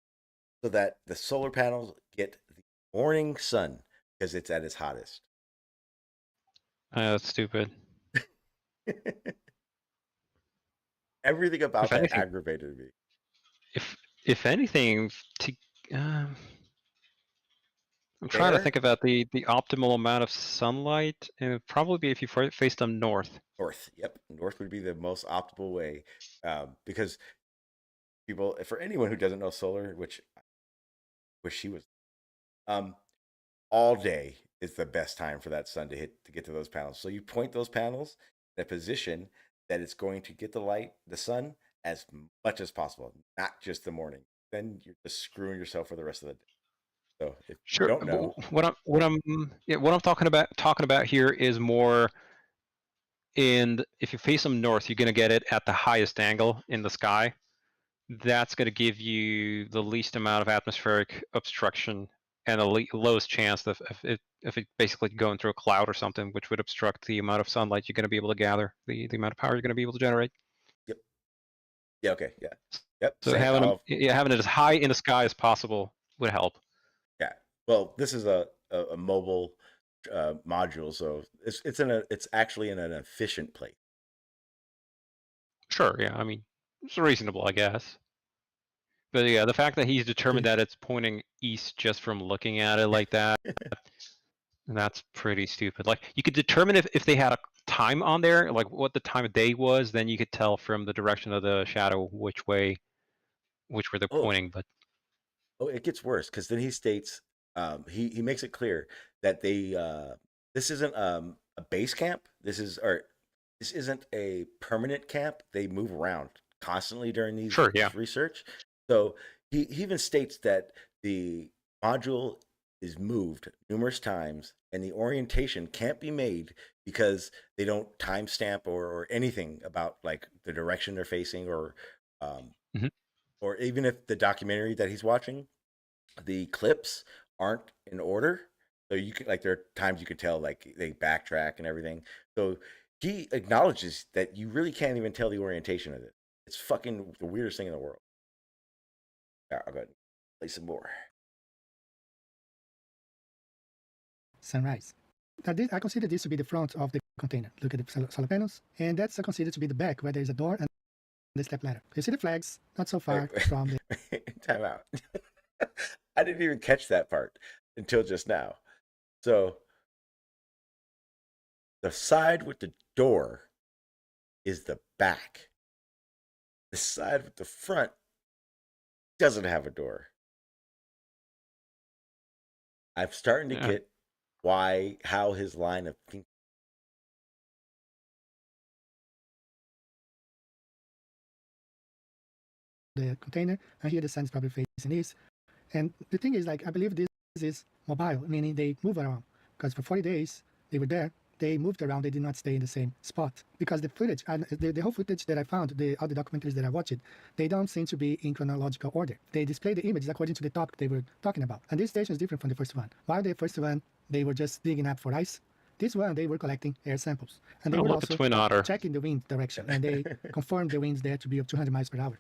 [SPEAKER 5] so that the solar panels get the morning sun because it's at its hottest.
[SPEAKER 6] That's stupid.
[SPEAKER 5] Everything about
[SPEAKER 6] If
[SPEAKER 5] that
[SPEAKER 6] anything,
[SPEAKER 5] aggravated me.
[SPEAKER 6] if anything, I'm trying to think about the optimal amount of sunlight, and it would probably be if you face them north.
[SPEAKER 5] North, yep, north would be the most optimal way, because people, for anyone who doesn't know solar, which I wish she was, all day is the best time for that sun to get to those panels. So you point those panels in a position that it's going to get the sun as much as possible, not just the morning. Then you're just screwing yourself for the rest of the day. So if
[SPEAKER 6] Sure.
[SPEAKER 5] you don't know,
[SPEAKER 6] What I'm talking about here is more if you face them north, you're going to get it at the highest angle in the sky. That's going to give you the least amount of atmospheric obstruction and the lowest chance of it basically going through a cloud or something, which would obstruct the amount of sunlight you're going to be able to gather, the amount of power you're going to be able to generate.
[SPEAKER 5] yep, yeah, okay, yeah, yep.
[SPEAKER 6] So
[SPEAKER 5] Same.
[SPEAKER 6] having it as high in the sky as possible would help.
[SPEAKER 5] Yeah. Well, this is a mobile module, so it's actually in an efficient place.
[SPEAKER 6] Sure, yeah, I mean, it's reasonable, I guess. But yeah, the fact that he's determined that it's pointing east just from looking at it like that, that's pretty stupid. Like, you could determine if they had a time on there, like what the time of day was, then you could tell from the direction of the shadow which way they're pointing. But
[SPEAKER 5] it gets worse, because then he states, he makes it clear that this isn't a base camp. This isn't a permanent camp. They move around constantly during these research. So he even states that the module is moved numerous times, and the orientation can't be made because they don't timestamp or anything about like the direction they're facing, or or even if the documentary that he's watching, the clips aren't in order. So you can, like, there are times you can tell like they backtrack and everything. So he acknowledges that you really can't even tell the orientation of it. It's fucking the weirdest thing in the world. All right, I'll go ahead and play some more.
[SPEAKER 9] sunrise. Now I consider this to be the front of the container. Look at the solar panels, and that's considered to be the back, where there is a door and the step ladder. You see the flags, not so far from the...
[SPEAKER 5] Time out. I didn't even catch that part until just now. So the side with the door is the back. The side with the front doesn't have a door. I'm starting to
[SPEAKER 6] Yeah.
[SPEAKER 5] get how his line of thinking.
[SPEAKER 9] The container, and here the sun is probably facing east. And the thing is, like, I believe this is mobile, meaning they move around. Because for 40 days they were there, they moved around, they did not stay in the same spot. Because the footage, and the whole footage that I found, all the documentaries that I watched, they don't seem to be in chronological order. They display the images according to the topic they were talking about. And this station is different from the first one. While the first one, they were just digging up for ice, this one, they were collecting air samples. And they were
[SPEAKER 6] Look at
[SPEAKER 9] also
[SPEAKER 6] Twin Otter.
[SPEAKER 9] checking the wind direction, and they confirmed the winds there to be of 200 miles per hour.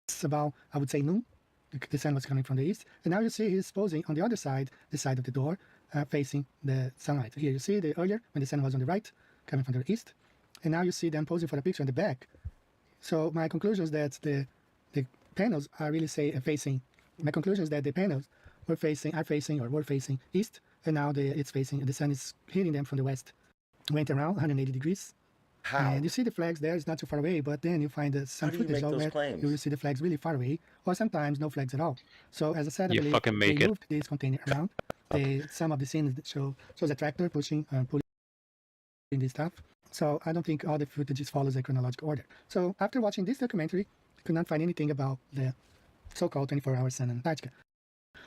[SPEAKER 9] It's about, I would say, noon. The sun was coming from the east, and now you see he's posing on the other side, the side of the door, facing the sunlight. Here you see the earlier when the sun was on the right, coming from the east, and now you see them posing for a picture in the back. So my conclusion is that the panels are really facing. My conclusion is that the panels were facing east, and now the sun is hitting them from the west. Went around 180 degrees.
[SPEAKER 5] How?
[SPEAKER 9] And you see the flags there, it's not too far away, but then you find some
[SPEAKER 5] How do you
[SPEAKER 9] footage
[SPEAKER 5] make those
[SPEAKER 9] where
[SPEAKER 5] claims?
[SPEAKER 9] you will see the flags really far away, or sometimes no flags at all. So as I said, I
[SPEAKER 6] You
[SPEAKER 9] believe
[SPEAKER 6] fucking make
[SPEAKER 9] they
[SPEAKER 6] it.
[SPEAKER 9] moved this container around. Some of the scenes shows a tractor pulling this stuff. So I don't think all the footage follows a chronological order. So after watching this documentary, I could not find anything about the so-called 24-hour sun in Antarctica.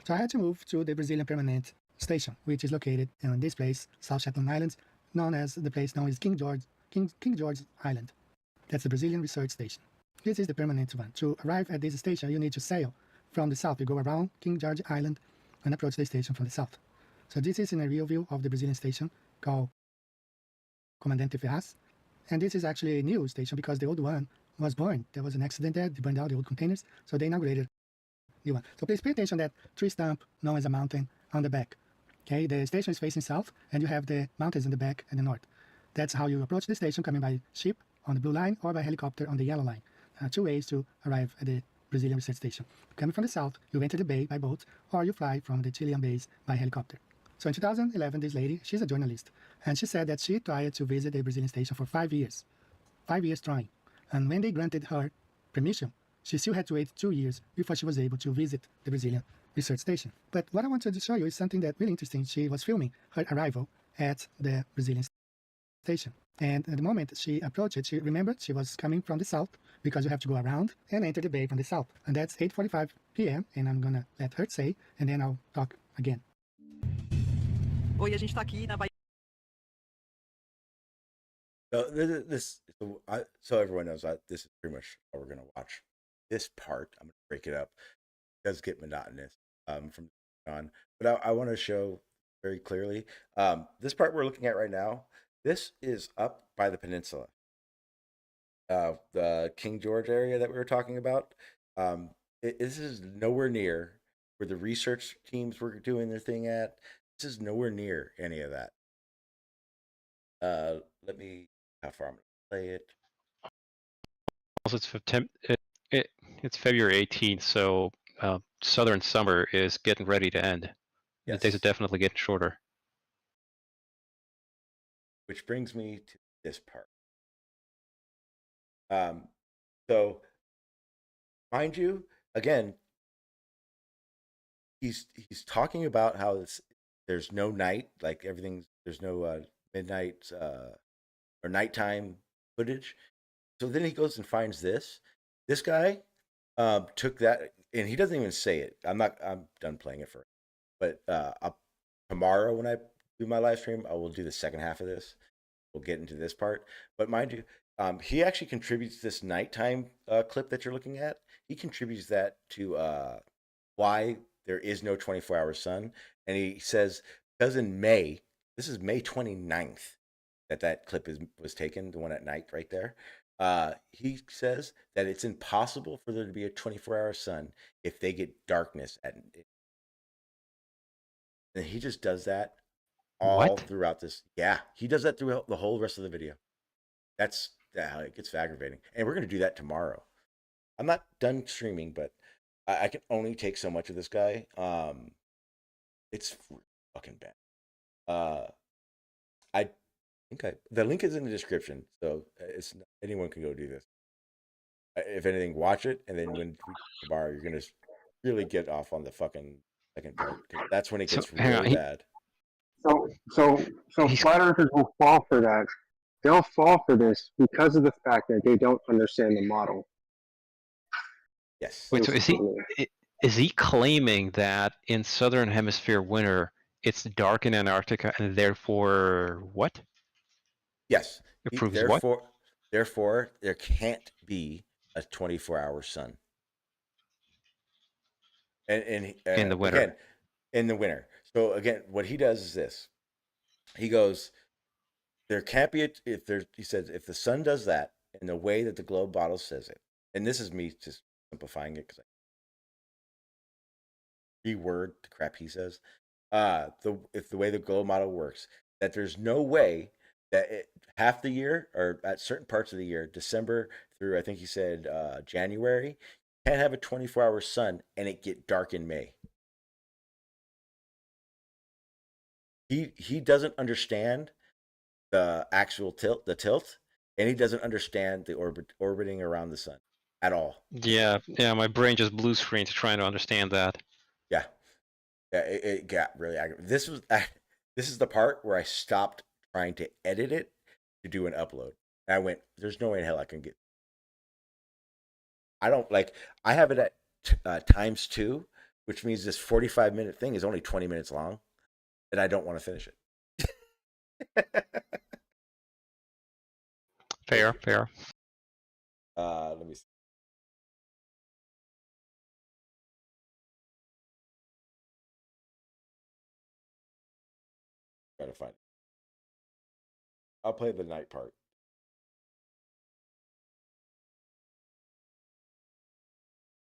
[SPEAKER 9] So I had to move to the Brazilian Permanent Station, which is located in this place, South Shetland Islands, known as King George Island. That's the Brazilian Research Station. This is the permanent one. To arrive at this station, you need to sail from the south. You go around King George Island and approach the station from the south. So this is in a real view of the Brazilian station called Comandante Ferraz. And this is actually a new station because the old one was burned. There was an accident there. They burned out the old containers. So they inaugurated a new one. So please pay attention that tree stump known as a mountain on the back. Okay, the station is facing south, and you have the mountains in the back and the north. That's how you approach the station, coming by ship on the blue line or by helicopter on the yellow line. Two ways to arrive at the Brazilian Research Station. Coming from the south, you enter the bay by boat, or you fly from the Chilean base by helicopter. So in 2011, this lady, she's a journalist, and she said that she tried to visit the Brazilian station for 5 years. 5 years trying. And when they granted her permission, she still had to wait 2 years before she was able to visit the Brazilian Research Station. But what I wanted to show you is something that really interesting. She was filming her arrival at the Brazilian station. And at the moment she approached it, she remembered she was coming from the south because you have to go around and enter the bay from the south. And that's 8:45 p.m. and I'm gonna let her say, and then I'll talk again.
[SPEAKER 11] Oi, a gente tá aqui na Bahia.
[SPEAKER 5] So everyone knows this is pretty much how we're gonna watch this part. I'm gonna break it up. It does get monotonous from on, but I want to show very clearly this part we're looking at right now. This is up by the peninsula, the King George area that we were talking about. This is nowhere near where the research teams were doing their thing at. This is nowhere near any of that. Let me, how far I'm gonna play it.
[SPEAKER 6] Also, it's February 18th, so southern summer is getting ready to end.
[SPEAKER 5] Yes.
[SPEAKER 6] The days are definitely getting shorter.
[SPEAKER 5] Which brings me to this part. So, mind you, again, he's talking about how there's no night, like there's no midnight or nighttime footage. So then he goes and finds this. This guy took that, and he doesn't even say it. I'm done playing it for him. But tomorrow when I do my live stream, I will do the second half of this. We'll get into this part. But mind you, he actually contributes this nighttime clip that you're looking at. He contributes that to why there is no 24-hour sun. And he says, because in May, this is May 29th, that clip was taken, the one at night right there. He says that it's impossible for there to be a 24-hour sun if they get darkness at night. And he just does that all throughout this. Yeah, he does that throughout the whole rest of the video. That's it gets aggravating. And we're going to do that tomorrow. I'm not done streaming, but I can only take so much of this guy. It's fucking bad. I think the link is in the description, so anyone can go do this. If anything, watch it, and then when tomorrow you're going to really get off on the fucking second part, 'cause that's when it
[SPEAKER 6] So,
[SPEAKER 5] gets
[SPEAKER 6] hang on,
[SPEAKER 5] really bad.
[SPEAKER 7] So
[SPEAKER 6] He's-
[SPEAKER 7] flat earthers will fall for that. They'll fall for this because of the fact that they don't understand the model.
[SPEAKER 5] Yes.
[SPEAKER 6] Wait, so
[SPEAKER 7] basically.
[SPEAKER 6] is he claiming that in southern hemisphere winter it's dark in Antarctica and therefore what?
[SPEAKER 5] Yes.
[SPEAKER 6] It proves what?
[SPEAKER 5] Therefore, there can't be a 24-hour sun. And
[SPEAKER 6] In the winter.
[SPEAKER 5] again, in the winter. So again, what he does is this. He goes, there can't be he says if the sun does that in the way that the globe model says it, and this is me just simplifying it because I reword the crap he says. If the way the globe model works, that there's no way that half the year or at certain parts of the year, December through I think he said January, can't have a 24-hour sun and it get dark in May. He doesn't understand the actual tilt, and he doesn't understand the orbiting around the sun at all.
[SPEAKER 6] Yeah, my brain just blue screened trying to understand that.
[SPEAKER 5] Yeah, it got really aggravating. This is the part where I stopped trying to edit it to do an upload. And I went, "There's no way in hell I can get." I don't like. I have it at ×2, which means this 45-minute thing is only 20 minutes long, and I don't want to finish it.
[SPEAKER 6] Fair.
[SPEAKER 5] Let me see. Try to find it. I'll play the night part.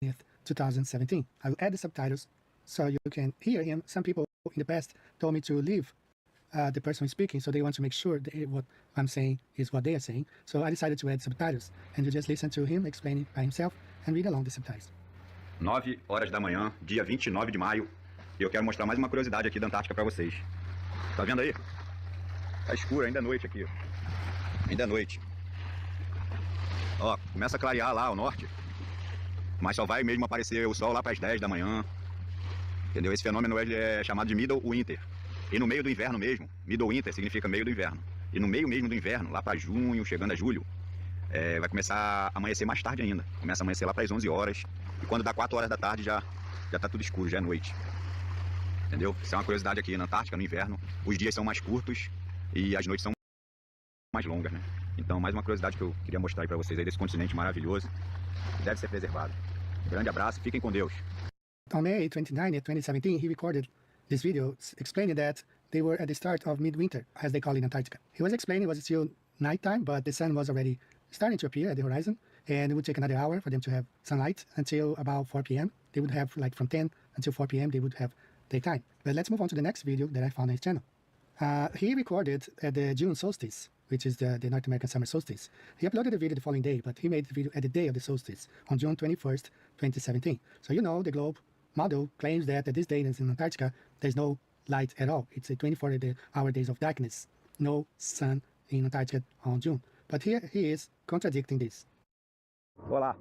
[SPEAKER 9] With 2017. I will add the subtitles so you can hear him. Some people in the past told me to leave the person who's speaking, so they want to make sure that what I'm saying is what they are saying. So I decided to add subtitles, and you just listen to him explaining by himself and read along the subtitles.
[SPEAKER 12] 9 horas da manhã, dia 29 de maio, e eu quero mostrar mais uma curiosidade aqui da Antártica para vocês. Tá vendo aí? Tá escuro, ainda é noite aqui. Ainda é noite. Ó, começa a clarear lá ao norte, mas só vai mesmo aparecer o sol lá para as 10 da manhã. Entendeu? Esse fenômeno ele é chamado de middle winter. E no meio do inverno mesmo, middle winter significa meio do inverno. E no meio mesmo do inverno, lá para junho, chegando a julho, vai começar a amanhecer mais tarde ainda. Começa a amanhecer lá para as 11 horas. E quando dá 4 horas da tarde já tá tudo escuro, já é noite. Entendeu? Isso é uma curiosidade aqui na Antártica, no inverno. Os dias são mais curtos e as noites são mais longas, né? Então, mais uma curiosidade que eu queria mostrar aí para vocês aí desse continente maravilhoso. Que deve ser preservado. Grande abraço, fiquem com Deus.
[SPEAKER 9] On May 29, 2017, he recorded this video explaining that they were at the start of midwinter, as they call it in Antarctica. He was explaining it was still nighttime, but the sun was already starting to appear at the horizon, and it would take another hour for them to have sunlight until about 4 p.m. They would have, like, from 10 until 4 p.m., they would have daytime. But let's move on to the next video that I found on his channel. He recorded at the June solstice, which is the North American summer solstice. He uploaded the video the following day, but he made the video at the day of the solstice, on June 21st, 2017. So you know the globe model claims that at this day in Antarctica, there's no light at all. It's a 24-hour days of darkness, no sun in Antarctica on June. But here he is contradicting this.
[SPEAKER 12] Olá,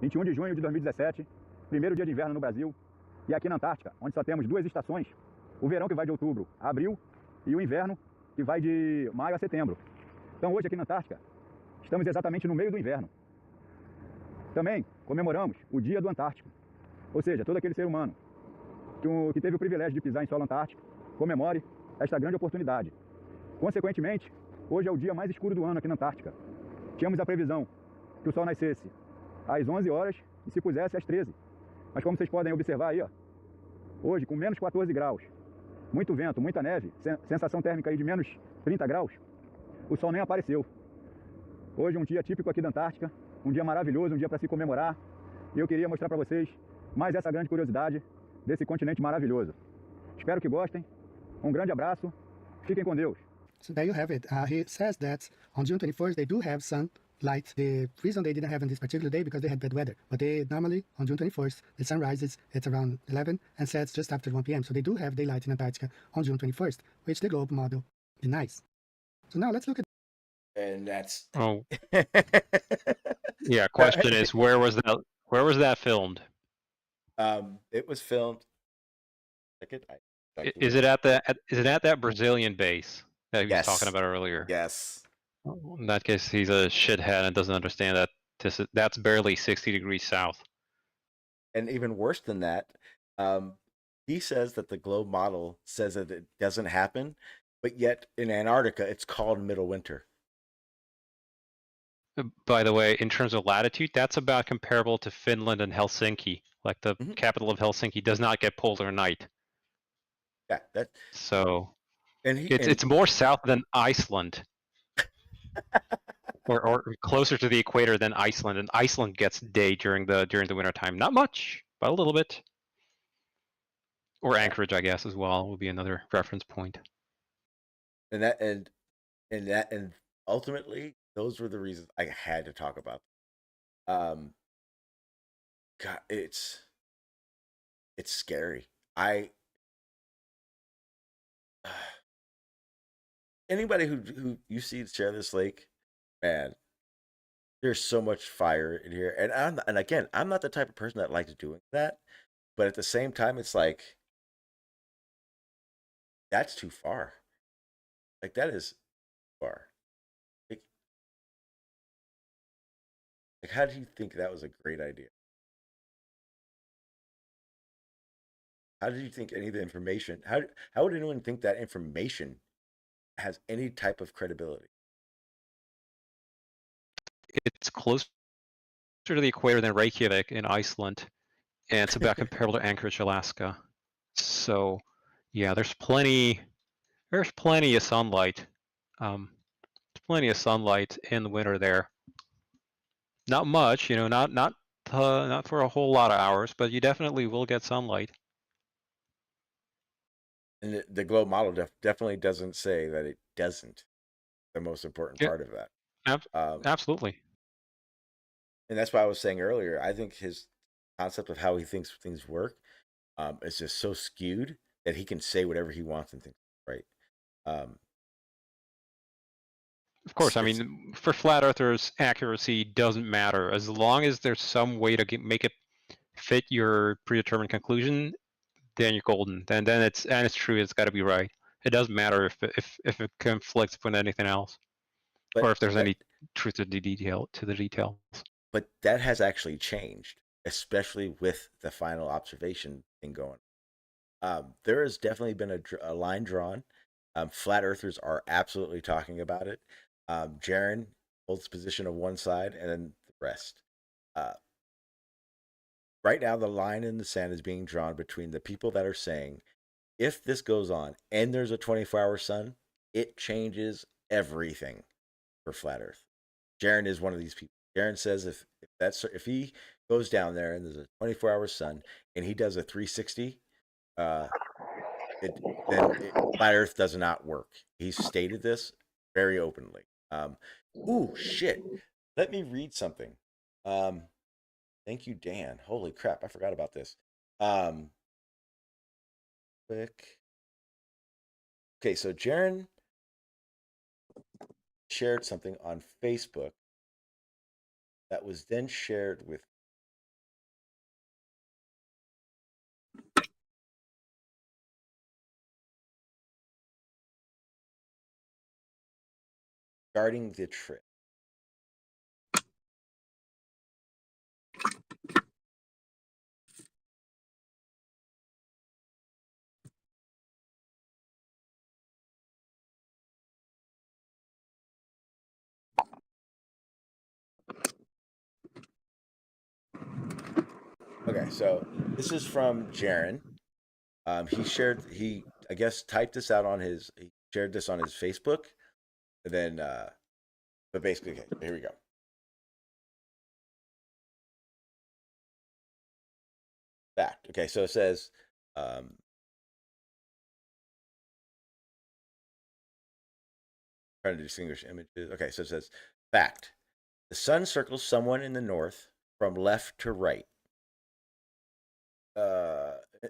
[SPEAKER 12] 21 de junho de 2017, primeiro dia de inverno no Brasil. E aqui na Antártica, onde só temos 2 estações, o verão que vai de outubro a abril e o inverno que vai de maio a setembro. Então hoje aqui na Antártica, estamos exatamente no meio do inverno. Também comemoramos o Dia do Antártico. Ou seja, todo aquele ser humano que teve o privilégio de pisar em solo antártico, comemore esta grande oportunidade. Consequentemente, hoje é o dia mais escuro do ano aqui na Antártica. Tínhamos a previsão que o sol nascesse às 11 horas e se pusesse às 13. Mas como vocês podem observar aí, ó, hoje com menos 14 graus, muito vento, muita neve, sensação térmica aí de menos 30 graus, o sol nem apareceu. Hoje é um dia típico aqui da Antártica, um dia maravilhoso, um dia para se comemorar. E eu queria mostrar para vocês mais essa grande curiosidade desse continente maravilhoso. Espero que gostem. Um grande abraço. Fiquem com Deus.
[SPEAKER 9] So there you have it. He says that on June 21st, they do have sunlight. The reason they didn't have on this particular day because they had bad weather. But they normally, on June 21st, the sun rises at around 11 and sets just after 1 p.m. So they do have daylight in Antarctica on June 21st, which the globe model denies. So now let's look at.
[SPEAKER 5] And that's
[SPEAKER 6] Oh. Yeah, question is where was that filmed?
[SPEAKER 5] It was filmed Check it.
[SPEAKER 6] Is it at that Brazilian base that he was talking about earlier?
[SPEAKER 5] Yes.
[SPEAKER 6] In that case, he's a shithead and doesn't understand that that's barely 60 degrees south.
[SPEAKER 5] And even worse than that, he says that the globe model says that it doesn't happen, but yet in Antarctica, it's called middle winter.
[SPEAKER 6] By the way, in terms of latitude, that's about comparable to Finland and Helsinki. Like the capital of Helsinki does not get polar night.
[SPEAKER 5] Yeah, that.
[SPEAKER 6] So
[SPEAKER 5] And
[SPEAKER 6] it's more south than Iceland, or closer to the equator than Iceland. And Iceland gets day during the winter time. Not much, but a little bit. Or Anchorage, I guess, as well would be another reference point.
[SPEAKER 5] And ultimately, those were the reasons I had to talk about. God, it's scary. Anybody who you see share this lake, man, there's so much fire in here. And again, I'm not the type of person that likes doing that, but at the same time, it's like that's too far. Like that is far. Like, how do you think that was a great idea? How did you think any of the information? How would anyone think that information has any type of credibility?
[SPEAKER 6] It's closer to the equator than Reykjavik in Iceland, and it's about comparable to Anchorage, Alaska. So, yeah, there's plenty of sunlight. There's plenty of sunlight in the winter there. Not much, not for a whole lot of hours, but you definitely will get sunlight.
[SPEAKER 5] And the globe model definitely doesn't say that it doesn't. The most important part of that.
[SPEAKER 6] Absolutely.
[SPEAKER 5] And that's why I was saying earlier, I think his concept of how he thinks things work is just so skewed that he can say whatever he wants and think, right?
[SPEAKER 6] Of course, I mean, for flat earthers, accuracy doesn't matter. As long as there's some way to make it fit your predetermined conclusion, then you're golden. Then it's true. It's got to be right. It doesn't matter if it conflicts with anything else, or if there's any truth to the details.
[SPEAKER 5] But that has actually changed, especially with the final observation thing going. There has definitely been a line drawn. Flat earthers are absolutely talking about it. Jeran holds position of one side, and then the rest. Right now, the line in the sand is being drawn between the people that are saying, if this goes on and there's a 24-hour sun, it changes everything for flat Earth. Jeran is one of these people. Jeran says if he goes down there and there's a 24-hour sun and he does a 360, flat Earth does not work. He's stated this very openly. Ooh, shit. Let me read something. Thank you, Dan. Holy crap, I forgot about this. Quick. Okay, so Jeran shared something on Facebook that was then shared with regarding the trip. Okay, so this is from Jeran. He I guess typed this out he shared this on his Facebook, and then but basically, okay, here we go. Fact. Okay, so it says trying to distinguish images. Okay, so it says fact. The sun circles someone in the north from left to right.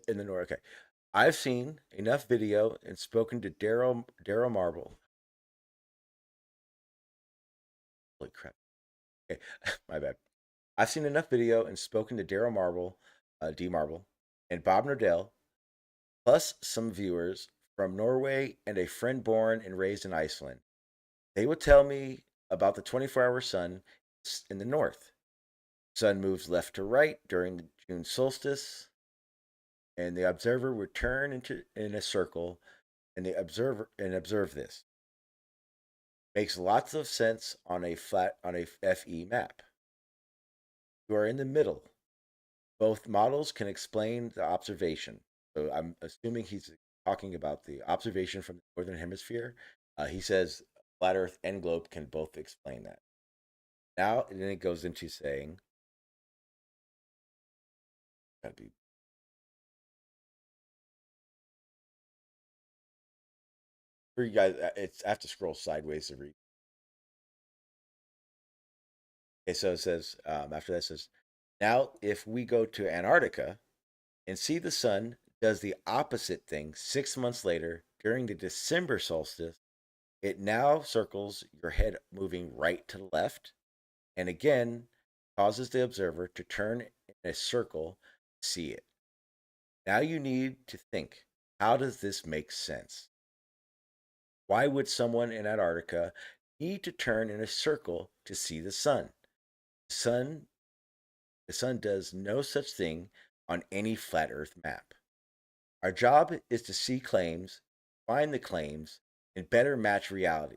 [SPEAKER 5] In the north. Okay. I've seen enough video and spoken to Daryl Marble. Holy crap. Okay, my bad. I've seen enough video and spoken to Daryl Marble, D Marble, and Bob Nordell plus some viewers from Norway and a friend born and raised in Iceland. They would tell me about the 24-hour sun in the north. Sun moves left to right during the June solstice, and the observer would turn in a circle and observe this. Makes lots of sense on a FE map. You are in the middle. Both models can explain the observation. So I'm assuming he's talking about the observation from the northern hemisphere. He says flat Earth and globe can both explain that. Now, and then it goes into saying, gotta be for you guys. I have to scroll sideways to read. Okay, so it says after that it says, now if we go to Antarctica and see the sun does the opposite thing 6 months later during the December solstice, it now circles your head moving right to left, and again causes the observer to turn in a circle to see it. Now you need to think, how does this make sense? Why would someone in Antarctica need to turn in a circle to see the sun? The sun does no such thing on any flat Earth map. Our job is to see claims, find the claims, and better match reality.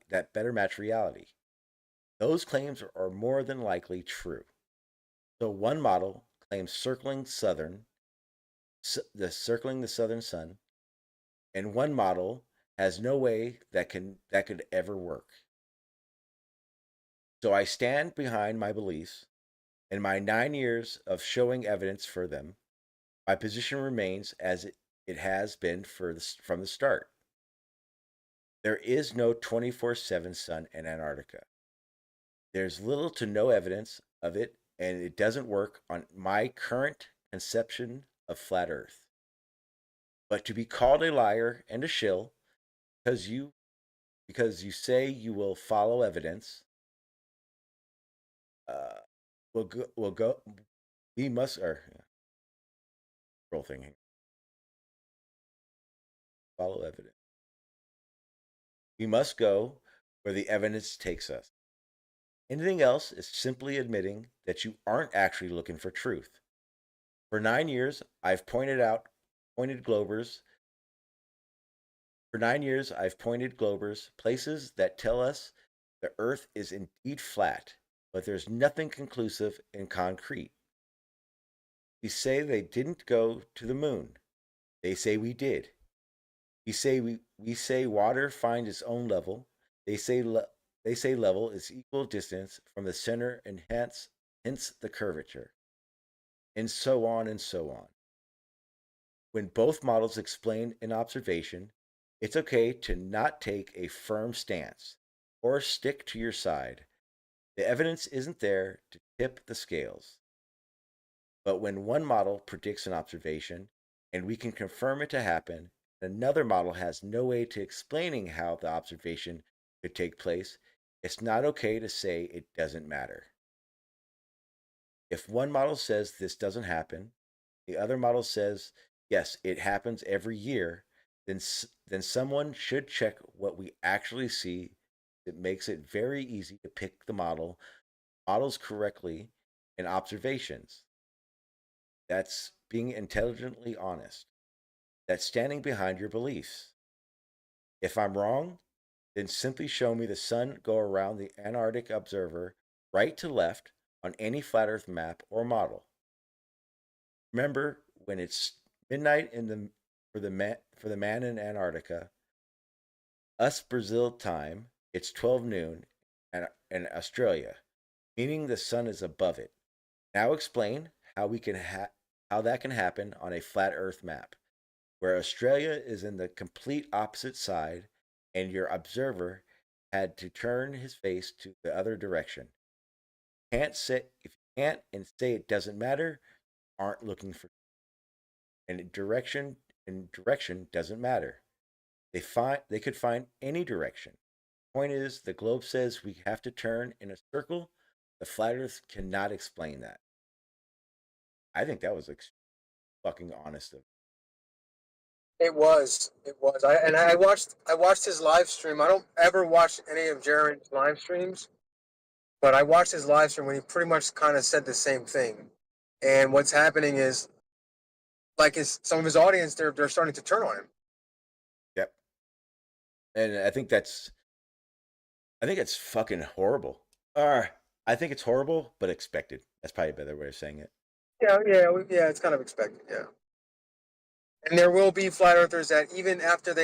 [SPEAKER 5] Those claims are more than likely true. So one model claims circling the southern sun, and one model has no way that could ever work. So I stand behind my beliefs. In my 9 years of showing evidence for them, my position remains as it has been from the start. There is no 24/7 sun in Antarctica. There's little to no evidence of it, and it doesn't work on my current conception of flat Earth. But to be called a liar and a shill because you say you will follow evidence, will go. We must scroll thing here. Follow evidence. We must go where the evidence takes us. Anything else is simply admitting that you aren't actually looking for truth. For 9 years, I've pointed globers. For 9 years, I've pointed globers places that tell us the Earth is indeed flat, but there's nothing conclusive and concrete. We say they didn't go to the moon. They say we did. We say water finds its own level. They say level is equal distance from the center and hence the curvature. And so on and so on. When both models explain an observation, it's okay to not take a firm stance or stick to your side. The evidence isn't there to tip the scales. But when one model predicts an observation and we can confirm it to happen, and another model has no way to explaining how the observation could take place, it's not okay to say it doesn't matter. If one model says this doesn't happen, the other model says, yes, it happens every year, then someone should check what we actually see. It makes it very easy to pick the models correctly in observations. That's being intelligently honest. That's standing behind your beliefs. If I'm wrong, then simply show me the sun go around the Antarctic observer right to left on any flat Earth map or model. Remember, when it's midnight for the man in Antarctica, us Brazil time, it's 12 noon in Australia, meaning the sun is above it. Now explain how that can happen on a flat Earth map, where Australia is in the complete opposite side and your observer had to turn his face to the other direction. If you can't and say it doesn't matter, aren't looking for, and direction doesn't matter. They could find any direction. Point is, the globe says we have to turn in a circle. The flat Earth cannot explain that. I think that was fucking honest of.
[SPEAKER 7] It was. It was. I watched his live stream. I don't ever watch any of Jaren's live streams, but I watched his live stream when he pretty much kind of said the same thing. And what's happening is, like, some of his audience, they're starting to turn on him.
[SPEAKER 5] Yep. And I think it's fucking horrible. I think it's horrible, but expected. That's probably a better way of saying it.
[SPEAKER 7] Yeah. It's kind of expected. Yeah. And there will be flat earthers that even after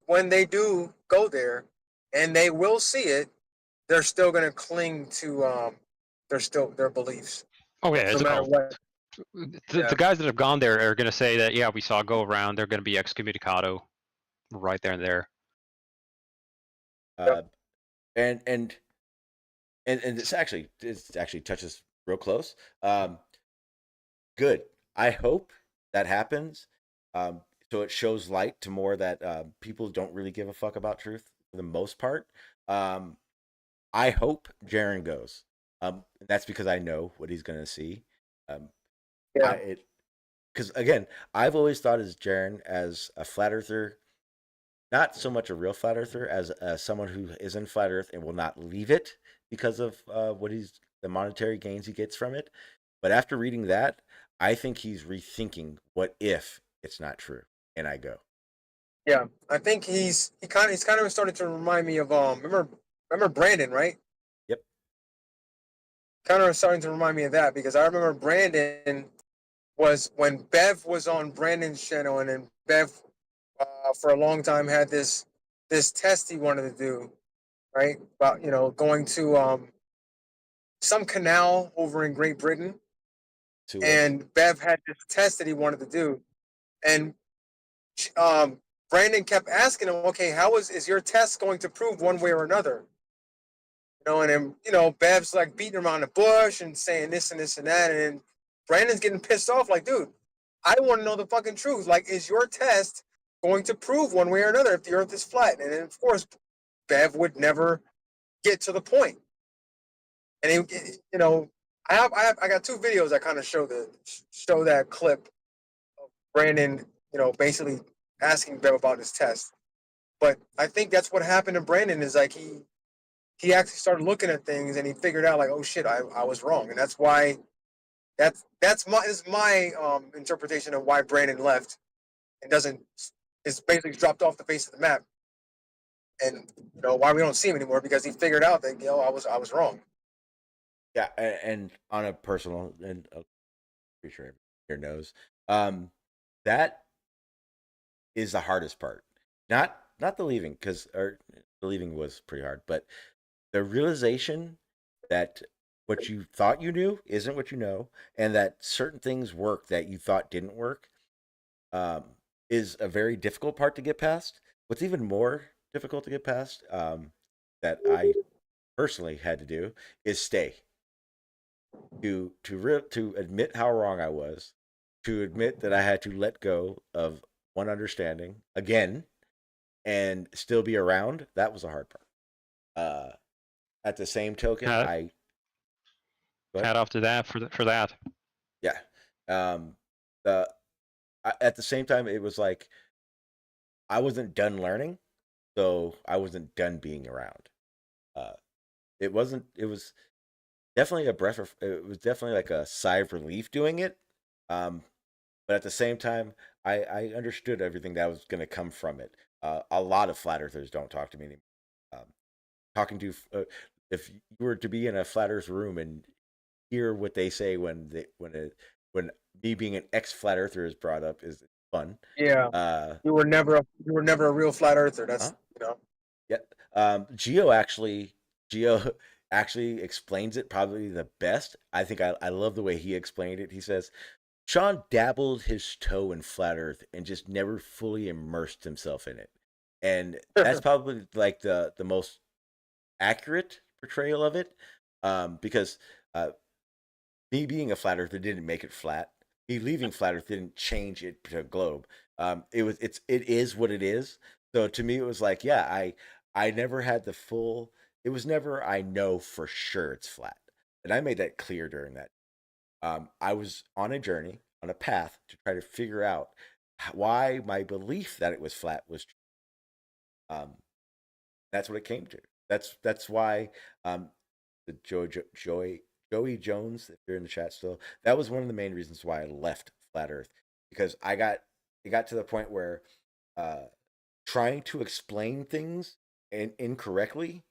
[SPEAKER 7] when they do go there, and they will see it, they're still going to cling to their beliefs,
[SPEAKER 6] Oh yeah,
[SPEAKER 7] no
[SPEAKER 6] it's a
[SPEAKER 7] matter
[SPEAKER 6] cult.
[SPEAKER 7] what.
[SPEAKER 6] The guys that have gone there are going to say that, yeah, we saw a go around. They're going to be excommunicado right there and there.
[SPEAKER 5] And this actually touches real close. Good. I hope that happens. So it shows light to more that people don't really give a fuck about truth for the most part. I hope Jeran goes. That's because I know what he's gonna see. Because again, I've always thought as Jeran as a flat earther, not so much a real flat earther as someone who is in flat Earth and will not leave it because of the monetary gains he gets from it. But after reading that, I think he's rethinking what if it's not true, and I go.
[SPEAKER 7] Yeah, I think he's kind of starting to remind me of remember Brandon, right?
[SPEAKER 5] Yep.
[SPEAKER 7] Kind of starting to remind me of that because I remember Brandon was when Bev was on Brandon's channel, and then Bev for a long time had this test he wanted to do, right? About going to some canal over in Great Britain, and Bev had this test that he wanted to do, and Brandon kept asking him, okay, how is your test going to prove one way or another? And then, Bev's like beating around the bush and saying this and this and that. And Brandon's getting pissed off, like, dude, I want to know the fucking truth. Like, is your test going to prove one way or another if the earth is flat? And then, of course, Bev would never get to the point. And I got two videos that kind of show that clip of Brandon, basically asking Bev about his test. But I think that's what happened to Brandon is like he actually started looking at things and he figured out like, oh shit, I was wrong. And that's why that's my interpretation of why Brandon left and is basically dropped off the face of the map. And why we don't see him anymore because he figured out that I was wrong.
[SPEAKER 5] Yeah, and on a personal and pretty sure everyone here knows, that is the hardest part. Not the leaving, because the leaving was pretty hard, but the realization that what you thought you knew isn't what you know, and that certain things work that you thought didn't work, is a very difficult part to get past. What's even more difficult to get past, that I personally had to do, is stay. To admit how wrong I was, to admit that I had to let go of one understanding again, and still be around. That was the hard part. At the same token,
[SPEAKER 6] hat off to that for that.
[SPEAKER 5] Yeah. At the same time, it was like I wasn't done learning, so I wasn't done being around. It was definitely it was definitely like a sigh of relief doing it. But at the same time, I understood everything that was going to come from it. A lot of flat earthers don't talk to me anymore. Talking to if you were to be in a flat earth room and hear what they say when me being an ex flat earther is brought up is fun.
[SPEAKER 7] Yeah. You were never a real flat earther. That's
[SPEAKER 5] Yeah. Geo actually explains it probably the best. I think I love the way he explained it. He says Sean dabbled his toe in flat earth and just never fully immersed himself in it. And that's probably like the most accurate portrayal of it. Because me being a flat earther didn't make it flat. Me leaving flat earth didn't change it to a globe. It is what it is. So to me it was like, yeah, I never had the full, it was never I know for sure it's flat. And I made that clear during that. I was on a journey, on a path to try to figure out why my belief that it was flat was true. That's what it came to. That's why the Joey Jones, if you're in the chat still, that was one of the main reasons why I left flat Earth, because it got to the point where trying to explain things incorrectly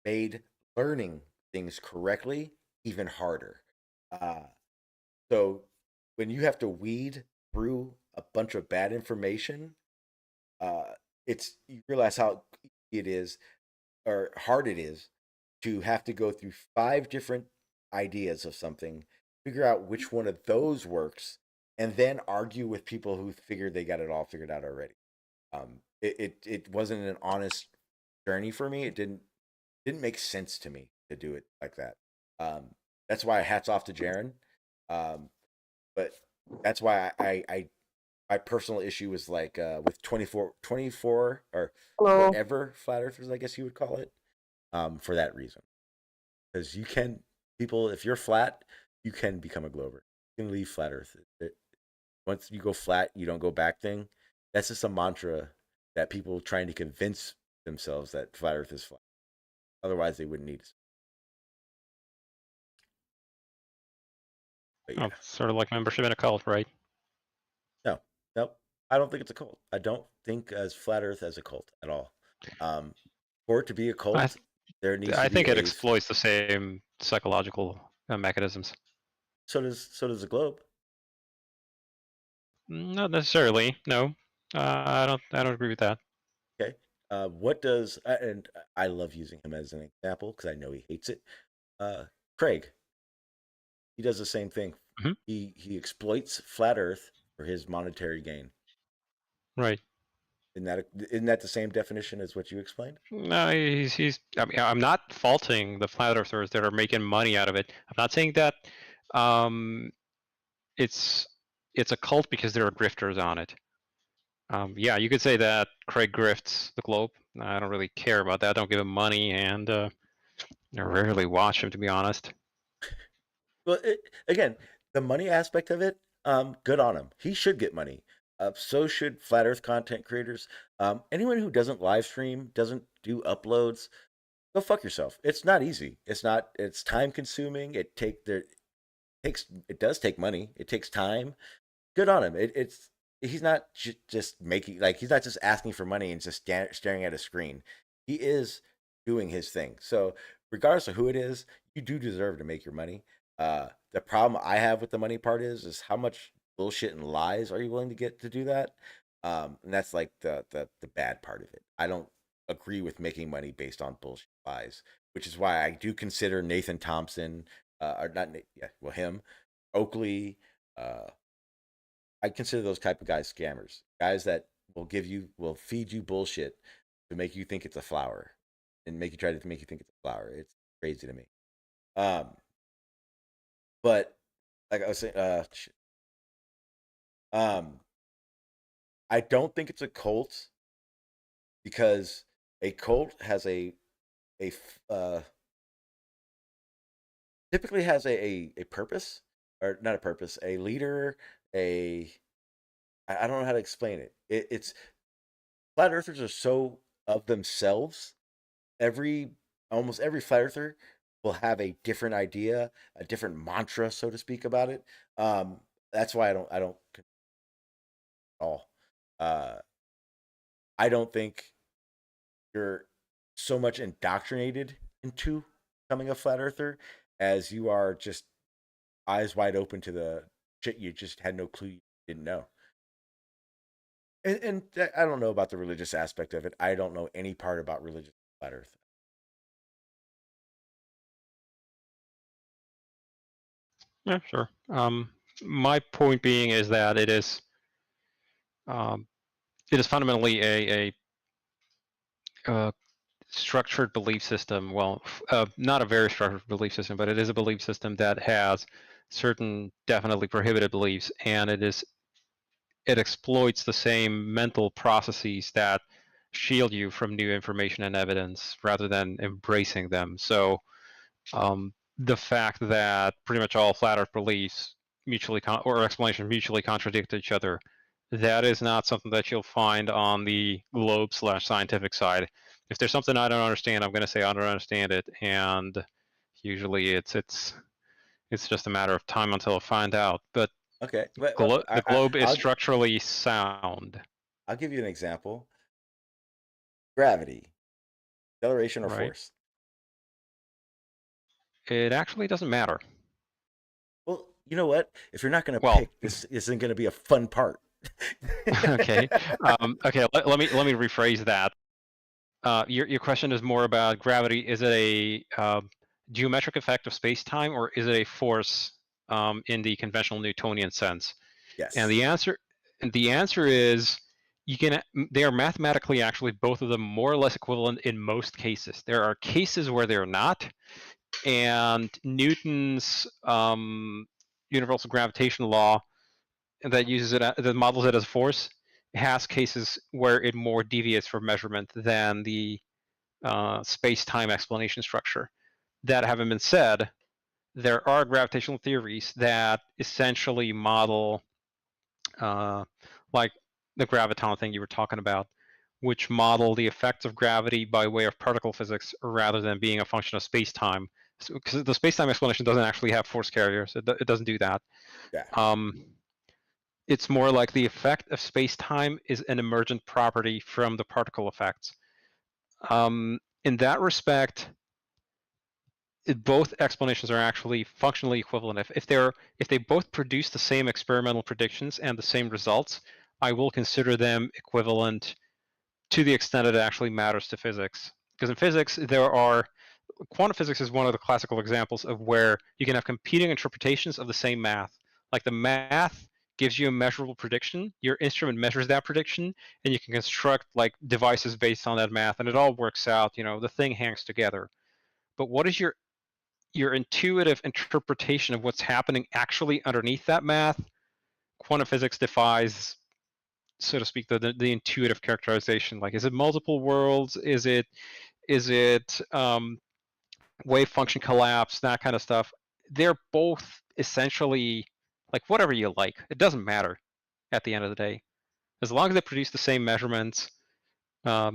[SPEAKER 5] made learning things correctly even harder. So when you have to weed through a bunch of bad information, you realize how easy it is or hard it is to have to go through 5 different ideas of something, figure out which one of those works, and then argue with people who figured they got it all figured out already. It wasn't an honest journey for me. It didn't make sense to me to do it like that. That's why hats off to Jeran. But that's why my personal issue was like with 24 or
[SPEAKER 7] Hello.
[SPEAKER 5] forever flat earthers, I guess you would call it, for that reason. Because you can, people, if you're flat, you can become a glober. You can leave flat earth. Once you go flat, you don't go back thing. That's just a mantra that people trying to convince themselves that flat earth is flat. Otherwise, they wouldn't need it. But yeah.
[SPEAKER 6] Oh, sort of like membership in a cult, right?
[SPEAKER 5] No, nope. I don't think it's a cult. I don't think as flat earth as a cult at all. For it to be a cult, there needs to be
[SPEAKER 6] I think it exploits the same psychological mechanisms.
[SPEAKER 5] So does the globe.
[SPEAKER 6] Not necessarily. No, I don't agree with that.
[SPEAKER 5] Okay. What does and I love using him as an example because I know he hates it. Craig. He does the same thing.
[SPEAKER 6] Mm-hmm.
[SPEAKER 5] He exploits flat Earth for his monetary gain.
[SPEAKER 6] Right.
[SPEAKER 5] Isn't that the same definition as what you explained?
[SPEAKER 6] No, he's. I mean, I'm not faulting the flat earthers that are making money out of it. I'm not saying that it's a cult because there are grifters on it. Yeah, you could say that Craig grifts the globe. I don't really care about that. I don't give him money, and I rarely watch him, to be honest.
[SPEAKER 5] Well, again, the money aspect of it, good on him. He should get money. So should flat Earth content creators. Anyone who doesn't live stream, doesn't do uploads, go fuck yourself. It's not easy. It's time consuming. It does take money. It takes time. Good on him. He's not just making, like, he's not just asking for money and just staring at a screen. He is doing his thing. So regardless of who it is, you do deserve to make your money. The problem I have with the money part is how much bullshit and lies are you willing to get to do that? And that's like the bad part of it. I don't agree with making money based on bullshit lies, which is why I do consider Nathan Thompson, or not, him, Oakley. I consider those type of guys scammers, guys that will feed you bullshit to make you think it's a flower, and try to make you think it's a flower. It's crazy to me. But like I was saying, I don't think it's a cult because a cult has typically has a purpose, or not a purpose, a leader, I don't know how to explain it. It's flat earthers are so of themselves. Almost every flat earther will have a different idea, a different mantra, so to speak, about it. That's why I don't at all. I don't think you're so much indoctrinated into becoming a flat earther as you are just eyes wide open to the shit you just had no clue you didn't know. And I don't know about the religious aspect of it. I don't know any part about religious flat earth.
[SPEAKER 6] Yeah, sure. My point being is that it is fundamentally a structured belief system. Well, not a very structured belief system, but it is a belief system that has certain definitely prohibited beliefs, and it exploits the same mental processes that shield you from new information and evidence rather than embracing them. So the fact that pretty much all flat earth beliefs or explanations mutually contradict each other that is not something that you'll find on the globe/scientific side. If there's something I don't understand, I'm going to say I don't understand it, and usually it's just a matter of time until I find out. But
[SPEAKER 5] Okay, but
[SPEAKER 6] the globe is
[SPEAKER 5] I'll
[SPEAKER 6] structurally sound,
[SPEAKER 5] I'll give you an example. Gravity, acceleration, or
[SPEAKER 6] right?
[SPEAKER 5] force.
[SPEAKER 6] It actually doesn't matter.
[SPEAKER 5] Well, you know what? If you're not going to
[SPEAKER 6] Well,
[SPEAKER 5] pick, this isn't going to be a fun part.
[SPEAKER 6] okay. Okay. Let me rephrase that. Your question is more about gravity. Is it a geometric effect of space-time, or is it a force in the conventional Newtonian sense?
[SPEAKER 5] Yes.
[SPEAKER 6] And the answer is they are mathematically actually both of them more or less equivalent in most cases. There are cases where they're not, and Newton's universal gravitation law that uses it that models it as force has cases where it more deviates from measurement than the space-time explanation structure. That having been said, there are gravitational theories that essentially model like the graviton thing you were talking about, which model the effects of gravity by way of particle physics rather than being a function of space-time. Because the space-time explanation doesn't actually have force carriers. It doesn't do that.
[SPEAKER 5] Yeah.
[SPEAKER 6] It's more like the effect of space-time is an emergent property from the particle effects. In that respect, both explanations are actually functionally equivalent. If they both produce the same experimental predictions and the same results, I will consider them equivalent to the extent that it actually matters to physics. Because in physics, quantum physics is one of the classical examples of where you can have competing interpretations of the same math. Like the math gives you a measurable prediction, your instrument measures that prediction, and you can construct like devices based on that math, and it all works out. The thing hangs together. But what is your intuitive interpretation of what's happening actually underneath that math? Quantum physics defies, so to speak, the intuitive characterization. Like, is it multiple worlds? Is it wave function collapse? That kind of stuff. They're both essentially like whatever you like. It doesn't matter at the end of the day, as long as they produce the same measurements. Have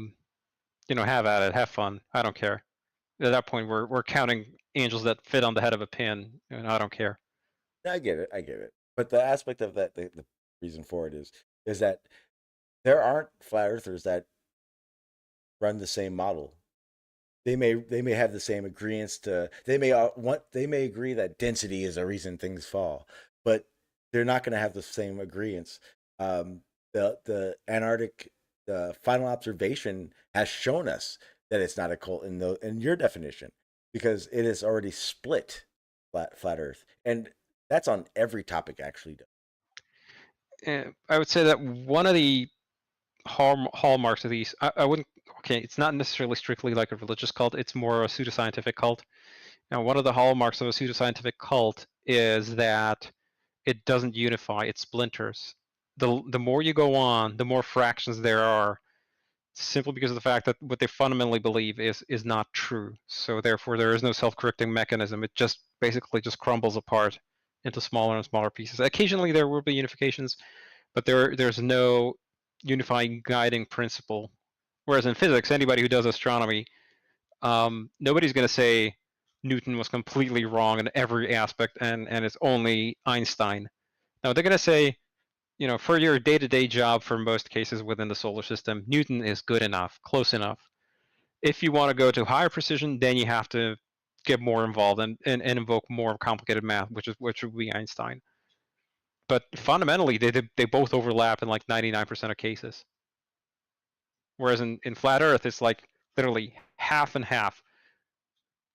[SPEAKER 6] at it, have fun. I don't care. At that point, we're counting angels that fit on the head of a pin, and I don't care.
[SPEAKER 5] I get it. But the aspect of that, the reason for it is that there aren't flat earthers that run the same model. They may have the same agreements they may agree that density is a reason things fall, but they're not going to have the same agreements. The Antarctic, the final observation has shown us that it's not a cult in your definition, because it is already split flat Earth, and that's on every topic actually.
[SPEAKER 6] I would say that one of the hallmarks of these, I wouldn't. Okay, it's not necessarily strictly like a religious cult. It's more a pseudoscientific cult. Now, one of the hallmarks of a pseudoscientific cult is that it doesn't unify; it splinters. The more you go on, the more fractions there are, simply because of the fact that what they fundamentally believe is not true. So therefore, there is no self-correcting mechanism. It just basically just crumbles apart into smaller and smaller pieces. Occasionally, there will be unifications, but there's no unifying guiding principle. Whereas in physics, anybody who does astronomy, nobody's going to say Newton was completely wrong in every aspect and it's only Einstein. Now they're going to say, for your day-to-day job, for most cases within the solar system, Newton is good enough, close enough. If you want to go to higher precision, then you have to get more involved and invoke more complicated math, which would be Einstein. But fundamentally, they both overlap in like 99% of cases. Whereas in flat Earth, it's like literally half and half,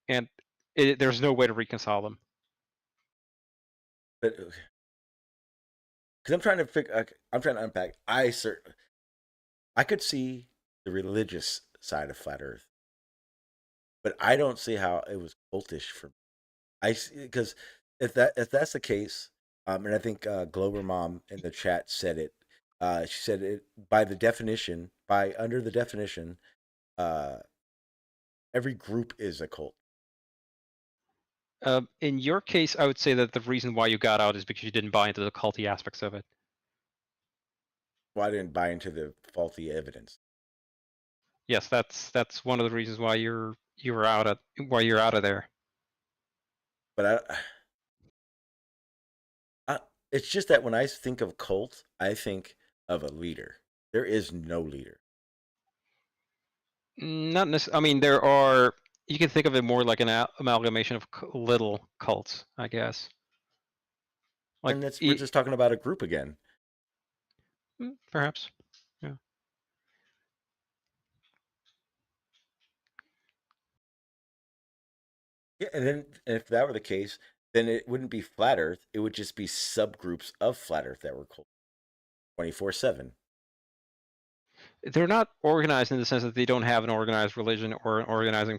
[SPEAKER 6] and there's no way to reconcile them.
[SPEAKER 5] But because I'm trying to unpack. I could see the religious side of flat Earth, but I don't see how it was cultish for me. Because if that's the case, and I think Glober Mom in the chat said it. She said it under the definition, uh, every group is a cult.
[SPEAKER 6] In your case, I would say that the reason why you got out is because you didn't buy into the culty aspects of it.
[SPEAKER 5] Well, I didn't buy into the faulty evidence.
[SPEAKER 6] Yes, that's one of the reasons why you're out of there.
[SPEAKER 5] But it's just that when I think of cult, I think of a leader. There is no leader.
[SPEAKER 6] Not necessarily. I mean, there are. You can think of it more like an amalgamation of little cults, I guess. Like,
[SPEAKER 5] and we're just talking about a group again.
[SPEAKER 6] Perhaps, yeah.
[SPEAKER 5] Yeah, and then if that were the case, then it wouldn't be flat Earth. It would just be subgroups of flat Earth that were cult 24/7.
[SPEAKER 6] They're not organized in the sense that they don't have an organized religion or an organizing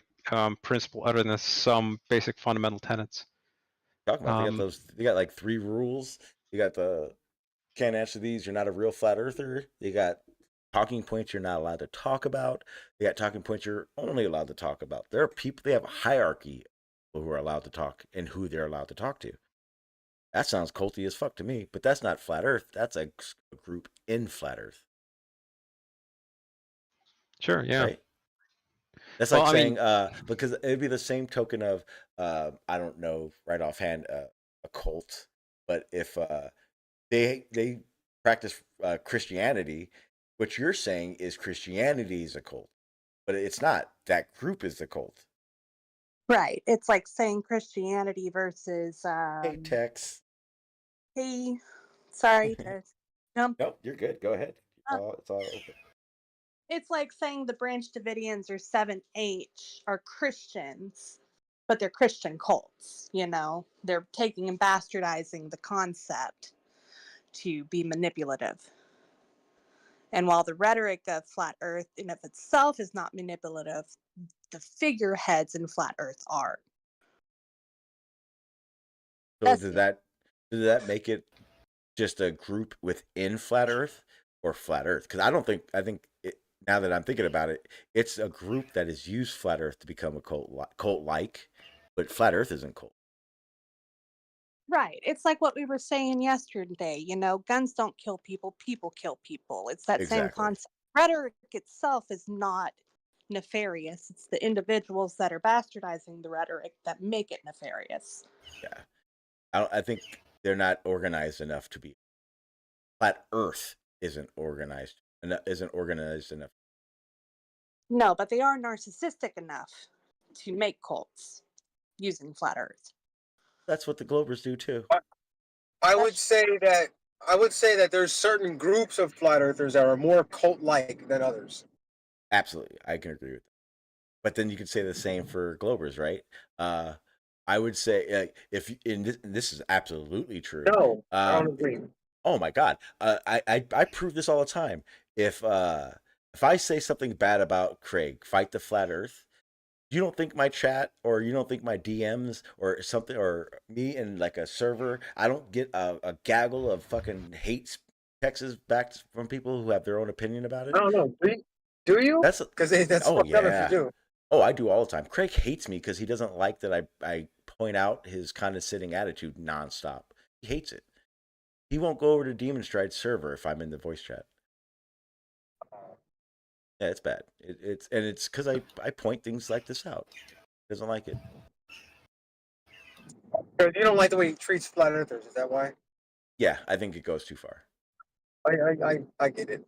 [SPEAKER 6] principle other than some basic fundamental tenets.
[SPEAKER 5] Talking about they got like 3 rules. You got the can't answer these. You're not a real flat earther. They got talking points you're not allowed to talk about. They got talking points you're only allowed to talk about. There are people. They have a hierarchy of who are allowed to talk and who they're allowed to talk to. That sounds culty as fuck to me. But that's not flat Earth. That's a group in flat Earth.
[SPEAKER 6] Sure. Yeah.
[SPEAKER 5] Right? That's like saying because it'd be the same token of I don't know right offhand a cult, but if they practice Christianity, what you're saying is Christianity is a cult, but it's not. That group is the cult.
[SPEAKER 13] Right. It's like saying Christianity versus.
[SPEAKER 5] Hey, Tex.
[SPEAKER 13] Hey, sorry to jump.
[SPEAKER 5] Nope, you're good. Go ahead. It's all open.
[SPEAKER 13] It's like saying the Branch Davidians or 7H are Christians, but they're Christian cults. You know, they're taking and bastardizing the concept to be manipulative. And while the rhetoric of flat Earth in of itself is not manipulative, the figureheads in flat Earth are.
[SPEAKER 5] So does that make it just a group within flat Earth or flat Earth? Because I think now that I'm thinking about it, it's a group that has used flat Earth to become a cult-like, but flat Earth isn't cult.
[SPEAKER 13] Right. It's like what we were saying yesterday. You know, guns don't kill people; people kill people. It's that same concept. Rhetoric itself is not nefarious. It's the individuals that are bastardizing the rhetoric that make it nefarious.
[SPEAKER 5] Yeah, I think they're not organized enough to be. Flat Earth isn't organized enough.
[SPEAKER 13] No, but they are narcissistic enough to make cults using flat Earth.
[SPEAKER 5] That's what the Globers do too.
[SPEAKER 7] I would say that there's certain groups of flat earthers that are more cult-like than others.
[SPEAKER 5] Absolutely, I can agree with that. But then you could say the same for Globers, right? I would say if this is absolutely true.
[SPEAKER 7] No, I don't agree.
[SPEAKER 5] Oh my God, I prove this all the time. If I say something bad about Craig, fight the flat Earth, you don't think my chat or you don't think my DMs or something or me in like a server, I don't get a gaggle of fucking hate texts back from people who have their own opinion about it?
[SPEAKER 7] I don't know. Do you?
[SPEAKER 5] That's
[SPEAKER 7] fucked up if you do.
[SPEAKER 5] Oh, I do all the time. Craig hates me because he doesn't like that I point out his condescending attitude nonstop. He hates it. He won't go over to demonstryde server if I'm in the voice chat. Yeah, it's bad. It's because I point things like this out. He doesn't like it.
[SPEAKER 7] You don't like the way he treats flat earthers. Is that why?
[SPEAKER 5] Yeah, I think it goes too far.
[SPEAKER 7] I get it.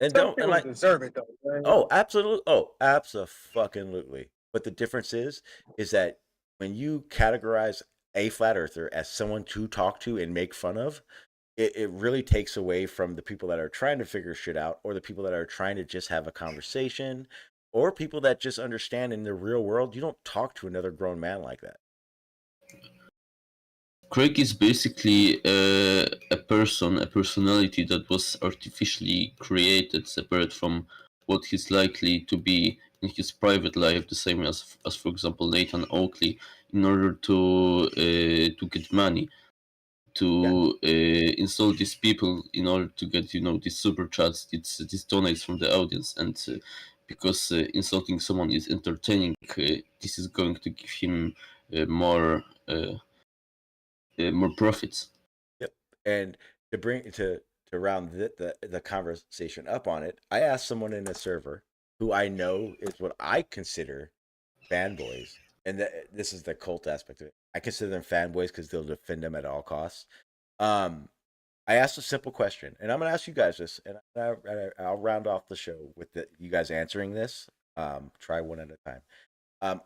[SPEAKER 5] And
[SPEAKER 7] Some
[SPEAKER 5] don't
[SPEAKER 7] deserve it though. Right?
[SPEAKER 5] Oh, absolutely. Oh, abso-fucking-lutely. But the difference is that when you categorize a flat earther as someone to talk to and make fun of, it really takes away from the people that are trying to figure shit out, or the people that are trying to just have a conversation, or people that just understand in the real world. You don't talk to another grown man like that.
[SPEAKER 14] Craig is basically a personality that was artificially created, separate from what he's likely to be in his private life, the same as for example, Nathan Oakley, in order to get money, to install these people, in order to get these super chats, these donates from the audience, and because insulting someone is entertaining, this is going to give him more profits.
[SPEAKER 5] Yep. And to to round the conversation up on it, I asked someone in a server who I know is what I consider fanboys, and this is the cult aspect of it. I consider them fanboys because they'll defend them at all costs. I asked a simple question, and I'm going to ask you guys this, and I'll round off the show with you guys answering this. Try one at a time.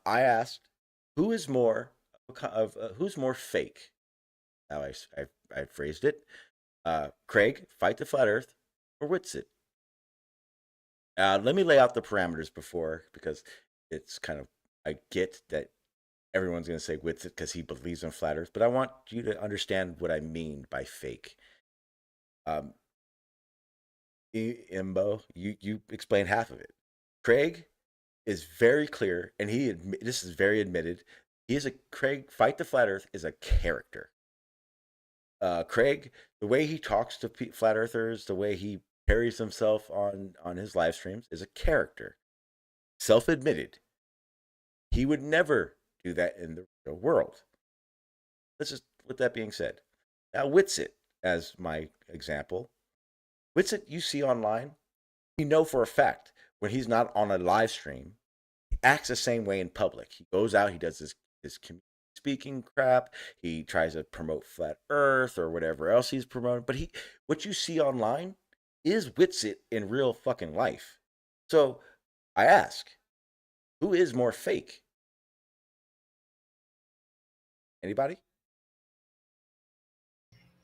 [SPEAKER 5] I asked, who's more fake? How I phrased it. Craig, fight the flat Earth, or Witsit? Let me lay out the parameters before, because it's kind of, I get that everyone's going to say Witsit because he believes in flat Earth, but I want you to understand what I mean by fake. Imbo, you explain half of it. Craig is very clear, and this is very admitted. Craig, fight the flat Earth is a character. Craig, the way he talks to flat earthers, the way he carries himself on his live streams is a character. Self-admitted. He would never do that in the real world. Let's just, with that being said, now Witsit, as my example, Witsit you see online, you know for a fact when he's not on a live stream, he acts the same way in public. He goes out, he does his community speaking crap, he tries to promote flat Earth or whatever else he's promoting, but what you see online is Witsit in real fucking life. So I ask, who is more fake? Anybody?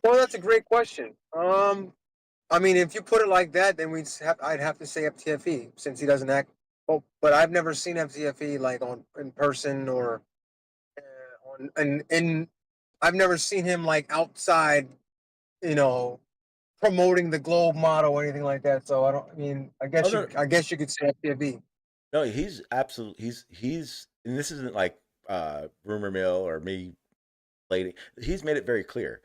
[SPEAKER 7] Well, that's a great question. I mean, if you put it like that, then I'd have to say FTFE, since he doesn't act. Oh, but I've never seen FTFE like in person or and I've never seen him like outside, promoting the globe model or anything like that. So I guess you could say FTFE.
[SPEAKER 5] No, he's absolutely he's and this isn't like rumor mill or me plating. He's made it very clear.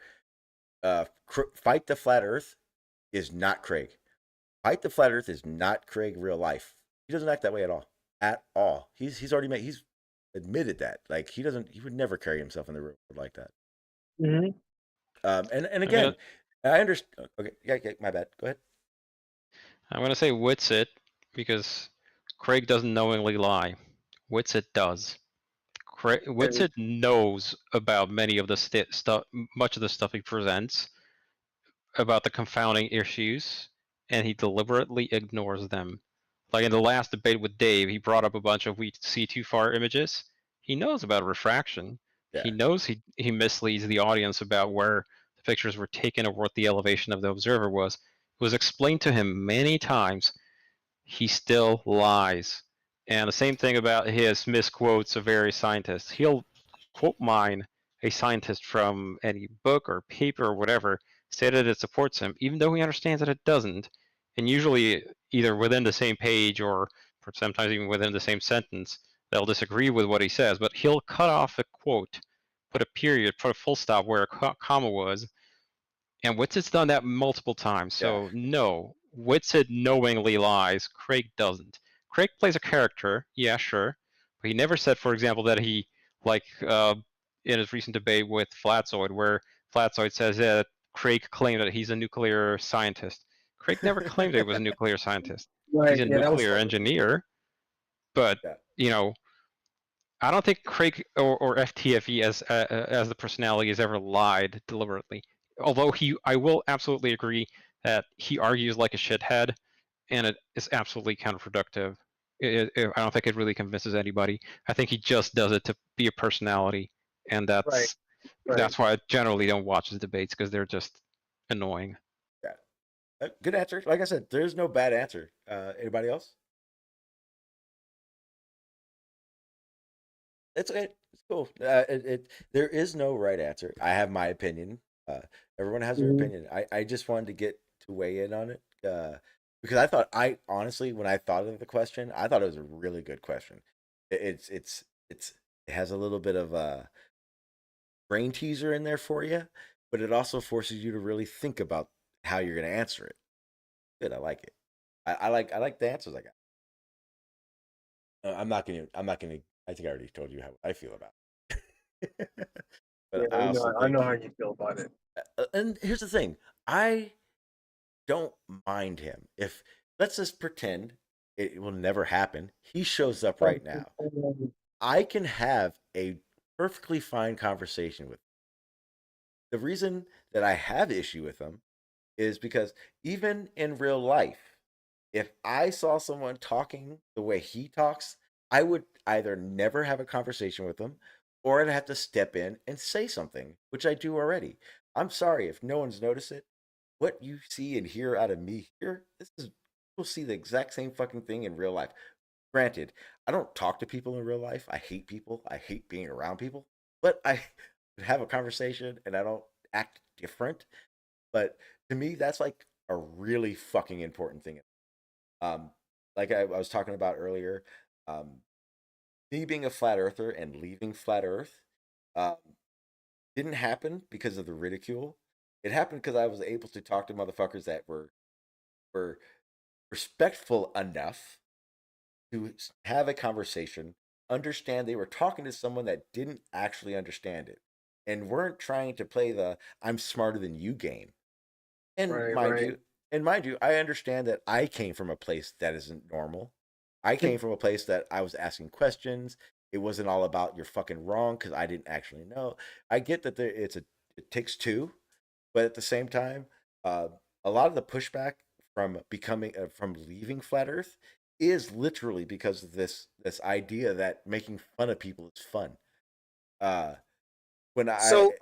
[SPEAKER 5] Fight the flat Earth is not Craig. Fight the flat Earth is not Craig real life. He doesn't act that way at all. At all. He's admitted that. Like he would never carry himself in the real world like that.
[SPEAKER 7] Mm-hmm.
[SPEAKER 5] And again, I understand. Okay, yeah, my bad. Go ahead.
[SPEAKER 6] I'm going to say Witsit because Craig doesn't knowingly lie. Witsit does. Witsit knows about many of the stuff, much of the stuff he presents about the confounding issues, and he deliberately ignores them. Like in the last debate with Dave, he brought up a bunch of we see too far images. He knows about refraction. Yeah. He knows he misleads the audience about where the pictures were taken or what the elevation of the observer was. It was explained to him many times. He still lies. And the same thing about his misquotes of various scientists. He'll quote mine a scientist from any book or paper or whatever, say that it supports him, even though he understands that it doesn't. And usually either within the same page or sometimes even within the same sentence, they'll disagree with what he says, but he'll cut off a quote, put a period, put a full stop where a comma was, and Witsit's done that multiple times. So no, Witsit knowingly lies. Craig doesn't. Craig plays a character, yeah, sure, but he never said, for example, that he, like in his recent debate with Flatzoid, where Flatzoid says that Craig claimed that he's a nuclear scientist. Craig never claimed that he was a nuclear scientist.
[SPEAKER 7] Right,
[SPEAKER 6] he's a nuclear engineer, but I don't think Craig or FTFE as the personality has ever lied deliberately. Although I will absolutely agree that he argues like a shithead, and it is absolutely counterproductive. I don't think it really convinces anybody. I think he just does it to be a personality, and that's why I generally don't watch his debates, because they're just annoying.
[SPEAKER 5] Yeah, good answer. Like I said, there's no bad answer. Anybody else? It's okay. It's cool. There is no right answer. I have my opinion. Everyone has their opinion. I just wanted to get to weigh in on it because I honestly, when I thought of the question, I thought it was a really good question. It has a little bit of a brain teaser in there for you, but it also forces you to really think about how you're going to answer it. Good. I like it. I like the answers I got. I'm not gonna. I think I already told you how I feel about it. But
[SPEAKER 7] I know how you feel about it.
[SPEAKER 5] And here's the thing. I don't mind him. If let's just pretend it will never happen. He shows up right now. I can have a perfectly fine conversation with him. The reason that I have issue with him is because even in real life, if I saw someone talking the way he talks, I would either never have a conversation with them or I'd have to step in and say something, which I do already. I'm sorry if no one's noticed it. What you see and hear out of me here, this is you'll see the exact same fucking thing in real life. Granted, I don't talk to people in real life. I hate people. I hate being around people. But I have a conversation and I don't act different. But to me, that's like a really fucking important thing. Um, like I was talking about earlier, um, me being a flat earther and leaving flat Earth um, didn't happen because of the ridicule. It happened because I was able to talk to motherfuckers that were respectful enough to have a conversation, understand they were talking to someone that didn't actually understand it, and weren't trying to play the "I'm smarter than you" game. And
[SPEAKER 7] Right.
[SPEAKER 5] mind you, I understand that I came from a place that isn't normal. I came from a place that I was asking questions. It wasn't all about you're fucking wrong because I didn't actually know. I get that it takes two, but at the same time, uh, a lot of the pushback from from leaving flat Earth is literally because of this idea that making fun of people is fun. Uh, when I
[SPEAKER 7] So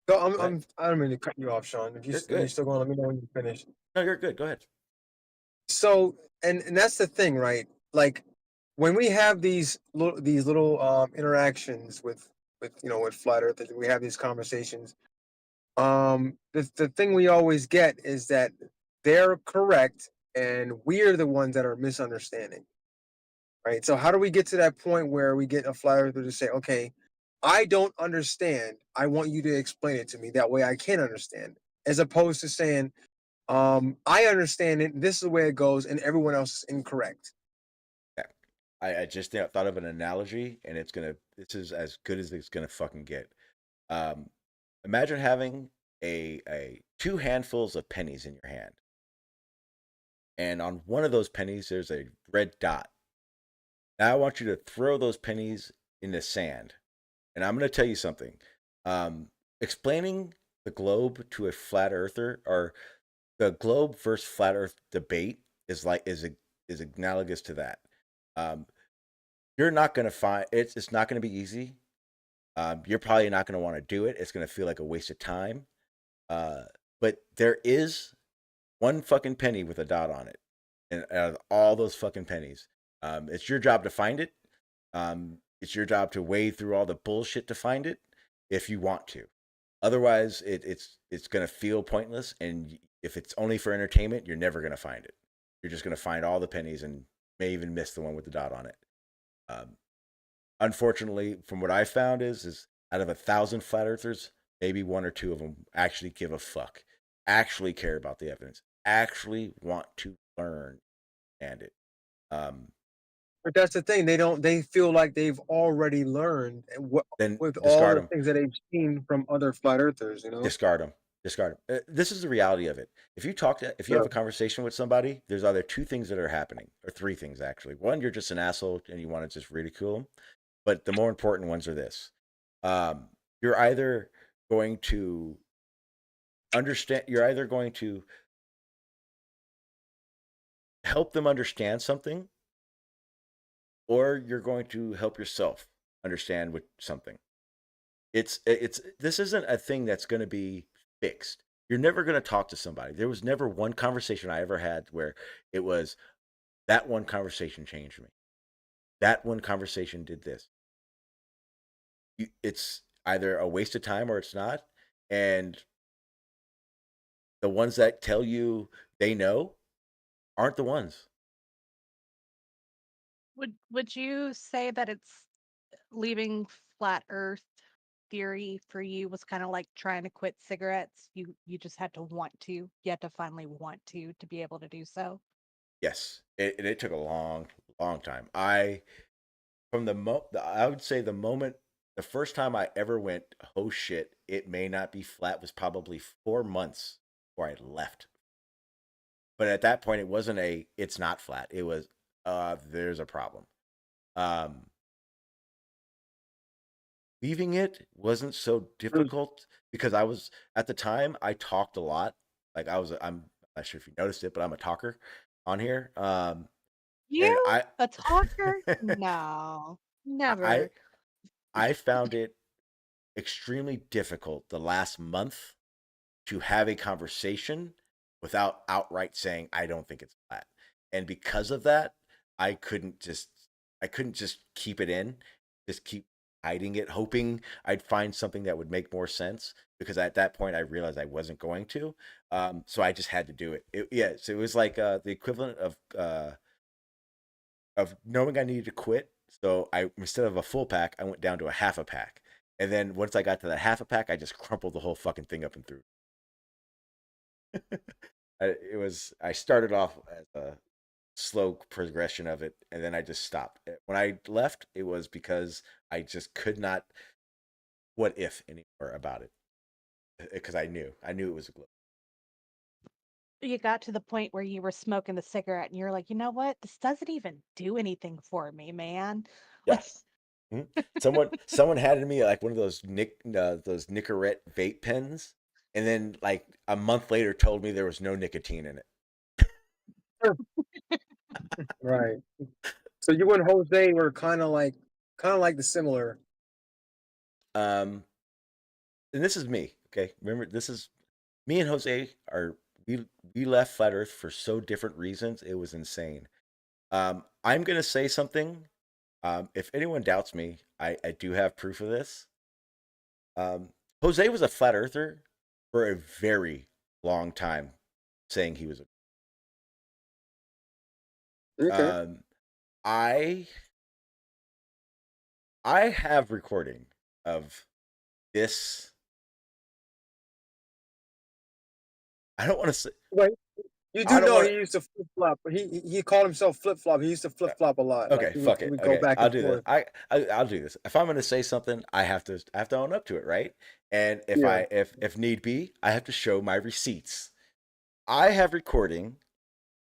[SPEAKER 7] go,
[SPEAKER 5] what?
[SPEAKER 7] I don't mean to cut you off, Sean.
[SPEAKER 5] You're
[SPEAKER 7] If you're
[SPEAKER 5] good.
[SPEAKER 7] still going, let me know when you finish.
[SPEAKER 5] No, you're good. Go ahead.
[SPEAKER 7] So, and that's the thing, right? Like when we have these little interactions with with flat earthers, we have these conversations. The thing we always get is that they're correct and we're the ones that are misunderstanding, right? So how do we get to that point where we get a flat earther to say, okay, I don't understand, I want you to explain it to me, that way I can understand, as opposed to saying, I understand it, this is the way it goes, and everyone else is incorrect.
[SPEAKER 5] Yeah. I just thought of an analogy, and this is as good as it's gonna fucking get. Um, Imagine having a two handfuls of pennies in your hand, and on one of those pennies there's a red dot. Now I want you to throw those pennies in the sand, and I'm gonna tell you something. Explaining the globe to a flat earther, or the globe versus flat Earth debate, is analogous to that. Um, you're not gonna find it's not gonna be easy. You're probably not gonna want to do it. It's gonna feel like a waste of time. Uh, but there is one fucking penny with a dot on it, and out of all those fucking pennies, it's your job to find it. It's your job to wade through all the bullshit to find it, if you want to. Otherwise, it's gonna feel pointless, and if it's only for entertainment, you're never gonna find it. You're just gonna find all the pennies and may even miss the one with the dot on it. Um, Unfortunately, from what I found is out of 1,000 flat earthers, maybe one or two of them actually give a fuck, actually care about the evidence, actually want to learn and it. Um,
[SPEAKER 7] But that's the thing, they feel like they've already learned what
[SPEAKER 5] then
[SPEAKER 7] with all
[SPEAKER 5] discard
[SPEAKER 7] the
[SPEAKER 5] them,
[SPEAKER 7] things that they've seen from other flat earthers, you know?
[SPEAKER 5] discard them, discard them. This is the reality of it. If you have
[SPEAKER 7] Yeah.
[SPEAKER 5] a conversation with somebody, there's either two things that are happening, or three things actually. One, you're just an asshole and you want to just ridicule them. But the more important ones are this: you're either going to you're either going to help them understand something, or you're going to help yourself understand with something. It's this isn't a thing that's going to be fixed. You're never going to talk to somebody. There was never one conversation I ever had where it was that one conversation changed me. That one conversation did this. It's either a waste of time or it's not. And the ones that tell you they know aren't the ones.
[SPEAKER 13] Would you say that it's leaving flat Earth theory for you was kind of like trying to quit cigarettes? You just had to want to. You had to finally want to be able to do so.
[SPEAKER 5] Yes, it took a long, long time. I would say the first time I ever went, oh shit, it may not be flat, was probably 4 months before I left. But at that point, it wasn't it's not flat. It was there's a problem. Leaving it wasn't so difficult because I was at the time I talked a lot. Like I'm not sure if you noticed it, but I'm a talker on here. And
[SPEAKER 13] You a talker? No,
[SPEAKER 5] I
[SPEAKER 13] never.
[SPEAKER 5] I found it extremely difficult the last month to have a conversation without outright saying I don't think it's flat. And because of that, I couldn't just keep it in, just keep hiding it, hoping I'd find something that would make more sense. Because at that point, I realized I wasn't going to. So I just had to do it. So it was like the equivalent of knowing I needed to quit. So I instead of a full pack, I went down to a half a pack. And then once I got to the half a pack, I just crumpled the whole fucking thing up and threw I started off as a slow progression of it, and then I just stopped. When I left, it was because I just could not what if anymore about it because I knew it was a glow.
[SPEAKER 13] You got to the point where you were smoking the cigarette and you're like, you know what? This doesn't even do anything for me, man.
[SPEAKER 5] Yes. Someone handed me like one of those those Nicorette vape pens, and then like a month later told me there was no nicotine in it.
[SPEAKER 7] Right. So you and Jose were kind of like the similar.
[SPEAKER 5] And this is me. Okay, remember this is me and Jose are we left Flat Earth for so different reasons. It was insane. I'm gonna say something. If anyone doubts me, I do have proof of this. Jose was a flat earther for a very long time, saying he was a.
[SPEAKER 7] Okay.
[SPEAKER 5] I have recording of this. I don't want to say.
[SPEAKER 7] Wait, you do know he used to flip flop. He called himself flip flop. He used to flip flop a lot.
[SPEAKER 5] Okay,
[SPEAKER 7] like, he
[SPEAKER 5] fuck
[SPEAKER 7] would,
[SPEAKER 5] it.
[SPEAKER 7] He would
[SPEAKER 5] Okay,
[SPEAKER 7] go back
[SPEAKER 5] I'll
[SPEAKER 7] and
[SPEAKER 5] do
[SPEAKER 7] forth.
[SPEAKER 5] this. I'll do this. If I'm going to say something, I have to own up to it, right? And if
[SPEAKER 7] Yeah.
[SPEAKER 5] if need be, I have to show my receipts. I have recording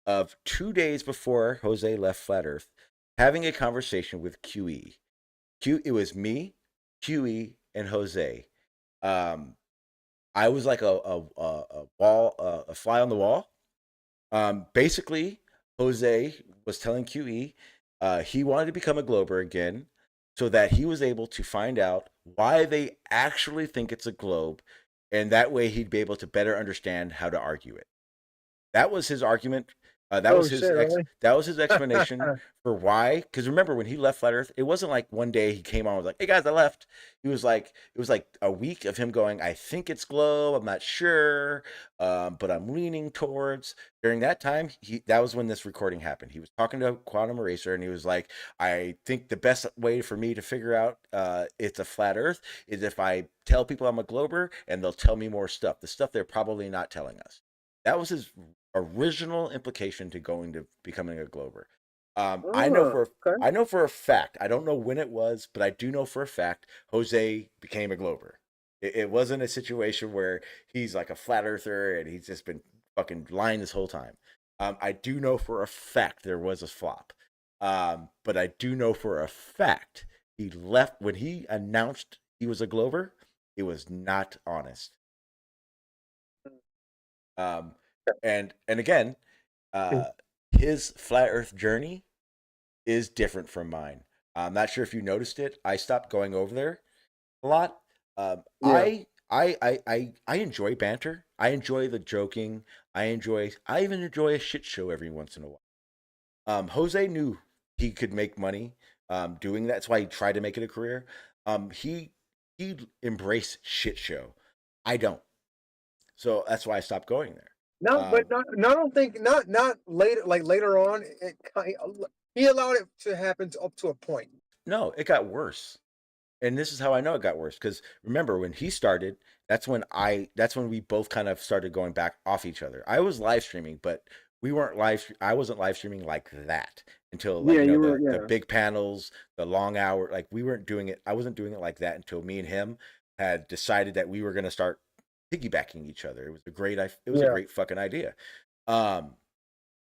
[SPEAKER 5] of 2 days before Jose left Flat Earth, having a conversation with QE. It was me, QE, and Jose. I was like a fly on the wall. Basically, Jose was telling QE he wanted to become a Glober again, so that he was able to find out why they actually think it's a globe, and that way he'd be able to better understand how to argue it. That was his argument. That was his
[SPEAKER 7] Really?
[SPEAKER 5] that was his explanation for why. Because remember, when he left Flat Earth, it wasn't like one day he came on and was like, "Hey guys, I left." He was like, it was like a week of him going, "I think it's globe. I'm not sure, but I'm leaning towards." During that time, that was when this recording happened. He was talking to Quantum Eraser, and he was like, "I think the best way for me to figure out it's a flat Earth is if I tell people I'm a glober, and they'll tell me more stuff. The stuff they're probably not telling us." That was his original implication to going to becoming a glober. I know for a fact. I don't know when it was, but I do know for a fact Jose became a glober. It wasn't a situation where he's like a flat earther and he's just been fucking lying this whole time. I do know for a fact there was a flop. But I do know for a fact he left when he announced he was a glober. It was not honest. And again, his flat Earth journey is different from mine. I'm not sure if you noticed it. I stopped going over there a lot.
[SPEAKER 7] Yeah.
[SPEAKER 5] I enjoy banter. I enjoy the joking. I even enjoy a shit show every once in a while. Jose knew he could make money doing that. That's why he tried to make it a career. He embraced shit show. I don't. So that's why I stopped going there.
[SPEAKER 7] No, but I don't think not later. Like later on, he allowed it to happen up to a point.
[SPEAKER 5] No, it got worse. And this is how I know it got worse. Because remember, when he started, that's when we both kind of started going back off each other. I was live streaming, but I wasn't live streaming like that until like the big panels, the long hour. Like we weren't doing it. I wasn't doing it like that until me and him had decided that we were going to start piggybacking each other. It was a great fucking idea.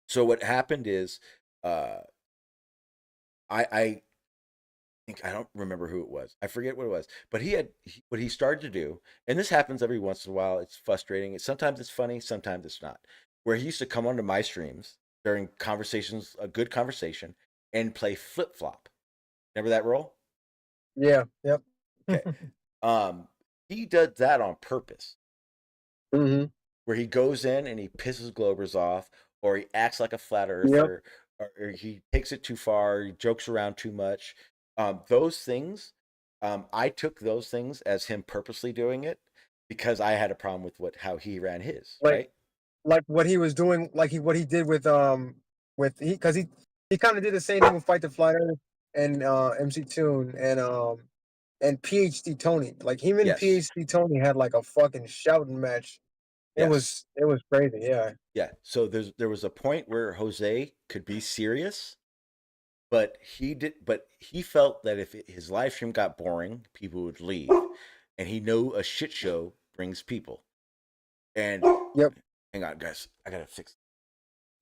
[SPEAKER 5] So what happened is, uh, I think I don't remember who it was. I forget what it was, but what he started to do, and this happens every once in a while. It's frustrating. Sometimes it's funny, sometimes it's not. Where he used to come onto my streams during conversations, a good conversation, and play flip flop. Remember that role?
[SPEAKER 7] Yeah. Yep.
[SPEAKER 5] Okay. He does that on purpose,
[SPEAKER 7] Mm-hmm.
[SPEAKER 5] where he goes in and he pisses Globers off, or he acts like a flat
[SPEAKER 7] Yep.
[SPEAKER 5] earther, or he takes it too far, he jokes around too much. Those things, I took those things as him purposely doing it because I had a problem with how he ran his,
[SPEAKER 7] Like
[SPEAKER 5] right?
[SPEAKER 7] like what he was doing, like what he did with he kind of did the same thing with Fight the Flat Earth and MC Tune and PhD Tony. Like him and
[SPEAKER 5] Yes,
[SPEAKER 7] PhD Tony had like a fucking shouting match.
[SPEAKER 5] yes,
[SPEAKER 7] It was crazy. Yeah.
[SPEAKER 5] yeah. So there was a point where Jose could be serious, but he felt that if his live stream got boring, people would leave, and he knew a shit show brings people. And
[SPEAKER 7] Yep.
[SPEAKER 5] hang on, guys, I gotta fix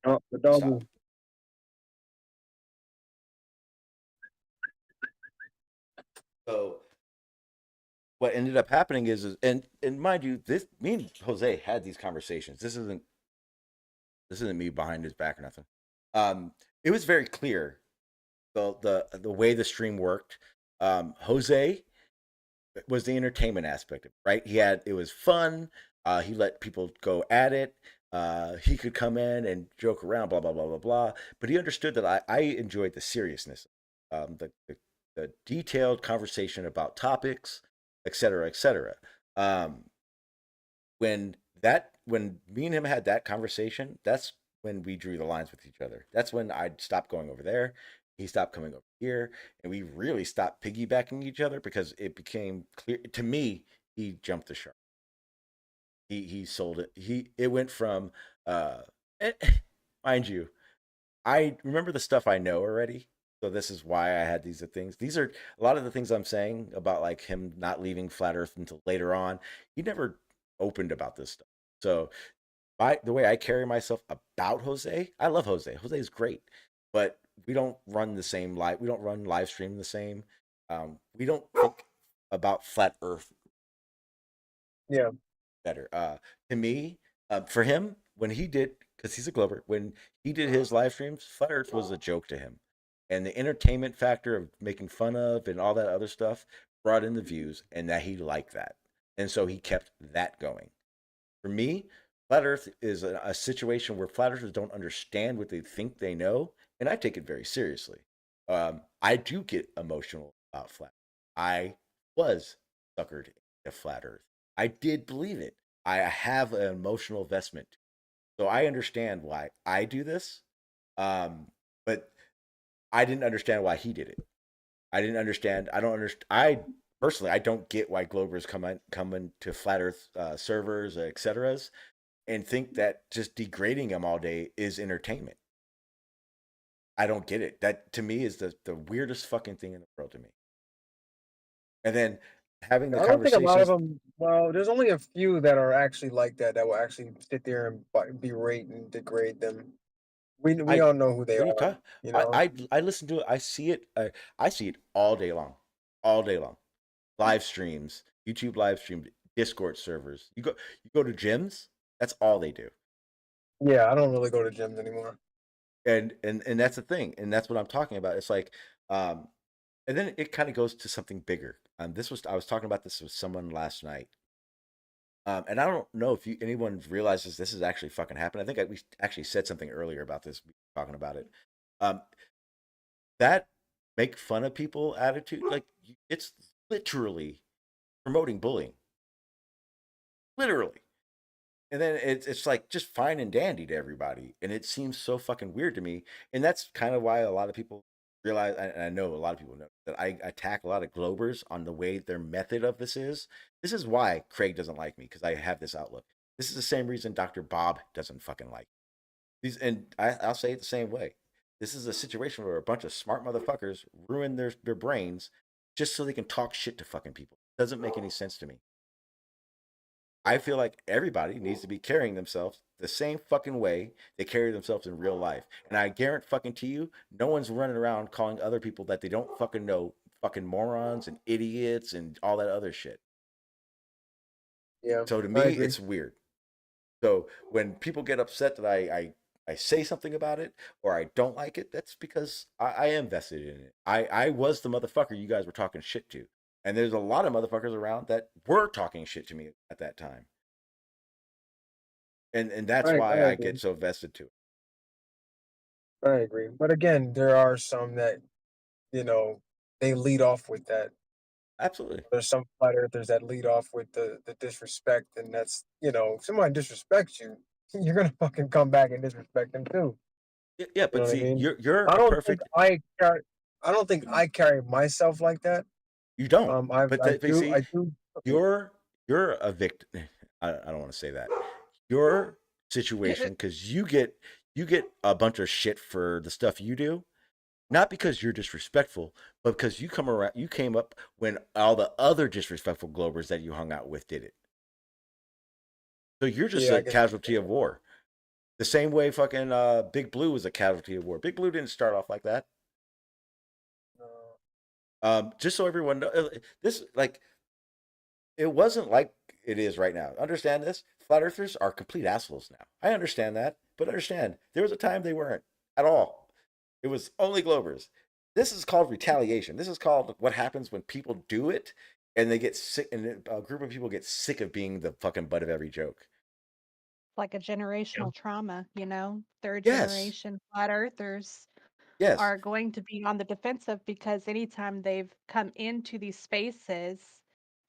[SPEAKER 7] Oh, the dog.
[SPEAKER 5] stop. So what ended up happening is and mind you, this me and Jose had these conversations. This isn't me behind his back or nothing. It was very clear the way the stream worked. Jose was the entertainment aspect of it, right? It was fun. He let people go at it. He could come in and joke around, blah blah blah blah blah. But he understood that I enjoyed the seriousness, the detailed conversation about topics, etc., etc. Um, when me and him had that conversation, that's when we drew the lines with each other. That's when I stopped going over there. He stopped coming over here, and we really stopped piggybacking each other because it became clear to me he jumped the shark. He sold it. It went from eh, mind you, I remember the stuff I know already. So this is why I had these things. These are a lot of the things I'm saying about like him not leaving flat Earth until later on. He never opened about this stuff. So the way I carry myself about Jose, I love Jose. Jose is great, but we don't run the same live. We don't run live stream the same. We don't think about flat Earth
[SPEAKER 7] Yeah.
[SPEAKER 5] better. To me, for him, when he did, because he's a Glover, when he did his live streams, Flat Earth was a joke to him, and the entertainment factor of making fun of and all that other stuff brought in the views, and that he liked that, and so he kept that going. For me, Flat Earth is a situation where flat earthers don't understand what they think they know, and I take it very seriously. I do get emotional about flat. I was suckered into flat Earth. I did believe it. I have an emotional investment, so I understand why I do this. But I didn't understand why he did it. I didn't understand. I don't understand. I personally, I don't get why Globers come into flat Earth servers, etc., and think that just degrading them all day is entertainment. I don't get it. That to me is the weirdest fucking thing in the world to me. And then having the
[SPEAKER 7] I don't think a lot of
[SPEAKER 5] conversations.
[SPEAKER 7] them. Well, there's only a few that are actually like that will actually sit there and berate and degrade them. We
[SPEAKER 5] I
[SPEAKER 7] all know who they
[SPEAKER 5] what are you
[SPEAKER 7] are.
[SPEAKER 5] talking?
[SPEAKER 7] You
[SPEAKER 5] I,
[SPEAKER 7] know.
[SPEAKER 5] I I listen to it. I see it. I see it all day long, all day long. Live streams, YouTube live streams, Discord servers. You go to gyms. That's all they do.
[SPEAKER 7] Yeah, I don't really go to gyms anymore.
[SPEAKER 5] And that's the thing, and that's what I'm talking about. It's like, um, and then it kind of goes to something bigger. I was talking about this with someone last night. And I don't know if anyone realizes this is actually fucking happened. I think we actually said something earlier about this, talking about it. Um, that make fun of people attitude, like it's literally promoting bullying, literally. And then it's like just fine and dandy to everybody, and it seems so fucking weird to me. And that's kind of why a lot of people realize, and I know a lot of people know that I attack a lot of Globers on the way their method of this is. This is why Craig doesn't like me, because I have this outlook. This is the same reason Dr. Bob doesn't fucking like me. And I'll say it the same way. This is a situation where a bunch of smart motherfuckers ruin their brains just so they can talk shit to fucking people. Doesn't make any sense to me. I feel like everybody needs to be carrying themselves the same fucking way they carry themselves in real life. And I guarantee fucking to you, no one's running around calling other people that they don't fucking know fucking morons and idiots and all that other shit.
[SPEAKER 7] Yeah,
[SPEAKER 5] So to
[SPEAKER 7] I
[SPEAKER 5] me,
[SPEAKER 7] agree.
[SPEAKER 5] it's weird. So when people get upset that I say something about it or I don't like it, that's because I am vested in it. I was the motherfucker you guys were talking shit to. And there's a lot of motherfuckers around that were talking shit to me at that time. And that's
[SPEAKER 7] I
[SPEAKER 5] why I
[SPEAKER 7] agree.
[SPEAKER 5] get so vested to it.
[SPEAKER 7] I agree. But again, there are some that, you know, they lead off with that.
[SPEAKER 5] Absolutely.
[SPEAKER 7] There's some flat earthers that lead off with the disrespect, and that's, you know, if somebody disrespects you, you're gonna fucking come back and disrespect them too.
[SPEAKER 5] Yeah,
[SPEAKER 7] You know
[SPEAKER 5] but
[SPEAKER 7] what I
[SPEAKER 5] see,
[SPEAKER 7] mean?
[SPEAKER 5] you're
[SPEAKER 7] I
[SPEAKER 5] a
[SPEAKER 7] don't think
[SPEAKER 5] perfect.
[SPEAKER 7] I don't think I carry myself like that.
[SPEAKER 5] You don't. But but see,
[SPEAKER 7] I do. Okay.
[SPEAKER 5] you're a victim. I don't want to say that. Your situation, because you get a bunch of shit for the stuff you do, not because you're disrespectful, but because you came up when all the other disrespectful Globers that you hung out with did it. So you're just
[SPEAKER 7] Yeah, I
[SPEAKER 5] a
[SPEAKER 7] guess.
[SPEAKER 5] casualty of war. The same way fucking Big Blue was a casualty of war. Big Blue didn't start off like that. Just so everyone knows, this like it wasn't like it is right now. Understand this? Flat earthers are complete assholes now. I understand that, but understand there was a time they weren't at all. It was only Globers. This is called retaliation. This is called what happens when people do it and they get sick, and a group of people get sick of being the fucking butt of every joke.
[SPEAKER 13] Like a generational trauma, you know? Third
[SPEAKER 5] Yes,
[SPEAKER 13] generation flat earthers
[SPEAKER 5] yes,
[SPEAKER 13] are going to be on the defensive because anytime they've come into these spaces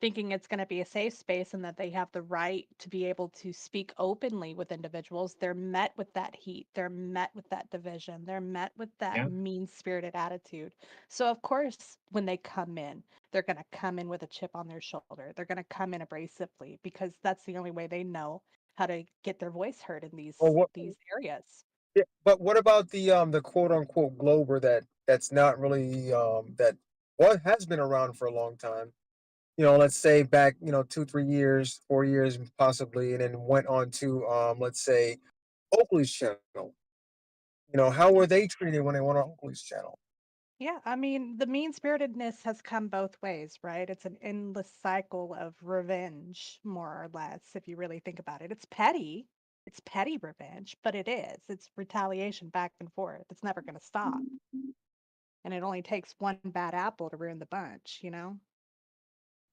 [SPEAKER 13] thinking it's going to be a safe space and that they have the right to be able to speak openly with individuals, they're met with that heat. They're met with that division. They're met with that
[SPEAKER 8] Yeah.
[SPEAKER 13] mean-spirited attitude. So, of course, when they come in, they're going to come in with a chip on their shoulder. They're going to come in abrasively because that's the only way they know how to get their voice heard in
[SPEAKER 7] Well, what?
[SPEAKER 13] these areas.
[SPEAKER 7] Yeah, but what about the quote unquote Glober that's not really that what has been around for a long time? You know, let's say back, you know, 2, 3 years, 4 years possibly, and then went on to let's say Oakley's channel. You know, how were they treated when they went on Oakley's channel?
[SPEAKER 13] Yeah, I mean, the mean-spiritedness has come both ways, right? It's an endless cycle of revenge, more or less, if you really think about it. It's petty. It's petty revenge, but it is. It's retaliation back and forth. It's never going to stop. And it only takes one bad apple to ruin the bunch, you know?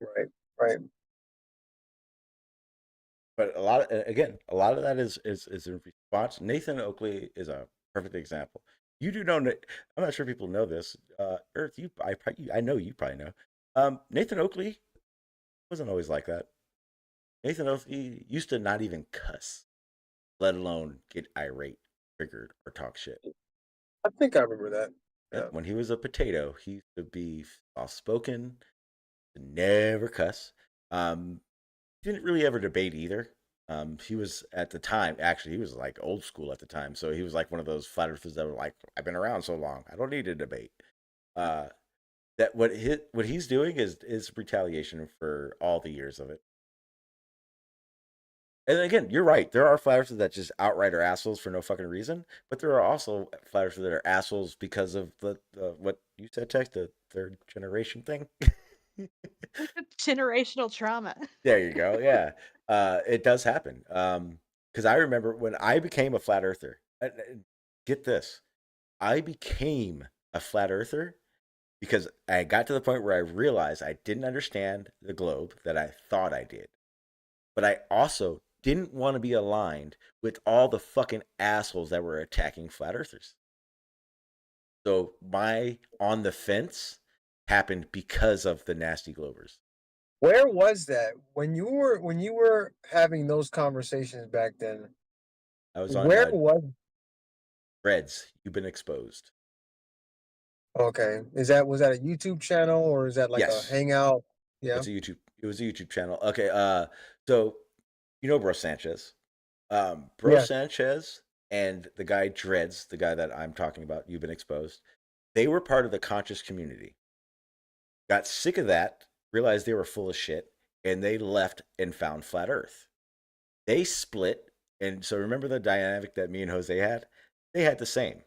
[SPEAKER 7] Right, right.
[SPEAKER 5] but a lot of, again, a lot of that is in response. Nathan Oakley is a perfect example. You do know. I'm not sure people know this. Earth, I know you probably know. Nathan Oakley wasn't always like that. Nathan Oakley used to not even cuss, let alone get irate, triggered, or talk shit.
[SPEAKER 7] I think I remember that.
[SPEAKER 5] Yep.
[SPEAKER 7] Yeah.
[SPEAKER 5] When he was a potato, he used to be soft spoken, never cuss. Didn't really ever debate either. He was at the time, actually, he was like old school at the time. So he was like one of those flat earthers that were like, I've been around so long, I don't need to debate. Uh, that what he's doing is retaliation for all the years of it. And again, you're right. There are flat earthers that just outright are assholes for no fucking reason, but there are also flat earthers that are assholes because of the what you said, Tex, the third generation thing.
[SPEAKER 13] Generational trauma.
[SPEAKER 5] There you go. Yeah. It does happen. Because I remember when I became a flat earther, get this, I became a flat earther because I got to the point where I realized I didn't understand the globe that I thought I did. But I also didn't want to be aligned with all the fucking assholes that were attacking flat earthers. So my on the fence happened because of the nasty globers.
[SPEAKER 7] Where was that when you were having those conversations back then?
[SPEAKER 5] I was on
[SPEAKER 7] Where was
[SPEAKER 5] Reds. You've been exposed.
[SPEAKER 7] Okay. Was that a YouTube channel or is that like a
[SPEAKER 5] Yes.
[SPEAKER 7] hangout? Yeah.
[SPEAKER 5] It was a YouTube channel. Okay, so you know Bro Sanchez. Bro
[SPEAKER 7] Yeah.
[SPEAKER 5] Sanchez and the guy Dreads, the guy that I'm talking about, you've been exposed. They were part of the conscious community. Got sick of that, realized they were full of shit, and they left and found flat Earth. They split, and so remember the dynamic that me and Jose had? They had the same.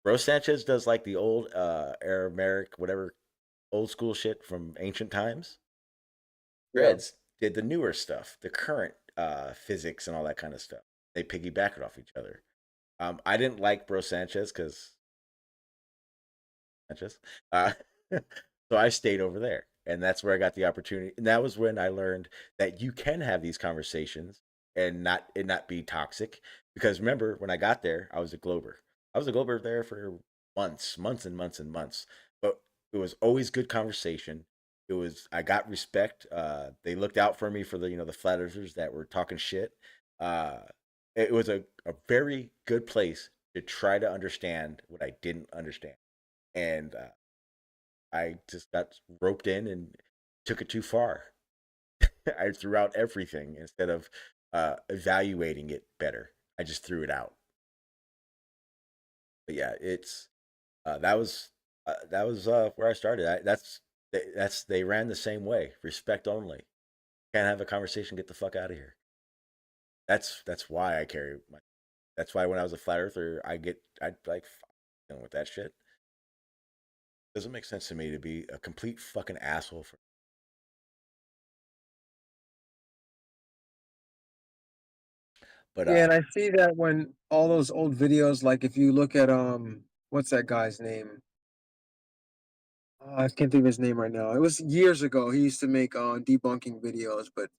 [SPEAKER 5] Bro Sanchez does like the old Aramaic, whatever, old school shit from ancient times.
[SPEAKER 7] Yeah.
[SPEAKER 5] Dreads did the newer stuff, the current physics and all that kind of stuff. They piggyback it off each other. I didn't like Bro Sanchez because Sanchez. So I stayed over there, and that's where I got the opportunity. And that was when I learned that you can have these conversations and not be toxic. Because remember, when I got there, I was a Glober. I was a Glober there for months and months and months. But it was always good conversation. It was I got respect. They looked out for me for the flat earthers that were talking shit. Uh, it was a very good place to try to understand what I didn't understand. And I just got roped in and took it too far. I threw out everything instead of evaluating it better. I just threw it out. But yeah, it's that was where I started. That's they ran the same way. Respect only. Can't have a conversation. Get the fuck out of here. That's why I carry my. That's why when I was a flat earther, I like dealing with that shit. Doesn't make sense to me to be a complete fucking asshole for. But
[SPEAKER 7] Yeah, and I see that when all those old videos, like if you look at what's that guy's name? I can't think of his name right now. It was years ago. He used to make debunking videos, but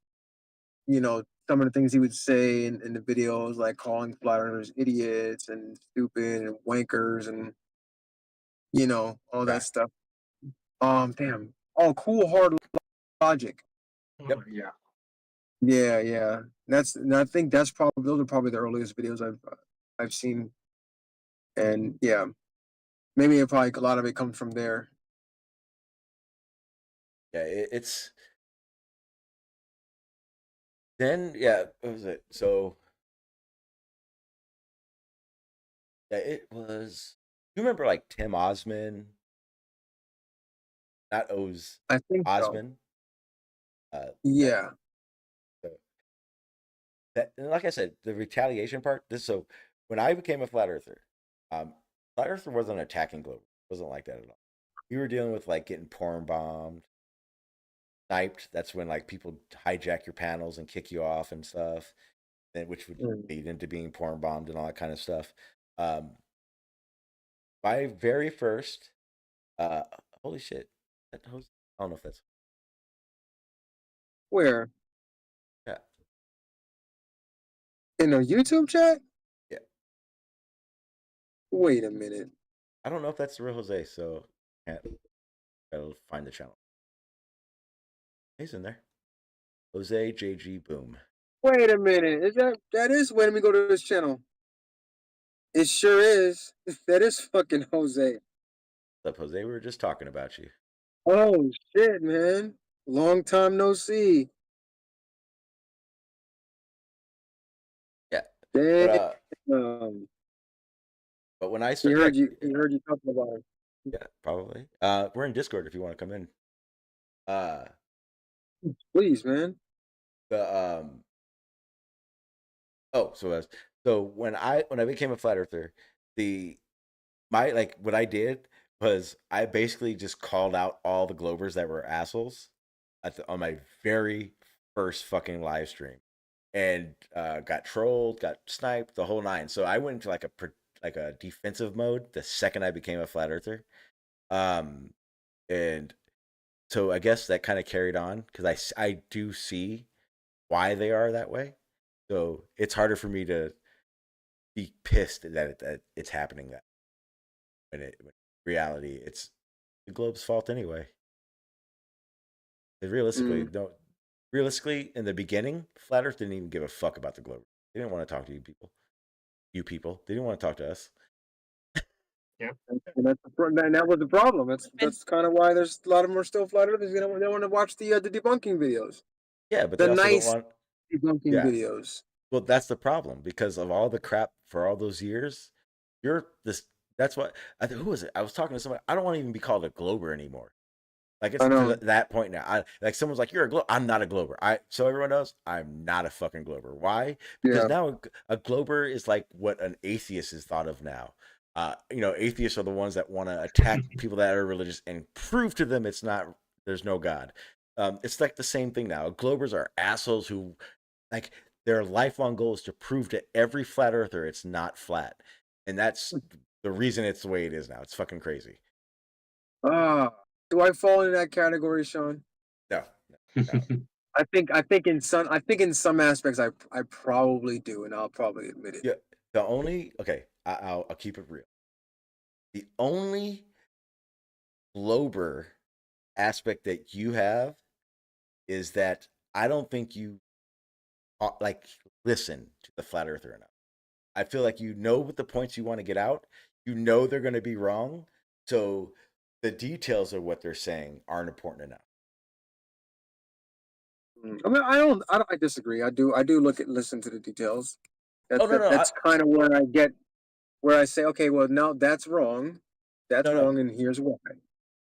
[SPEAKER 7] some of the things he would say in the videos, like calling flat earthers idiots and stupid and wankers and all
[SPEAKER 5] yeah,
[SPEAKER 7] that stuff. Damn. Oh, cool hard logic.
[SPEAKER 5] yep.
[SPEAKER 8] Yeah.
[SPEAKER 7] Yeah, yeah. And I think those are probably the earliest videos I've seen. And yeah, maybe probably a lot of it comes from there.
[SPEAKER 5] Yeah, it's then yeah, what was it? So yeah, it was. You remember like Tim Osman, not Oz
[SPEAKER 7] I think so.
[SPEAKER 5] Osman. That
[SPEAKER 7] Yeah.
[SPEAKER 5] so that and like I said, the retaliation part. So when I became a flat earther, flat earther wasn't attacking global. It wasn't like that at all. We were dealing with like getting porn bombed, sniped. That's when like people hijack your panels and kick you off and stuff, and which would
[SPEAKER 7] Mm.
[SPEAKER 5] lead into being porn bombed and all that kind of stuff. Um, my very first, uh, holy shit, I don't know if that's
[SPEAKER 7] Where?
[SPEAKER 5] yeah,
[SPEAKER 7] In a YouTube chat?
[SPEAKER 5] yeah.
[SPEAKER 7] Wait a minute.
[SPEAKER 5] I don't know if that's the real Jose, so can't gotta find the channel. He's in there. Jose JG Boom.
[SPEAKER 7] Wait a minute. That is wait, let me go to this channel. It sure is. That is fucking Jose.
[SPEAKER 5] What's up, Jose? We were just talking about you.
[SPEAKER 7] Oh shit, man. Long time no see.
[SPEAKER 5] Yeah.
[SPEAKER 7] Damn.
[SPEAKER 5] But when I
[SPEAKER 7] He
[SPEAKER 5] started,
[SPEAKER 7] heard you. He heard you talking about it.
[SPEAKER 5] yeah, probably. We're in Discord if you want to come in. Uh,
[SPEAKER 7] Please, man.
[SPEAKER 5] the oh, so when I became a flat earther, what I did was I basically just called out all the Globers that were assholes on my very first fucking live stream, and got trolled, got sniped, the whole nine. So I went into like a defensive mode the second I became a flat earther, and so I guess that kind of carried on because I do see why they are that way. So it's harder for me to be pissed that it's happening that when reality it's the globe's fault anyway. Realistically, in the beginning, flat Earth didn't even give a fuck about the globe. They didn't want to talk to you people. You people, they didn't want to talk to us.
[SPEAKER 8] Yeah.
[SPEAKER 7] And that was the problem. That's kind of why there's a lot of them are still flat earthers. They want to watch the debunking videos.
[SPEAKER 5] Yeah, but
[SPEAKER 7] The
[SPEAKER 5] they also don't
[SPEAKER 7] nice
[SPEAKER 5] want.
[SPEAKER 7] debunking
[SPEAKER 5] Yeah,
[SPEAKER 7] videos.
[SPEAKER 5] well, that's the problem because of all the crap for all those years. You're this. That's what. Who was it? I was talking to somebody. I don't want to even be called a glober anymore. Like it's to that point now. Like someone's like, "You're a glober." I'm not a glober. So everyone knows I'm not a fucking glober. Why? Because now a glober is like what an atheist is thought of now. Atheists are the ones that want to attack people that are religious and prove to them there's no God. It's like the same thing now. Globers are assholes who, like, their lifelong goal is to prove to every flat earther it's not flat, and that's the reason it's the way it is now. It's fucking crazy.
[SPEAKER 7] Do I fall into that category, Sean?
[SPEAKER 5] No.
[SPEAKER 7] I think in some aspects I probably do, and I'll probably admit it.
[SPEAKER 5] Yeah. I'll keep it real. The only glober aspect that you have is that I don't think you listen to the flat earther enough. I feel like what the points you want to get out. They're going to be wrong, so the details of what they're saying aren't important enough.
[SPEAKER 7] I mean, I disagree. I do listen to the details. That's kind of where I say, okay, well, no, that's wrong. That's wrong, and here's why.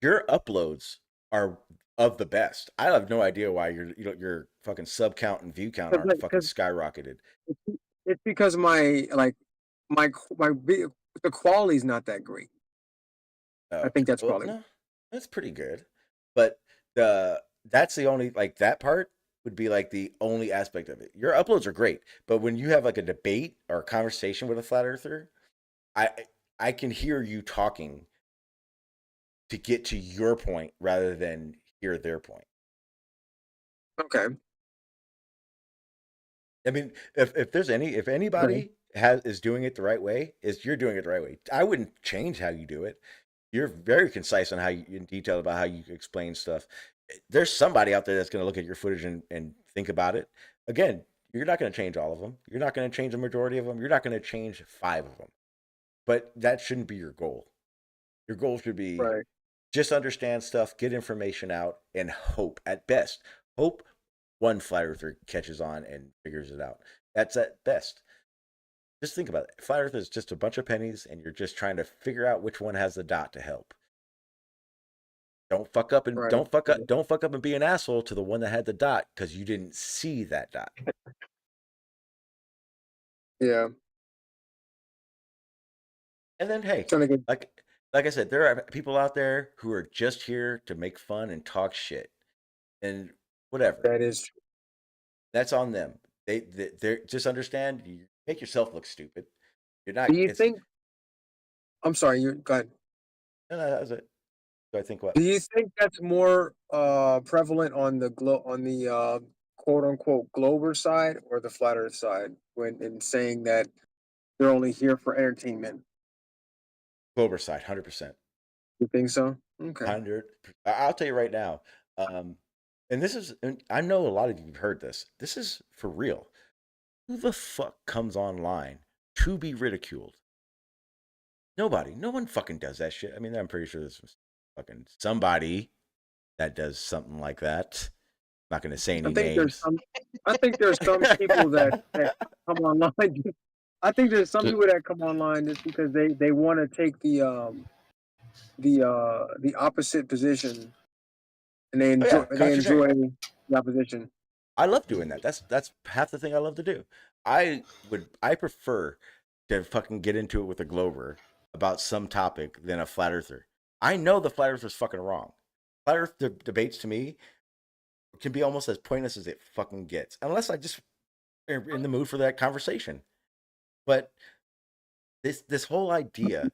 [SPEAKER 5] Your uploads are of the best. I have no idea why your fucking sub count and view count aren't fucking skyrocketed.
[SPEAKER 7] It's because the quality's not that great. I think that's probably
[SPEAKER 5] that's pretty good, but that's the only that part would be like the only aspect of it. Your uploads are great, but when you have like a debate or a conversation with a flat earther, I can hear you talking to get to your point rather than hear their point.
[SPEAKER 7] Okay.
[SPEAKER 5] I mean, if anybody is doing it the right way, you're doing it the right way. I wouldn't change how you do it. You're very concise on in detail about how you explain stuff. There's somebody out there that's going to look at your footage and think about it. Again, you're not going to change all of them. You're not going to change the majority of them. You're not going to change 5 of them. But that shouldn't be your goal. Your goal should be just understand stuff, get information out, and hope at best. Hope one flat earther catches on and figures it out. That's at best. Just think about it. Flat Earth is just a bunch of pennies, and you're just trying to figure out which one has the dot to help. Don't fuck up and don't fuck up and be an asshole to the one that had the dot because you didn't see that dot.
[SPEAKER 7] Yeah.
[SPEAKER 5] And then hey, like I said, there are people out there who are just here to make fun and talk shit, and whatever.
[SPEAKER 7] That is true.
[SPEAKER 5] That's on them. They're just understand. You make yourself look stupid. You're not.
[SPEAKER 7] Do you think? I'm sorry. You go ahead.
[SPEAKER 5] No, that was it. So I think what?
[SPEAKER 7] Do you think that's more prevalent on the quote unquote glober side or the flat earth side when in saying that they're only here for entertainment?
[SPEAKER 5] Glober side, 100%.
[SPEAKER 7] You think so? Okay.
[SPEAKER 5] 100. I'll tell you right now. And this is, and I know a lot of you have heard this. This is for real. Who the fuck comes online to be ridiculed? Nobody. No one fucking does that shit. I mean, I'm pretty sure there's fucking somebody that does something like that. I'm not going to say any names.
[SPEAKER 7] I think there's some people that come online. I think there's some people that come online just because they want to take the opposite position, and they enjoy the opposition.
[SPEAKER 5] I love doing that. That's half the thing I love to do. I prefer to fucking get into it with a glober about some topic than a flat earther. I know the flat earther's fucking wrong. Flat earth debates to me can be almost as pointless as it fucking gets, unless I just am in the mood for that conversation. But this whole idea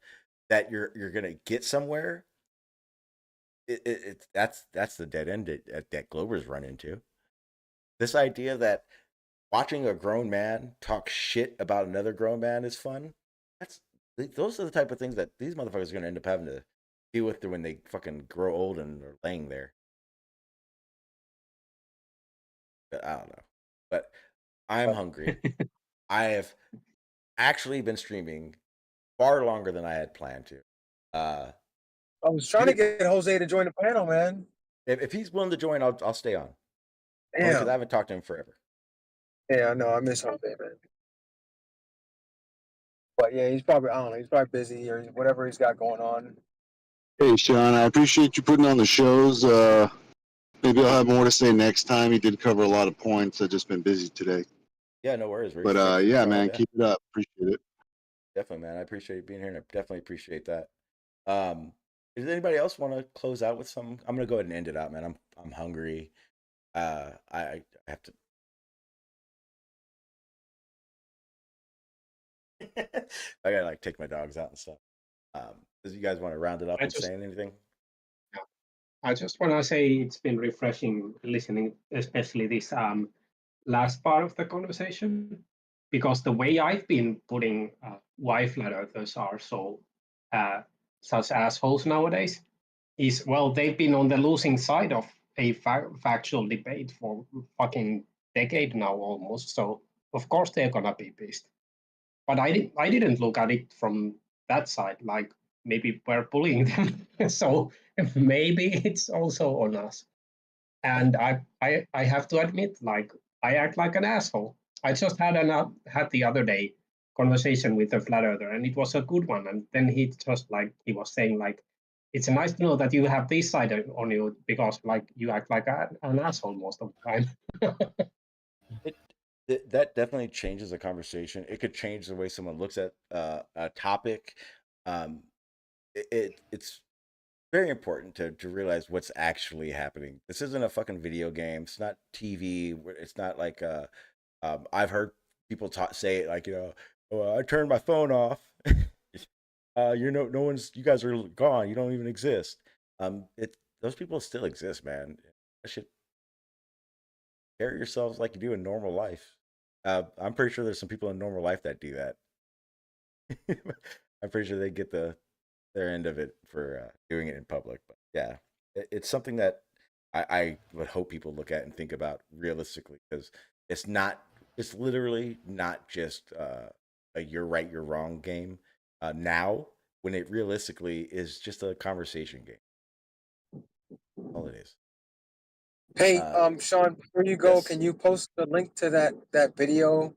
[SPEAKER 5] that you're gonna get somewhere, that's the dead end that globers run into. This idea that watching a grown man talk shit about another grown man is fun. Those are the type of things that these motherfuckers are gonna end up having to deal with when they fucking grow old and are laying there. But I don't know. But I'm hungry. I have actually been streaming far longer than I had planned to.
[SPEAKER 7] I was trying to get Jose to join the panel, man.
[SPEAKER 5] If he's willing to join, I'll stay on.
[SPEAKER 7] Yeah,
[SPEAKER 5] because I haven't talked to him forever.
[SPEAKER 7] Yeah, I know. I miss Jose, man. But yeah, he's probably busy or whatever he's got going on.
[SPEAKER 15] Hey, Sean, I appreciate you putting on the shows. Maybe I'll have more to say next time. You did cover a lot of points. I've just been busy today.
[SPEAKER 5] Yeah, no worries, Reese.
[SPEAKER 15] But
[SPEAKER 5] Thanks for
[SPEAKER 15] yeah,
[SPEAKER 5] showing up.
[SPEAKER 15] man,
[SPEAKER 5] Yeah,
[SPEAKER 15] keep it up. Appreciate it.
[SPEAKER 5] definitely, man. I appreciate you being here, and I definitely appreciate that. Um, does anybody else want to close out with something? I'm gonna go ahead and end it out, man. I'm hungry. I have to. I gotta like take my dogs out and stuff. Does you guys want to round it up
[SPEAKER 8] I
[SPEAKER 5] and
[SPEAKER 8] just
[SPEAKER 5] saying anything?
[SPEAKER 8] I just want to say it's been refreshing listening, especially this last part of the conversation, because the way I've been putting why flat earthers are so uh, such assholes nowadays is, well, they've been on the losing side of a factual debate for fucking decade now almost. So of course they're gonna be pissed. But I didn't look at it from that side. Like maybe we're bullying them, so maybe it's also on us. And I have to admit, like I act like an asshole. I just had the other day conversation with a flat earther, and it was a good one. And then he was saying like, it's nice to know that you have this side on you because like you act like an asshole most of the time.
[SPEAKER 5] That definitely changes the conversation. It could change the way someone looks at a topic. Um, it's very important to realize what's actually happening. This isn't a fucking video game. It's not TV. It's not like I've heard people say it like, oh, I turned my phone off. No one's. You guys are gone. You don't even exist. Those people still exist, man. I should carry yourselves like you do in normal life. I'm pretty sure there's some people in normal life that do that. I'm pretty sure they get their end of it for doing it in public. But yeah, it's something that I would hope people look at and think about realistically, because it's not. It's literally not just a you're right, you're wrong game. Now, when it realistically is just a conversation game. All it is.
[SPEAKER 7] Hey, Sean, before you go,
[SPEAKER 5] Yes.
[SPEAKER 7] can you post the link to that video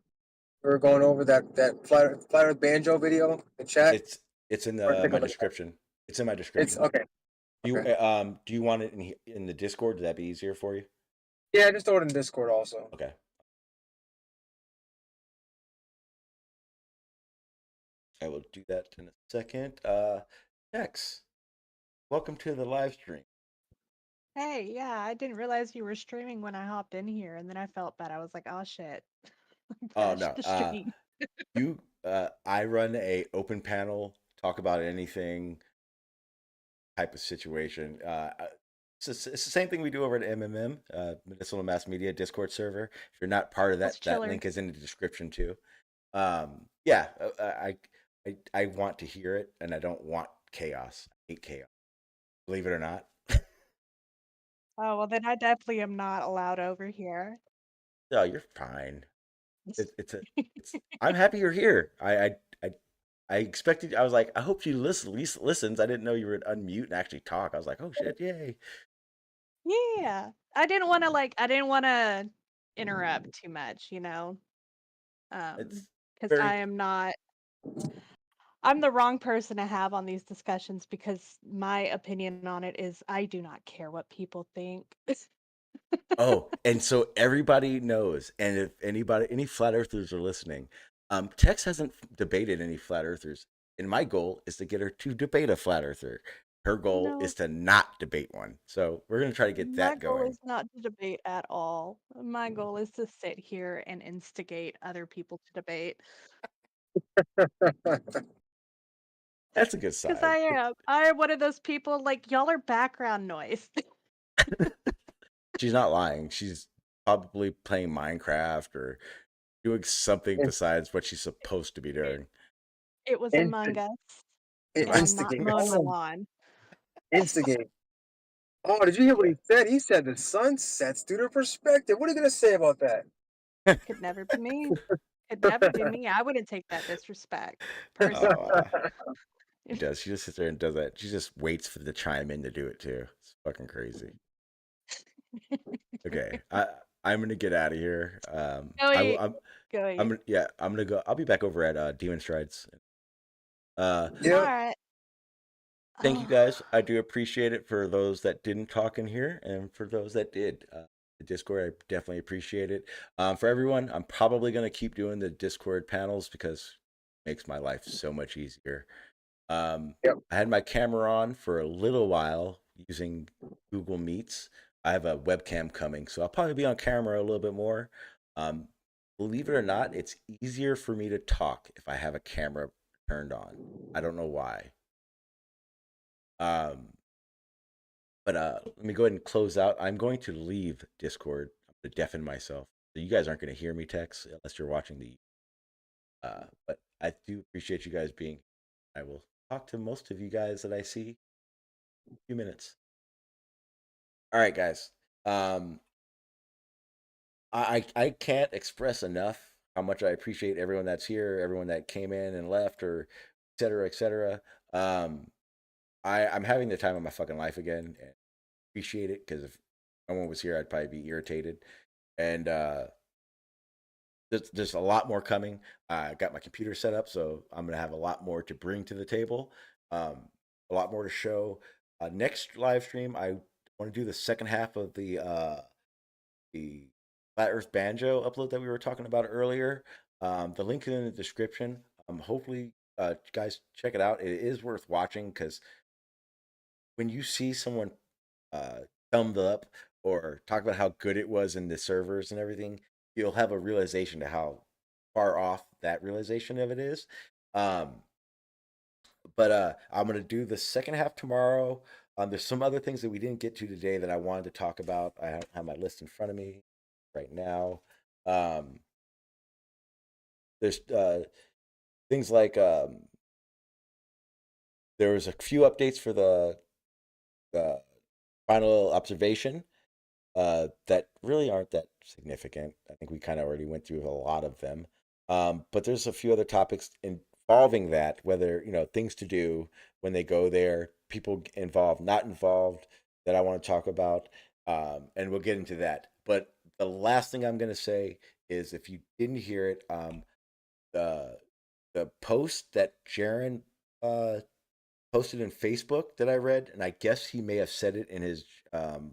[SPEAKER 7] we were going over, that flat Earth Banjo video in the chat?
[SPEAKER 5] It's in
[SPEAKER 7] Or take a
[SPEAKER 5] my
[SPEAKER 7] look at it.
[SPEAKER 5] description. It's in my
[SPEAKER 7] It's
[SPEAKER 5] description.
[SPEAKER 7] okay. Okay.
[SPEAKER 5] Do you want it in the Discord? Would that be easier for you?
[SPEAKER 7] Yeah, just throw it in Discord also.
[SPEAKER 5] Okay. I will do that in a second. X, welcome to the live stream.
[SPEAKER 13] Hey, yeah, I didn't realize you were streaming when I hopped in here, and then I felt bad. I was like, oh shit.
[SPEAKER 5] Oh
[SPEAKER 13] Crash
[SPEAKER 5] no.
[SPEAKER 13] the stream.
[SPEAKER 5] I run a open panel, talk about anything type of situation. It's the same thing we do over at MMM, Medicinal Mass Media Discord server. If you're not part of that, that link is in the description too. Yeah, I want to hear it, and I don't want chaos. I hate chaos. Believe it or not.
[SPEAKER 13] Oh, well, then I definitely am not allowed over here.
[SPEAKER 5] No, you're fine. I'm happy you're here. I expected. I was like, I hope she at least listens. I didn't know you would unmute and actually talk. I was like, oh shit, yay.
[SPEAKER 13] Yeah. I didn't want to interrupt too much, because
[SPEAKER 5] very
[SPEAKER 13] I'm the wrong person to have on these discussions because my opinion on it is I do not care what people think.
[SPEAKER 5] Oh, and so everybody knows, and if any flat earthers are listening, Tex hasn't debated any flat earthers, and my goal is to get her to debate a flat earther. Her goal
[SPEAKER 13] No.
[SPEAKER 5] is to not debate one. So we're gonna try to get
[SPEAKER 13] My
[SPEAKER 5] that
[SPEAKER 13] goal
[SPEAKER 5] going.
[SPEAKER 13] is not to debate at all. My goal is to sit here and instigate other people to debate.
[SPEAKER 5] That's a good
[SPEAKER 13] Because
[SPEAKER 5] sign.
[SPEAKER 13] I am one of those people, like, y'all are background noise.
[SPEAKER 5] She's not lying. She's probably playing Minecraft or doing something besides what she's supposed to be doing.
[SPEAKER 13] It was Among Us, and I'm not
[SPEAKER 7] Instigate.
[SPEAKER 13] mowing my
[SPEAKER 7] Oh,
[SPEAKER 13] lawn.
[SPEAKER 7] instigate. Oh, did you hear what he said? He said the sun sets through their perspective. What are you gonna say about that?
[SPEAKER 13] Could never be me. Could never be me. I wouldn't take that disrespect, personally.
[SPEAKER 5] She does. She just sits there and does that. She just waits for the chime in to do it too. It's fucking crazy. Okay, I'm gonna get out of here. I'm gonna go. I'll be back over at demonstrydes.
[SPEAKER 13] All right.
[SPEAKER 5] Thank you guys. I do appreciate it for those that didn't talk in here and for those that did. The Discord, I definitely appreciate it. For everyone, I'm probably going to keep doing the Discord panels because it makes my life so much easier. I had my camera on for a little while using Google Meets. I have a webcam coming, so I'll probably be on camera a little bit more. Believe it or not, it's easier for me to talk if I have a camera turned on. I don't know why. But let me go ahead and close out. I'm going to leave Discord. I'm going to deafen myself. So you guys aren't going to hear me text unless you're watching the. But I do appreciate you guys being. I will talk to most of you guys that I see in a few minutes. All right, guys. I can't express enough how much I appreciate everyone that's here, everyone that came in and left, or et cetera, et cetera. I'm having the time of my fucking life again, and appreciate it because if no one was here, I'd probably be irritated. And there's a lot more coming. I got my computer set up, so I'm gonna have a lot more to bring to the table, a lot more to show. Next live stream, I want to do the second half of the Flat Earth Banjo upload that we were talking about earlier. The link is in the description. Hopefully, guys, check it out. It is worth watching because when you see someone thumbed up or talk about how good it was in the servers and everything, you'll have a realization to how far off that realization of it is. But I'm gonna do the second half tomorrow. There's some other things that we didn't get to today that I wanted to talk about. I have my list in front of me right now. There's things like there was a few updates for the final observation that really aren't that significant. I think we kind of already went through a lot of them. But there's a few other topics involving that, whether, things to do when they go there, people involved, not involved, that I want to talk about. And we'll get into that. But the last thing I'm going to say is if you didn't hear it, the post that Jeran posted in Facebook that I read, and I guess he may have said it in his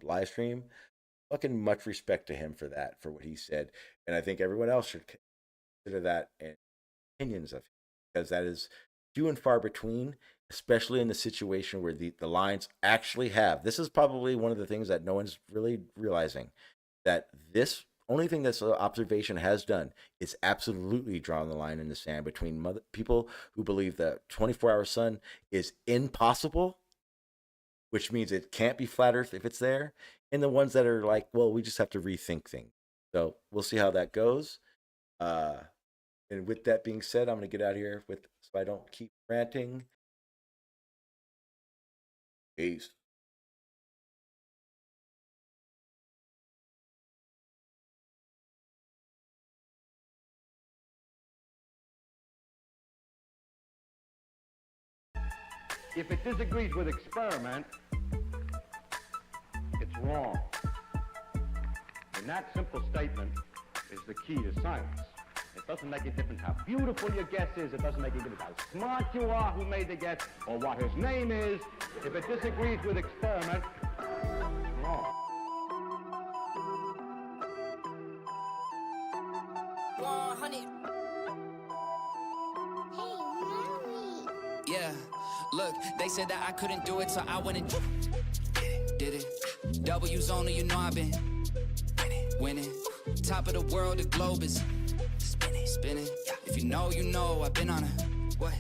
[SPEAKER 5] live stream. Fucking much respect to him for that, for what he said. And I think everyone else should consider that and opinions of him, because that is few and far between, especially in the situation where the lines actually have. This is probably one of the things that no one's really realizing, that this only thing this observation has done is absolutely drawn the line in the sand between people who believe the 24-hour sun is impossible, which means it can't be flat Earth if it's there, and the ones that are like, well, we just have to rethink things. So we'll see how that goes. And with that being said, I'm going to get out of here so I don't keep ranting. Peace.
[SPEAKER 1] If it disagrees with experiment, it's wrong. And that simple statement is the key to science. It doesn't make a difference how beautiful your guess is. It doesn't make a difference how smart you are who made the guess or what his name is. If it disagrees with experiment, it's wrong.
[SPEAKER 2] Yeah, look, they said that I couldn't do it, so I went and did it. W's only, I've been winning. Top of the world, the globe is spinning. If you know, I've been on a what?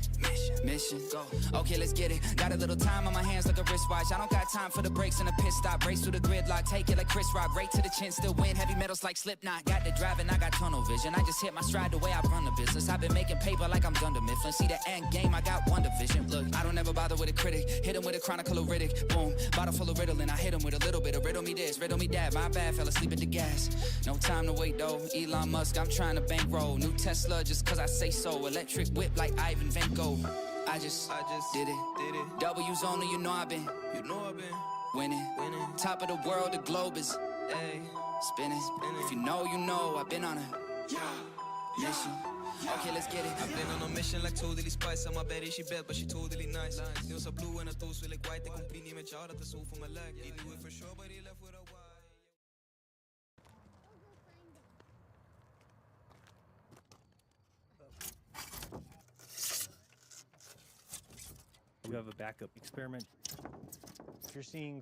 [SPEAKER 2] Mission. Go. Okay, let's get it. Got a little time on my hands like a wristwatch. I don't got time for the brakes and a pit stop. Race through the gridlock, take it like Chris Rock. Right to the chin, still win. Heavy metals like Slipknot. Got the driving, I got tunnel vision. I just hit my stride the way I run the business. I've been making paper like I'm Dunder Mifflin. See the end game, I got one division. Look, I don't ever bother with a critic. Hit him with a chronicle of Riddick. Boom, bottle full of Ritalin. I hit him with a little bit of riddle me this, riddle me that. My bad, fell asleep at the gas. No time to wait though. Elon Musk, I'm trying to bankroll. New Tesla just cause I say so. Electric whip like Ivan Van Gogh. I just did it. W's only, I've been winning. Top of the world, the globe is spinning. If you know, I've been on a mission. Okay, let's get it.
[SPEAKER 3] I've been on a mission like totally spice. I'm a baddie, she bad, but she totally nice. Nails are blue and her toes feel like white. They complete image out at the soul for my leg. He knew it for sure, but he left with a why.
[SPEAKER 16] You have a backup experiment. If you're seeing